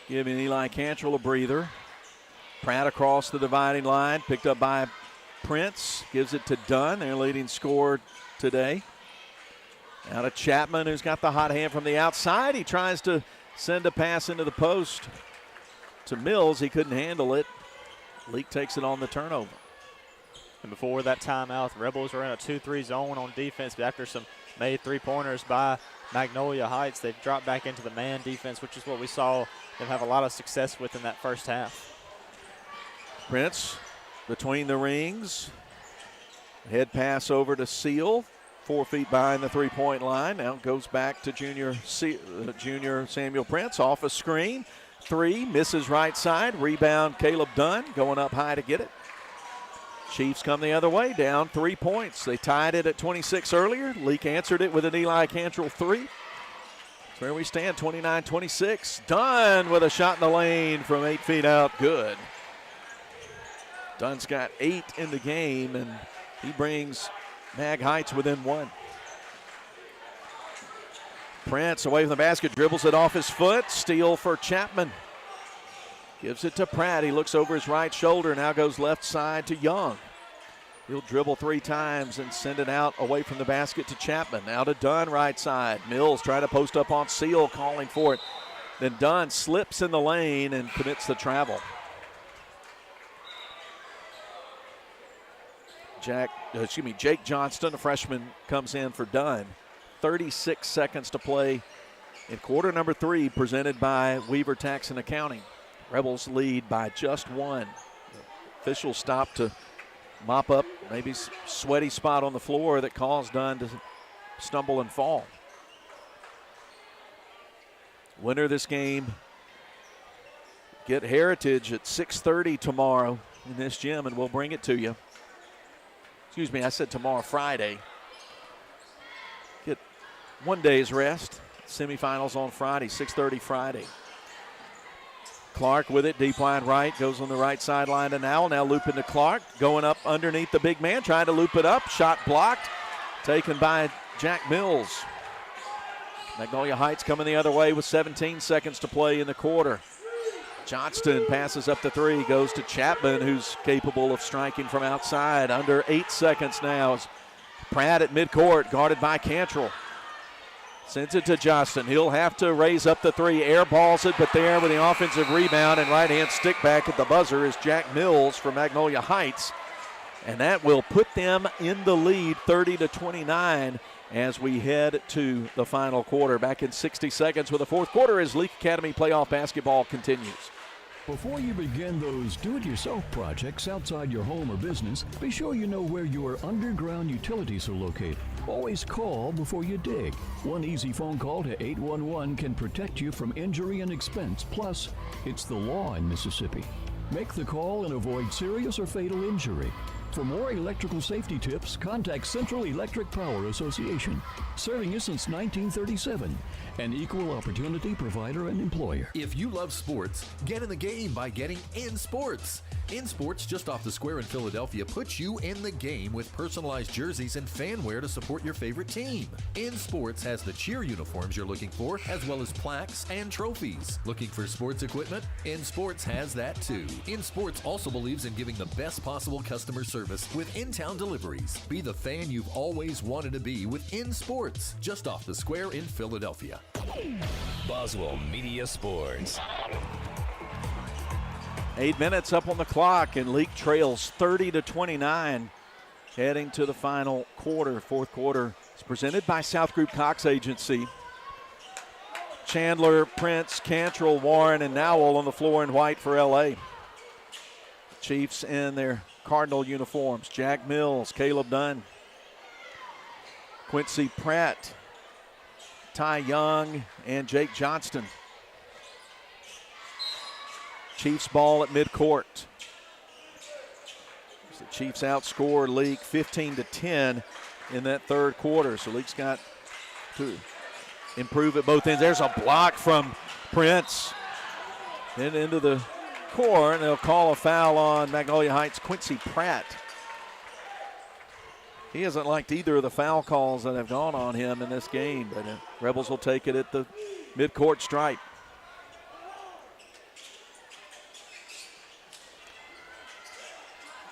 giving Eli Cantrell a breather. Pratt across the dividing line, picked up by Prince, gives it to Dunn, their leading scorer today. Now to Chapman, who's got the hot hand from the outside. He tries to send a pass into the post to Mills. He couldn't handle it. Leake takes it on the turnover. And before that timeout, the Rebels were in a 2-3 zone on defense, but after some made three-pointers by Magnolia Heights, they've dropped back into the man defense, which is what we saw them have a lot of success with in that first half. Prince between the rings. Head pass over to Seal. 4 feet behind the three-point line. Now goes back to junior Samuel Prince off a screen. 3, misses right side. Rebound Caleb Dunn going up high to get it. Chiefs come the other way, down 3 points. They tied it at 26 earlier. Leake answered it with an Eli Cantrell 3. That's where we stand, 29-26. Dunn with a shot in the lane from 8 feet out, good. Dunn's got 8 in the game, and he brings Mag Heights within 1. Prince away from the basket, dribbles it off his foot. Steal for Chapman. Gives it to Pratt. He looks over his right shoulder, now goes left side to Young. He'll dribble 3 times and send it out away from the basket to Chapman. Now to Dunn, right side. Mills trying to post up on Seal, calling for it. Then Dunn slips in the lane and commits the travel. Jake Johnston, a freshman, comes in for Dunn. 36 seconds to play in quarter number 3, presented by Weaver Tax and Accounting. Rebels lead by just 1. Officials stop to mop up maybe sweaty spot on the floor that caused Dunn to stumble and fall. Winner of this game get Heritage at 6:30 tomorrow in this gym, and we'll bring it to you. Excuse me, I said tomorrow, Friday. Get 1 day's rest. Semifinals on Friday, 6:30 Friday. Clark with it, deep line right, goes on the right sideline to Now looping to Clark, going up underneath the big man, trying to loop it up, shot blocked, taken by Jack Mills. Magnolia Heights coming the other way with 17 seconds to play in the quarter. Johnston passes up the 3, goes to Chapman, who's capable of striking from outside. Under 8 seconds now. Pratt at midcourt, guarded by Cantrell. Sends it to Johnston. He'll have to raise up the 3, airballs it, but there with the offensive rebound and right-hand stick back at the buzzer is Jack Mills for Magnolia Heights. And that will put them in the lead 30-29 as we head to the final quarter. Back in 60 seconds with the fourth quarter as Leake Academy playoff basketball continues. Before you begin those do-it-yourself projects outside your home or business, be sure you know where your underground utilities are located. Always call before you dig. One easy phone call to 811 can protect you from injury and expense. Plus, it's the law in Mississippi. Make the call and avoid serious or fatal injury. For more electrical safety tips, contact Central Electric Power Association, serving you since 1937, an equal opportunity provider and employer. If you love sports, get in the game by getting In Sports. In Sports, just off the square in Philadelphia, puts you in the game with personalized jerseys and fan wear to support your favorite team. In Sports has the cheer uniforms you're looking for, as well as plaques and trophies. Looking for sports equipment? In Sports has that too. In Sports also believes in giving the best possible customer service with in-town deliveries. Be the fan you've always wanted to be with In Sports, just off the square in Philadelphia. Boswell Media Sports. 8 minutes up on the clock, and Leake trails 30-29, heading to the final quarter. Fourth quarter is presented by South Group Cox Agency. Chandler, Prince, Cantrell, Warren, and Nowell on the floor in white for LA. Chiefs in their Cardinal uniforms. Jack Mills, Caleb Dunn, Quincy Pratt, Ty Young, and Jake Johnston. Chiefs ball at midcourt. The Chiefs outscore Leake 15-10 in that third quarter. So Leake's got to improve at both ends. There's a block from Prince. Then into the core, and they'll call a foul on Magnolia Heights' Quincy Pratt. He hasn't liked either of the foul calls that have gone on him in this game, but Rebels will take it at the midcourt stripe.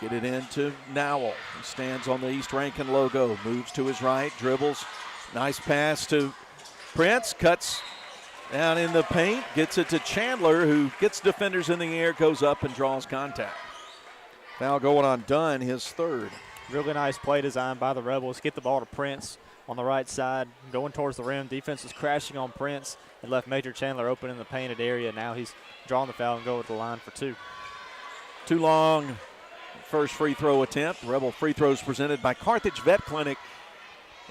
Get it into Nowell. He stands on the East Rankin logo, moves to his right, dribbles. Nice pass to Prince, cuts down in the paint, gets it to Chandler, who gets defenders in the air, goes up and draws contact. Foul going on Dunn, his third. Really nice play design by the Rebels. Get the ball to Prince on the right side, going towards the rim. Defense was crashing on Prince and left Major Chandler open in the painted area. Now he's drawing the foul and going to the line for two. Too long. First free throw attempt. Rebel free throws presented by Carthage Vet Clinic.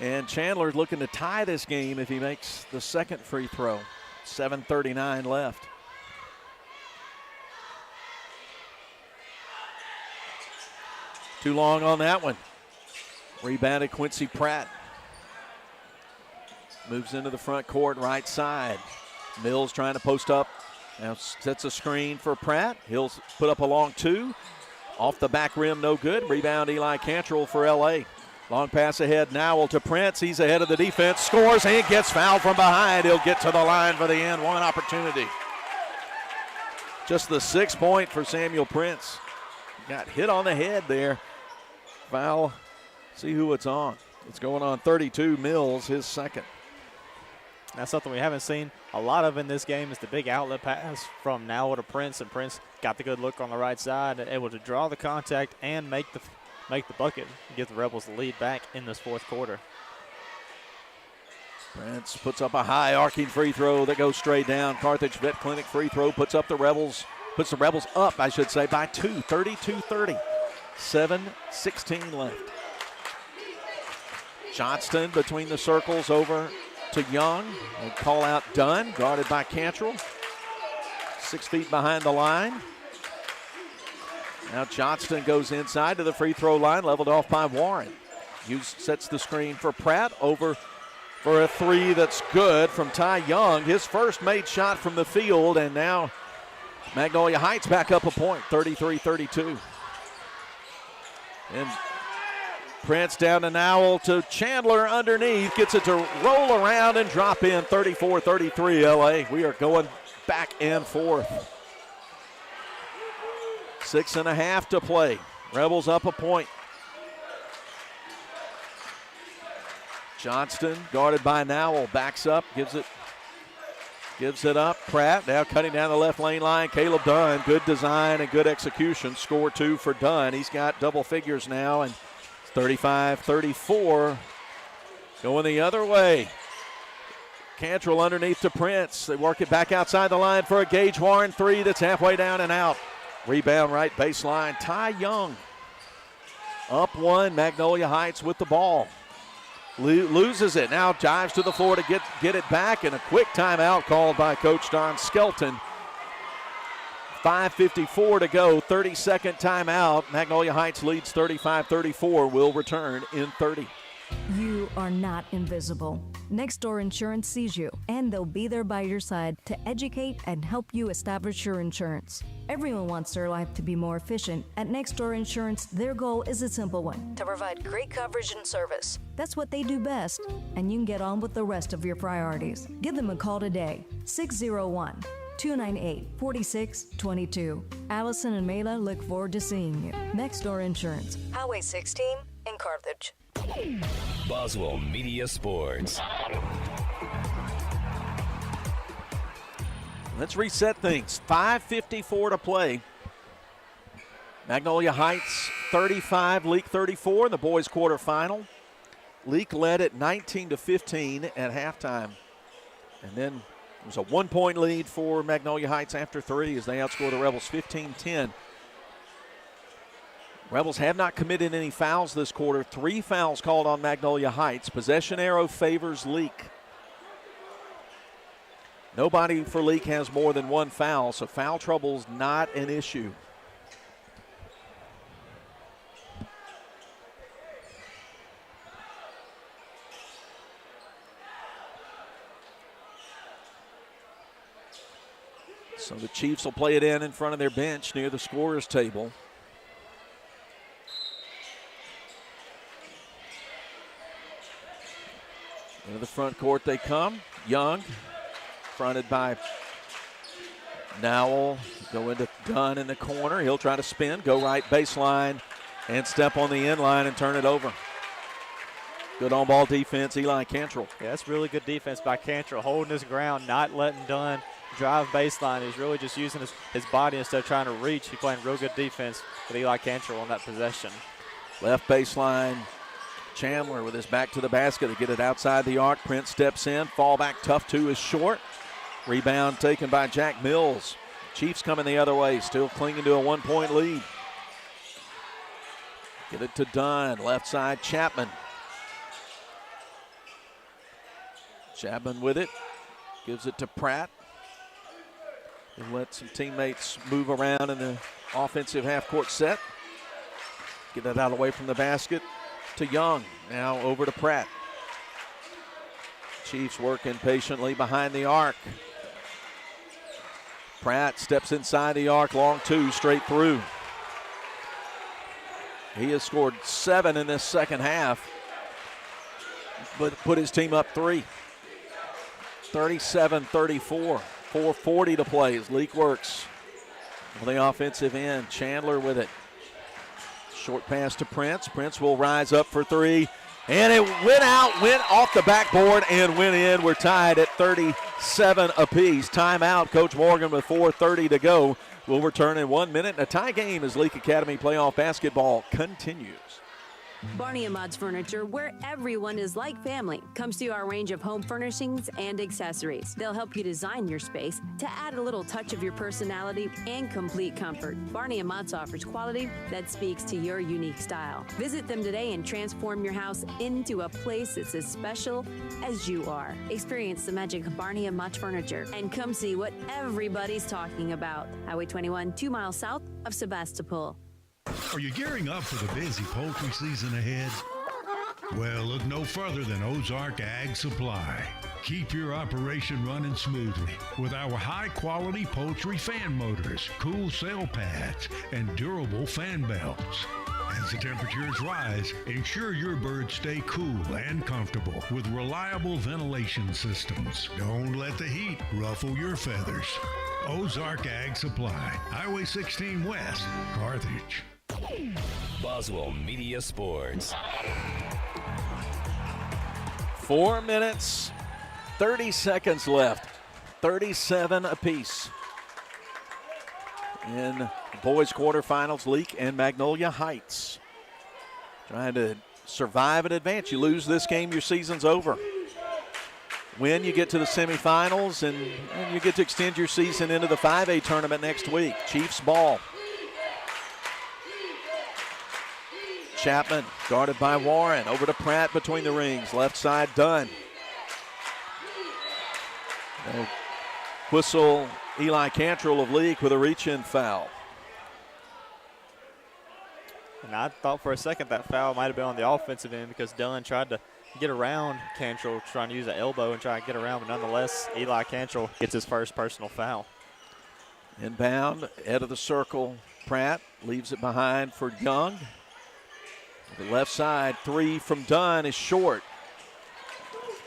And Chandler looking to tie this game if he makes the second free throw. 7:39 left. Too long on that one. Rebounded Quincy Pratt. Moves into the front court, right side. Mills trying to post up. Now sets a screen for Pratt. He'll put up a long two. Off the back rim, no good. Rebound Eli Cantrell for LA. Long pass ahead, Nowell to Prince. He's ahead of the defense, scores and gets fouled from behind. He'll get to the line for the end. One opportunity. Just the 6 point for Samuel Prince. Got hit on the head there. Foul. See who it's on. It's going on 32. Mills, his second. That's something we haven't seen a lot of in this game is the big outlet pass from Nowell to Prince, and Prince got the good look on the right side, able to draw the contact and make the bucket and give the Rebels the lead back in this fourth quarter. Prince puts up a high arcing free throw that goes straight down. Carthage Vet Clinic free throw puts the Rebels up, I should say, by 2, 32-30. 7:16 left. Johnston between the circles over to Young. They call out Dunn, guarded by Cantrell. 6 feet behind the line. Now Johnston goes inside to the free throw line, leveled off by Warren. Hughes sets the screen for Pratt, over for a three that's good from Ty Young. His first made shot from the field, and now Magnolia Heights back up a point, 33-32. And Prince down to Nowell to Chandler underneath. Gets it to roll around and drop in. 34-33 LA. We are going back and forth. 6.5 to play. Rebels up a point. Johnston guarded by Nowell. Backs up. Gives it up. Pratt now cutting down the left lane line. Caleb Dunn. Good design and good execution. Score 2 for Dunn. He's got double figures now. And 35-34, going the other way. Cantrell underneath to Prince. They work it back outside the line for a Gage Warren three that's halfway down and out. Rebound right baseline. Ty Young up one. Magnolia Heights with the ball. Loses it. Now dives to the floor to get it back, and a quick timeout called by Coach Don Skelton. 5:54 to go, 30-second timeout. Magnolia Heights leads 35-34. Will return in 30. You are not invisible. Next Door Insurance sees you, and they'll be there by your side to educate and help you establish your insurance. Everyone wants their life to be more efficient. At Next Door Insurance, their goal is a simple one: to provide great coverage and service. That's what they do best, and you can get on with the rest of your priorities. Give them a call today, 601-298-4622. Allison and Mela look forward to seeing you. Next Door Insurance, Highway 16 in Carthage. Boswell Media Sports. Let's reset things. 5:54 to play. Magnolia Heights 35, Leake 34 in the boys' quarterfinal. Leake led at 19-15 at halftime. And then it was a 1-point lead for Magnolia Heights after 3 as they outscore the Rebels 15-10. Rebels have not committed any fouls this quarter. 3 fouls called on Magnolia Heights. Possession arrow favors Leake. Nobody for Leake has more than 1 foul, so foul trouble's not an issue. So the Chiefs will play it in front of their bench near the scorer's table. Into the front court they come. Young, fronted by Nowell. Go into Dunn in the corner. He'll try to spin, go right baseline and step on the end line and turn it over. Good on-ball defense, Eli Cantrell. Yeah, that's really good defense by Cantrell, holding his ground, not letting Dunn drive baseline. He's really just using his body instead of trying to reach. He's playing real good defense with Eli Cantrell on that possession. Left baseline, Chandler with his back to the basket to get it outside the arc. Prince steps in, fall back, tough two is short. Rebound taken by Jack Mills. Chiefs coming the other way, still clinging to a 1-point lead. Get it to Dunn, left side, Chapman. Chapman with it, gives it to Pratt. He'll let some teammates move around in the offensive half-court set. Get that out away from the basket to Young. Now over to Pratt. Chiefs working patiently behind the arc. Pratt steps inside the arc, long two, straight through. He has scored 7 in this second half, but put his team up 3. 37-34, 4:40 to play as Leake works on the offensive end. Chandler with it. Short pass to Prince. Prince will rise up for 3. And it went off the backboard and went in. We're tied at 37 apiece. Timeout. Coach Morgan with 4:30 to go. We'll return in 1 minute. A tie game as Leake Academy playoff basketball continues. Barney & Mott's Furniture, where everyone is like family, comes to our range of home furnishings and accessories. They'll help you design your space to add a little touch of your personality and complete comfort. Barney & Mott's offers quality that speaks to your unique style. Visit them today and transform your house into a place that's as special as you are. Experience the magic of Barney & Mott's Furniture and come see what everybody's talking about. Highway 21, 2 miles south of Sebastopol. Are you gearing up for the busy poultry season ahead? Well, look no further than Ozark Ag Supply. Keep your operation running smoothly with our high-quality poultry fan motors, cool sail pads, and durable fan belts. As the temperatures rise, ensure your birds stay cool and comfortable with reliable ventilation systems. Don't let the heat ruffle your feathers. Ozark Ag Supply, Highway 16 West, Carthage. Boswell Media Sports. 4 minutes, 30 seconds left. 37 apiece. In the boys quarterfinals, Leake and Magnolia Heights. Trying to survive and advance. You lose this game, your season's over. Win, you get to the semifinals, and you get to extend your season into the 5A tournament next week. Chiefs ball. Chapman guarded by Warren. Over to Pratt between the rings. Left side, Dunn. They'll whistle Eli Cantrell of Leake with a reach-in foul. And I thought for a second that foul might have been on the offensive end because Dunn tried to get around Cantrell, trying to use an elbow and try to get around, but nonetheless, Eli Cantrell gets his first personal foul. Inbound, head of the circle. Pratt leaves it behind for Young. The left side, 3 from Dunn is short.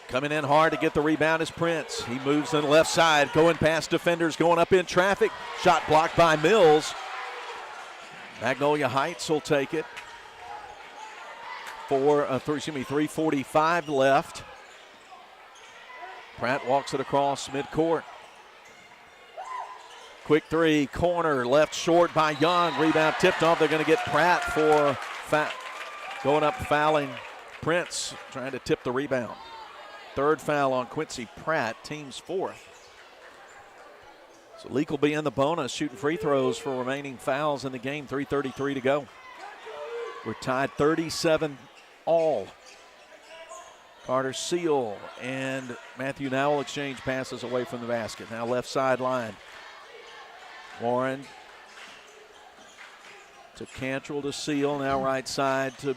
Coming in hard to get the rebound is Prince. He moves on the left side, going past defenders, going up in traffic. Shot blocked by Mills. Magnolia Heights will take it. 3:45 left. Pratt walks it across midcourt. Quick 3, corner, left short by Young. Rebound tipped off. They're going to get Pratt for going up fouling Prince, trying to tip the rebound. Third foul on Quincy Pratt, team's 4th. So Leake will be in the bonus, shooting free throws for remaining fouls in the game. 3:33 to go. We're tied 37 all. Carter Seal and Matthew Nowell exchange passes away from the basket. Now left sideline. Warren to Cantrell to Seal. Now right side to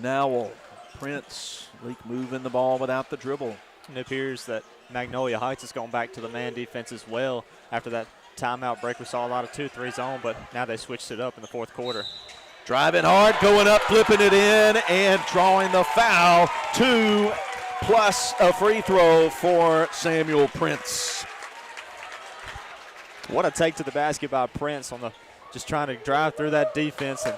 Nowell. Prince. Leake moving the ball without the dribble. And it appears that Magnolia Heights has gone back to the man defense as well. After that timeout break, we saw a lot of 2-3 zone, but now they switched it up in the fourth quarter. Driving hard, going up, flipping it in, and drawing the foul. 2 plus a free throw for Samuel Prince. What a take to the basket by Prince on the just trying to drive through that defense and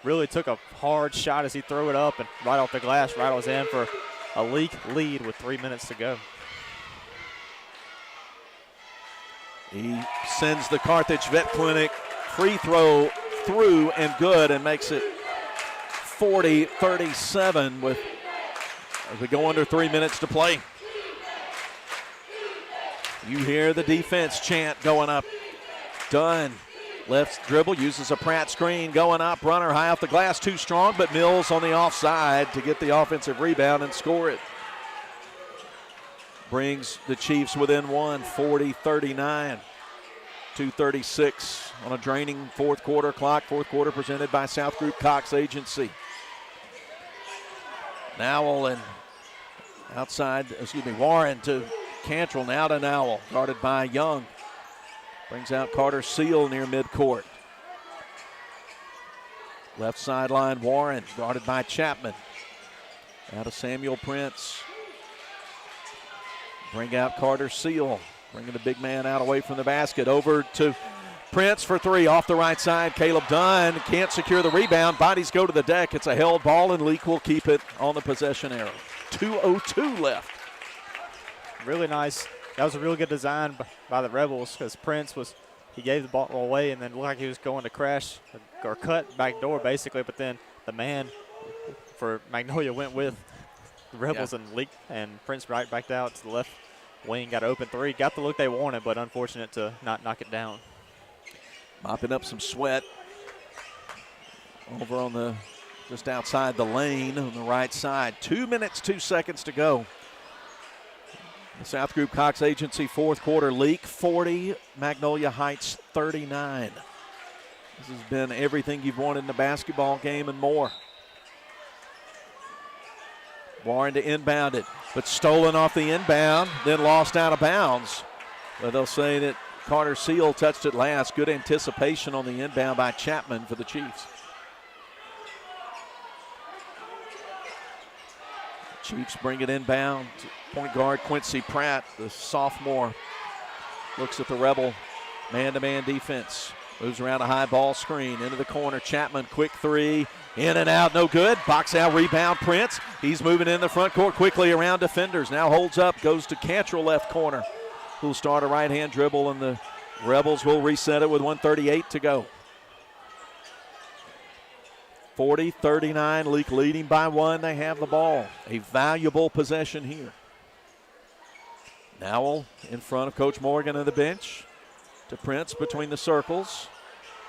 really took a hard shot as he threw it up and right off the glass, rattles in for a Leake lead with 3 minutes to go. He sends the Carthage Vet Clinic free throw through and good and makes it 40-37 as we go under 3 minutes to play. You hear the defense chant going up. Dunn, left dribble, uses a Pratt screen, going up, runner high off the glass, too strong, but Mills on the offside to get the offensive rebound and score it. Brings the Chiefs within one, 40-39. 2:36 on a draining fourth quarter clock. Fourth quarter presented by South Group Cox Agency. Nowell and Warren to Cantrell, now to Nowell, guarded by Young. Brings out Carter Seal near midcourt. Left sideline, Warren, guarded by Chapman. Now to Samuel Prince. Bring out Carter Seal, bringing the big man out away from the basket. Over to Prince for three, off the right side. Caleb Dunn can't secure the rebound. Bodies go to the deck. It's a held ball, and Leake will keep it on the possession arrow. 2:02 left. Really nice. That was a real good design by the Rebels because Prince he gave the ball away and then looked like he was going to crash or cut back door basically, but then the man for Magnolia went with the Rebels and Leake, and Prince right backed out to the left wing, got an open three, got the look they wanted, but unfortunate to not knock it down. Mopping up some sweat over on just outside the lane on the right side. 2 minutes, 2 seconds to go. The South Group Cox Agency fourth quarter. Leake 40, Magnolia Heights 39. This has been everything you've wanted in a basketball game and more. Warren to inbound it, but stolen off the inbound, then lost out of bounds. But they'll say that Carter Seal touched it last. Good anticipation on the inbound by Chapman for the Chiefs. Chiefs bring it inbound. Point guard Quincy Pratt, the sophomore, looks at the Rebel man-to-man defense. Moves around a high ball screen into the corner. Chapman, quick three, in and out, no good. Box out rebound, Prince. He's moving in the front court quickly around defenders. Now holds up, goes to Cantrell left corner, who'll start a right-hand dribble, and the Rebels will reset it with 1:38 to go. 40-39, Leake leading by one. They have the ball. A valuable possession here. Nowell in front of Coach Morgan on the bench. To Prince between the circles.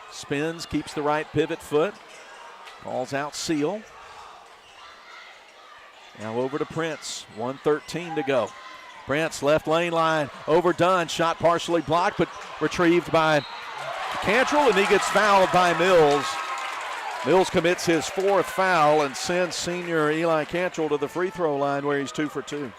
Spins, keeps the right pivot foot. Calls out Seal. Now over to Prince. 1:13 to go. Prince, left lane line, overdone. Shot partially blocked, but retrieved by Cantrell, and he gets fouled by Mills. Mills commits his fourth foul and sends senior Eli Cantrell to the free throw line where he's 2 for 2.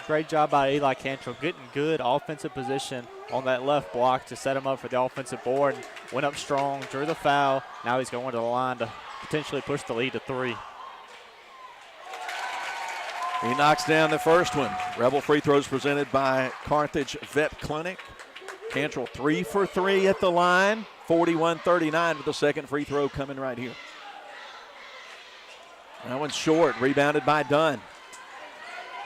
Great job by Eli Cantrell, getting good offensive position on that left block to set him up for the offensive board. Went up strong, drew the foul. Now he's going to the line to potentially push the lead to 3. He knocks down the first one. Rebel free throws presented by Carthage Vet Clinic. Cantrell 3 for 3 at the line. 41-39 with the second free throw coming right here. That one's short, rebounded by Dunn.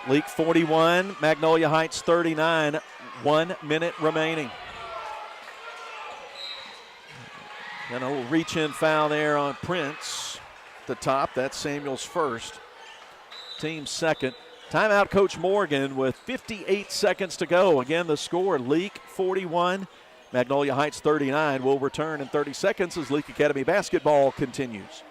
Leake 41, Magnolia Heights 39, 1 minute remaining. And a reach-in foul there on Prince at the top. That's Samuel's first. Team's second. Timeout, Coach Morgan with 58 seconds to go. Again, the score, Leake 41, Magnolia Heights 39. Will return in 30 seconds as Leake Academy basketball continues.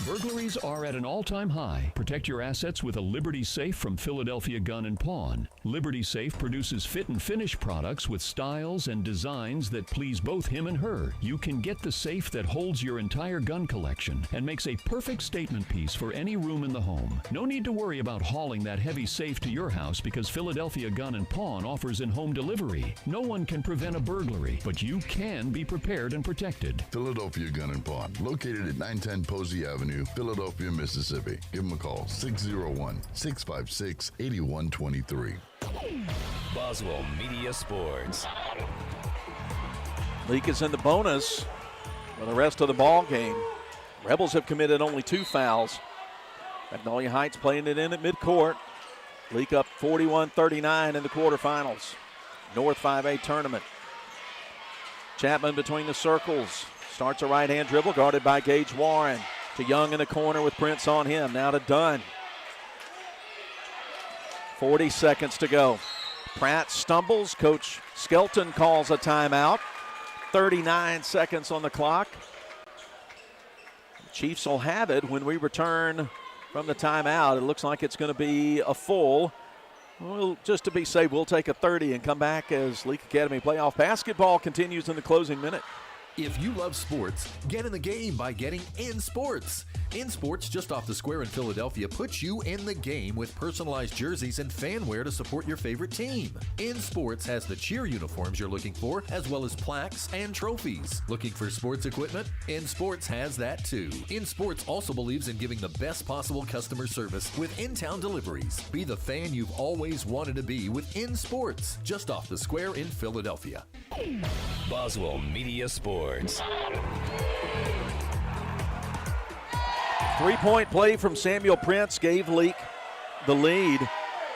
Burglaries are at an all-time high. Protect your assets with a Liberty Safe from Philadelphia Gun & Pawn. Liberty Safe produces fit and finish products with styles and designs that please both him and her. You can get the safe that holds your entire gun collection and makes a perfect statement piece for any room in the home. No need to worry about hauling that heavy safe to your house because Philadelphia Gun & Pawn offers in-home delivery. No one can prevent a burglary, but you can be prepared and protected. Philadelphia Gun & Pawn, located at 910 Posey Avenue, Philadelphia, Mississippi. Give them a call, 601-656-8123. Boswell Media Sports. Leake is in the bonus For the rest of the ball game, Rebels have committed only 2 fouls. Magnolia Heights playing it in at midcourt. Leake up 41-39 in the quarterfinals. North 5A tournament. Chapman between the circles. Starts a right-hand dribble, guarded by Gage Warren. To Young in the corner with Prince on him. Now to Dunn. 40 seconds to go. Pratt stumbles. Coach Skelton calls a timeout. 39 seconds on the clock. Chiefs will have it when we return from the timeout. It looks like it's going to be a full. Well, just to be safe, we'll take a 30 and come back as Leake Academy playoff basketball continues in the closing minute. If you love sports, get in the game by getting In Sports. In Sports, just off the square in Philadelphia, puts you in the game with personalized jerseys and fan wear to support your favorite team. In Sports has the cheer uniforms you're looking for, as well as plaques and trophies. Looking for sports equipment? In Sports has that too. In Sports also believes in giving the best possible customer service with in-town deliveries. Be the fan you've always wanted to be with In Sports, just off the square in Philadelphia. Boswell Media Sports. Three-point play from Samuel Prince gave Leake the lead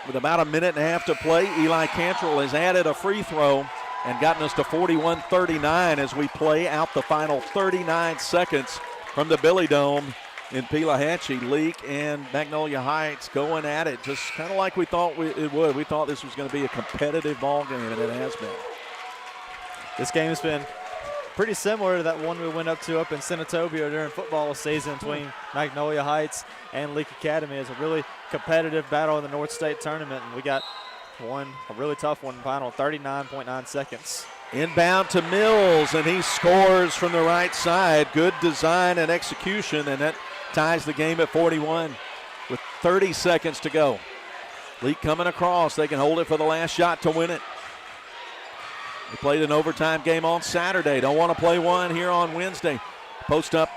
with about a minute and a half to play. Eli Cantrell has added a free throw and gotten us to 41-39 as we play out the final 39 seconds from the Billy Dome in Pelahatchie. Leake and Magnolia Heights going at it just kind of like we thought it would. We thought this was going to be a competitive ball game, and it has been. This game has been pretty similar to that one we went up in Senatobia during football season between Magnolia Heights and Leake Academy. It's a really competitive battle in the North State tournament, and we got a really tough one final, 39.9 seconds. Inbound to Mills, and he scores from the right side. Good design and execution, and that ties the game at 41 with 30 seconds to go. Leake coming across. They can hold it for the last shot to win it. We played an overtime game on Saturday. Don't want to play one here on Wednesday. Post up.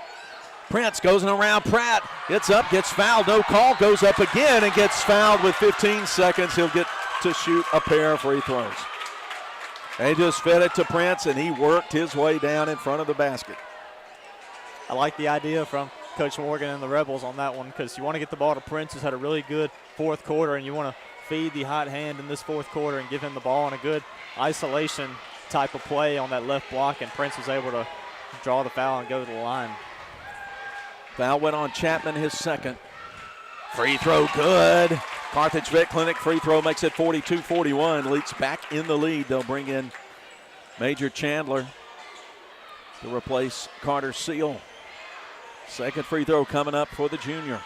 Prince goes around Pratt. Gets up, gets fouled. No call. Goes up again and gets fouled with 15 seconds. He'll get to shoot a pair of free throws. They just fed it to Prince, and he worked his way down in front of the basket. I like the idea from Coach Morgan and the Rebels on that one because you want to get the ball to Prince, who's had a really good fourth quarter, and you want to feed the hot hand in this fourth quarter and give him the ball on a good isolation type of play on that left block, and Prince was able to draw the foul and go to the line. Foul went on Chapman, his second. Free throw good. Carthage Vet Clinic free throw makes it 42-41. Leaks back in the lead. They'll bring in Major Chandler to replace Carter Seal. Second free throw coming up for the junior.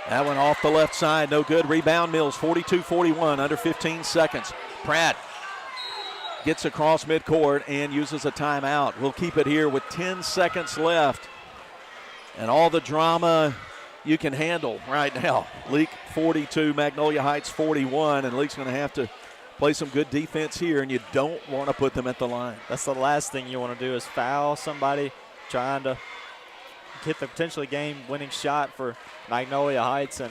That one off the left side, no good. Rebound Mills, 42-41, under 15 seconds. Pratt gets across midcourt and uses a timeout. We'll keep it here with 10 seconds left. And all the drama you can handle right now. Leake 42, Magnolia Heights 41, and Leake's going to have to play some good defense here, and you don't want to put them at the line. That's the last thing you want to do is foul somebody trying to hit the potentially game-winning shot for Magnolia Heights, and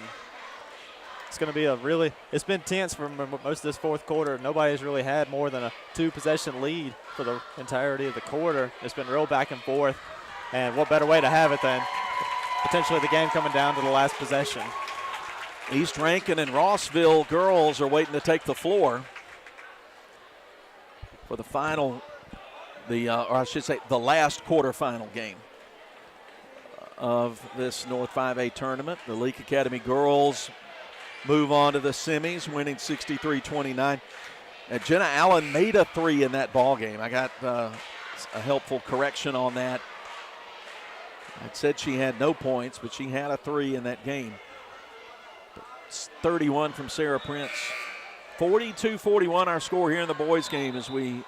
it's going to be it's been tense for most of this fourth quarter. Nobody's really had more than a two-possession lead for the entirety of the quarter. It's been real back and forth, and what better way to have it than potentially the game coming down to the last possession. East Rankin and Rossville girls are waiting to take the floor for the final, the last quarterfinal game of this North 5A tournament. The Leake Academy girls move on to the semis, winning 63-29. And Jenna Allen made a three in that ball game. I got a helpful correction on that. I said she had no points, but she had a three in that game. 31 from Sarah Prince. 42-41 our score here in the boys game as we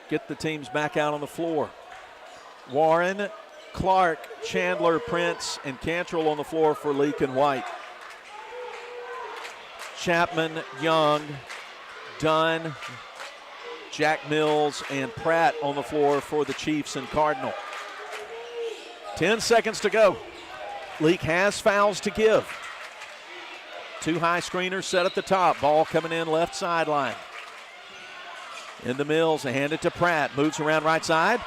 get the teams back out on the floor. Warren, Clark, Chandler, Prince, and Cantrell on the floor for Leake and White. Chapman, Young, Dunn, Jack Mills, and Pratt on the floor for the Chiefs and Cardinal. 10 seconds to go. Leake has fouls to give. Two high screeners set at the top. Ball coming in left sideline. In the Mills, they hand it to Pratt. Moves around right side.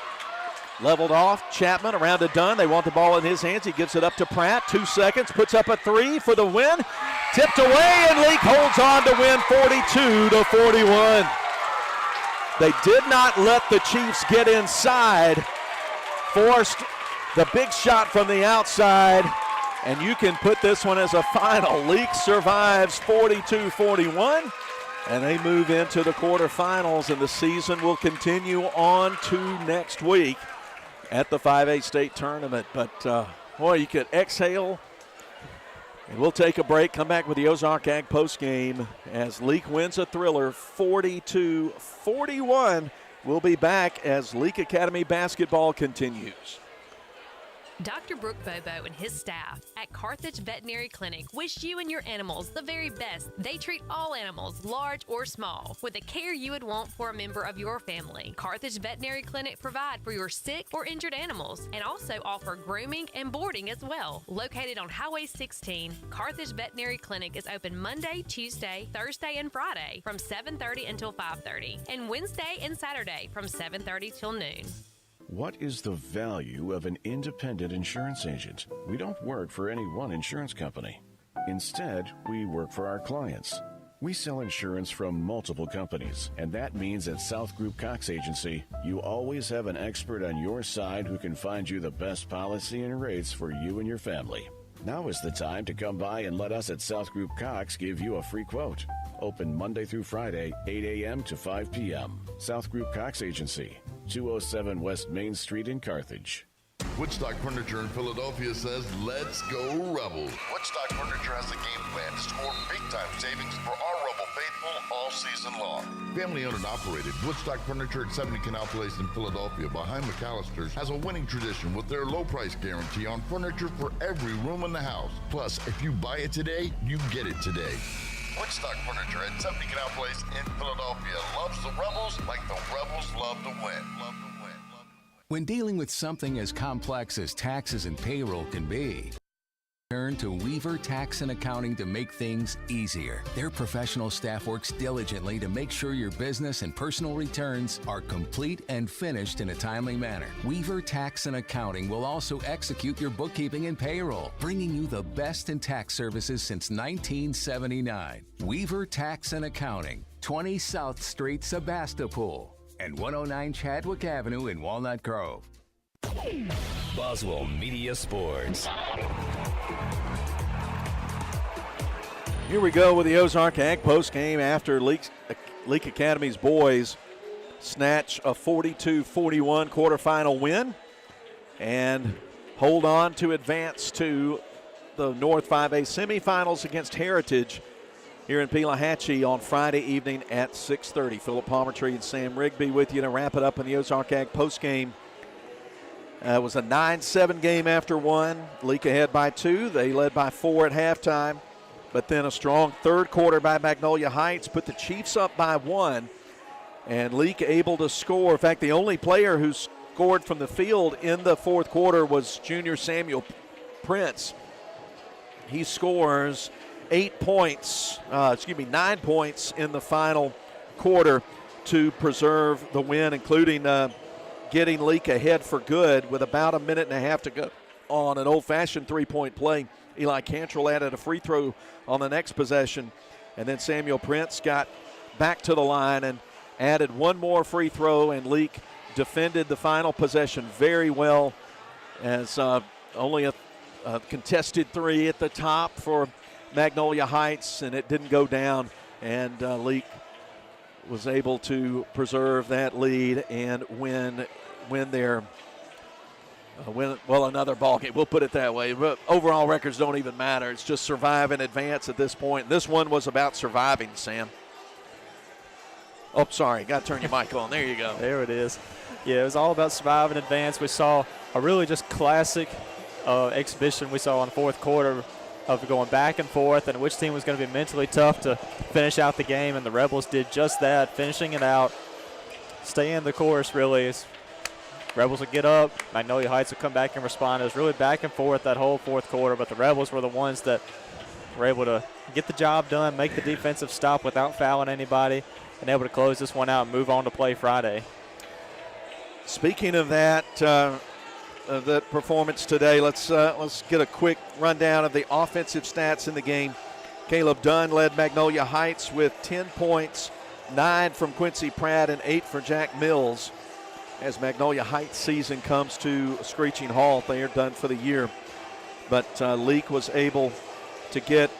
Leveled off. Chapman around to Dunn. They want the ball in his hands. He gives it up to Pratt. 2 seconds. Puts up a 3 for the win. Tipped away, and Leake holds on to win 42-41. They did not let the Chiefs get inside. Forced the big shot from the outside, and you can put this one as a final. Leake survives 42-41, and they move into the quarterfinals, and the season will continue on to next week at the 5A state tournament. But, boy, you could exhale. And we'll take a break, come back with the Ozark Ag postgame as Leake wins a thriller 42-41. We'll be back as Leake Academy basketball continues. Dr. Brooke Bobo and his staff at Carthage Veterinary Clinic wish you and your animals the very best. They treat all animals, large or small, with the care you would want for a member of your family. Carthage Veterinary Clinic provide for your sick or injured animals and also offer grooming and boarding as well. Located on Highway 16, Carthage Veterinary Clinic is open Monday, Tuesday, Thursday, and Friday from 7:30 until 5:30, and Wednesday and Saturday from 7:30 till noon. What is the value of an independent insurance agent? We don't work for any one insurance company. Instead, we work for our clients. We sell insurance from multiple companies, and that means at South Group Cox Agency, you always have an expert on your side who can find you the best policy and rates for you and your family. Now is the time to come by and let us at South Group Cox give you a free quote. Open Monday through Friday, 8 a.m. to 5 p.m. South Group Cox Agency, 207 West Main Street in Carthage. Woodstock Furniture in Philadelphia says, let's go Rebels. Woodstock Furniture has a game plan to score big-time savings for our Rebel faithful all season long. Family-owned and operated, Woodstock Furniture at 70 Canal Place in Philadelphia behind McAllister's has a winning tradition with their low price guarantee on furniture for every room in the house. Plus, if you buy it today, you get it today. Woodstock Furniture at 70 Canal Place in Philadelphia loves the Rebels like the Rebels love to win. When dealing with something as complex as taxes and payroll can be, turn to Weaver Tax and Accounting to make things easier. Their professional staff works diligently to make sure your business and personal returns are complete and finished in a timely manner. Weaver Tax and Accounting will also execute your bookkeeping and payroll, bringing you the best in tax services since 1979. Weaver Tax and Accounting, 20 South Street, Sebastopol, and 109 Chadwick Avenue in Walnut Grove. Boswell Media Sports. Here we go with the Ozark Ag postgame after Leake Academy's boys snatch a 42-41 quarterfinal win and hold on to advance to the North 5A semifinals against Heritage here in Pelahatchie on Friday evening at 6:30. Philip Palmertree and Sam Rigby with you to wrap it up in the Ozark Ag postgame. It was a 9-7 game after one. Leake ahead by 2. They led by 4 at halftime. But then a strong third quarter by Magnolia Heights put the Chiefs up by 1. And Leake able to score. In fact, the only player who scored from the field in the fourth quarter was junior Samuel Prince. He scores 9 points in the final quarter to preserve the win, including getting Leake ahead for good with about a minute and a half to go on an old-fashioned three-point play. Eli Cantrell added a free throw on the next possession, and then Samuel Prince got back to the line and added one more free throw, and Leake defended the final possession very well as only a contested three at the top for Magnolia Heights, and it didn't go down, and Leake was able to preserve that lead and win another ball game. We'll put it that way. But overall records don't even matter. It's just survive and advance at this point. This one was about surviving, Sam. Oh, sorry. Got to turn your mic on. There you go. There it is. Yeah, it was all about survive and advance. We saw a really just classic exhibition we saw in the fourth quarter of going back and forth and which team was going to be mentally tough to finish out the game, and the Rebels did just that, finishing it out, staying the course really. Rebels would get up, Magnolia Heights would come back and respond. It was really back and forth that whole fourth quarter, but the Rebels were the ones that were able to get the job done, make the defensive stop without fouling anybody, been able to close this one out and move on to play Friday. Speaking of that performance today, let's get a quick rundown of the offensive stats in the game. Caleb Dunn led Magnolia Heights with 10 points, 9 from Quincy Pratt and 8 for Jack Mills. As Magnolia Heights season comes to a screeching halt, they are done for the year. But Leake was able to get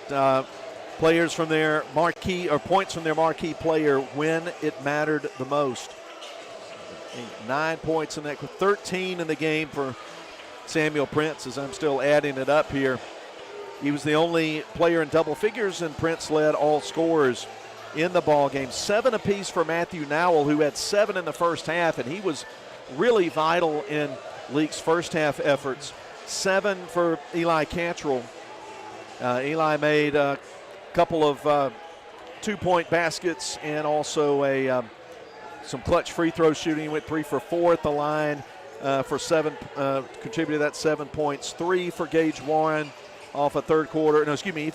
players from their marquee, or points from their marquee player when it mattered the most. 9 points in that, 13 in the game for Samuel Prince, as I'm still adding it up here. He was the only player in double figures, and Prince led all scorers in the ball game. 7 apiece for Matthew Nowell, who had 7 in the first half, and he was really vital in Leake's first half efforts. 7 for Eli Cantrell. Eli made a couple of 2-point baskets and also some clutch free throw shooting. He went 3 for 4 at the line for 7, contributed that 7 points. 3 for Gage Warren off a third quarter. No, excuse me,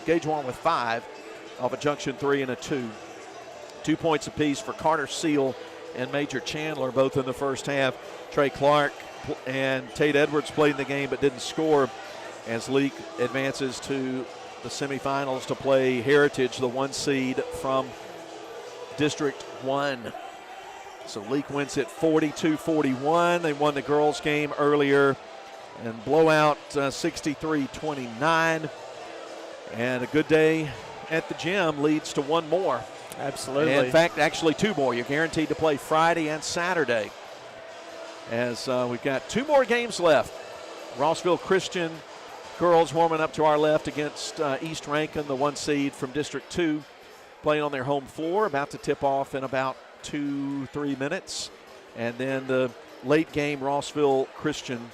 Gage Warren with 5 off a Junction 3 and a 2. 2 points apiece for Carter Seal and Major Chandler, both in the first half. Trey Clark and Tate Edwards played in the game but didn't score as Leake advances to the semifinals to play Heritage, the 1 seed from District 1. So Leake wins it 42-41. They won the girls' game earlier and blowout 63-29. And a good day at the gym leads to 1 more. Absolutely. And in fact, actually 2 more. You're guaranteed to play Friday and Saturday. As we've got 2 more games left. Rossville Christian girls warming up to our left against East Rankin, the 1 seed from District 2, playing on their home floor, about to tip off in about 2-3 minutes. And then the late game, Rossville Christian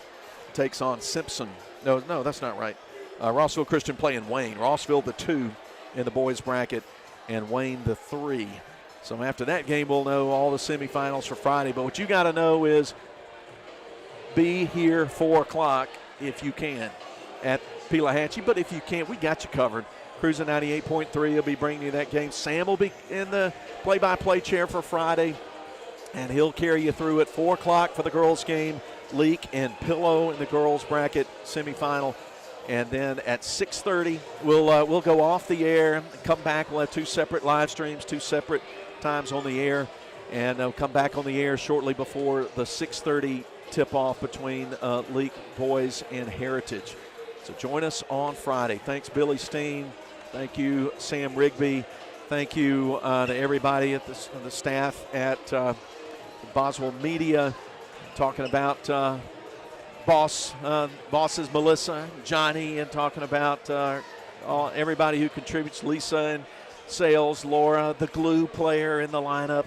takes on Simpson. No, that's not right. Rossville Christian playing Wayne. Rossville the 2 in the boys bracket and Wayne the 3. So after that game, we'll know all the semifinals for Friday. But what you got to know is be here 4 o'clock if you can at Pelahatchie. But if you can't, we got you covered. Cruising 98.3 will be bringing you that game. Sam will be in the play-by-play chair for Friday, and he'll carry you through at 4 o'clock for the girls' game. Leake and Pillow in the girls' bracket semifinal. And then at 6:30, we'll go off the air and come back. We'll have 2 separate live streams, 2 separate times on the air, and we'll come back on the air shortly before the 6:30 tip-off between Leake boys and Heritage. So join us on Friday. Thanks, Billy Steen. Thank you, Sam Rigby. Thank you to everybody at the staff at Boswell Media, talking about bosses Melissa, Johnny, and talking about everybody who contributes. Lisa in sales, Laura, the glue player in the lineup,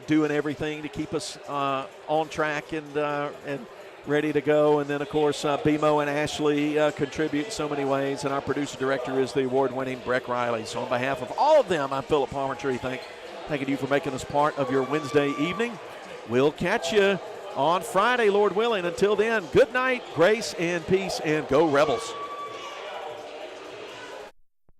doing everything to keep us on track and ready to go. And then, of course, BMO and Ashley contribute in so many ways. And our producer director is the award-winning Breck Riley. So on behalf of all of them, I'm Philip Palmertree. Thanking you for making us part of your Wednesday evening. We'll catch you on Friday, Lord willing. Until then, good night, grace and peace, and go Rebels.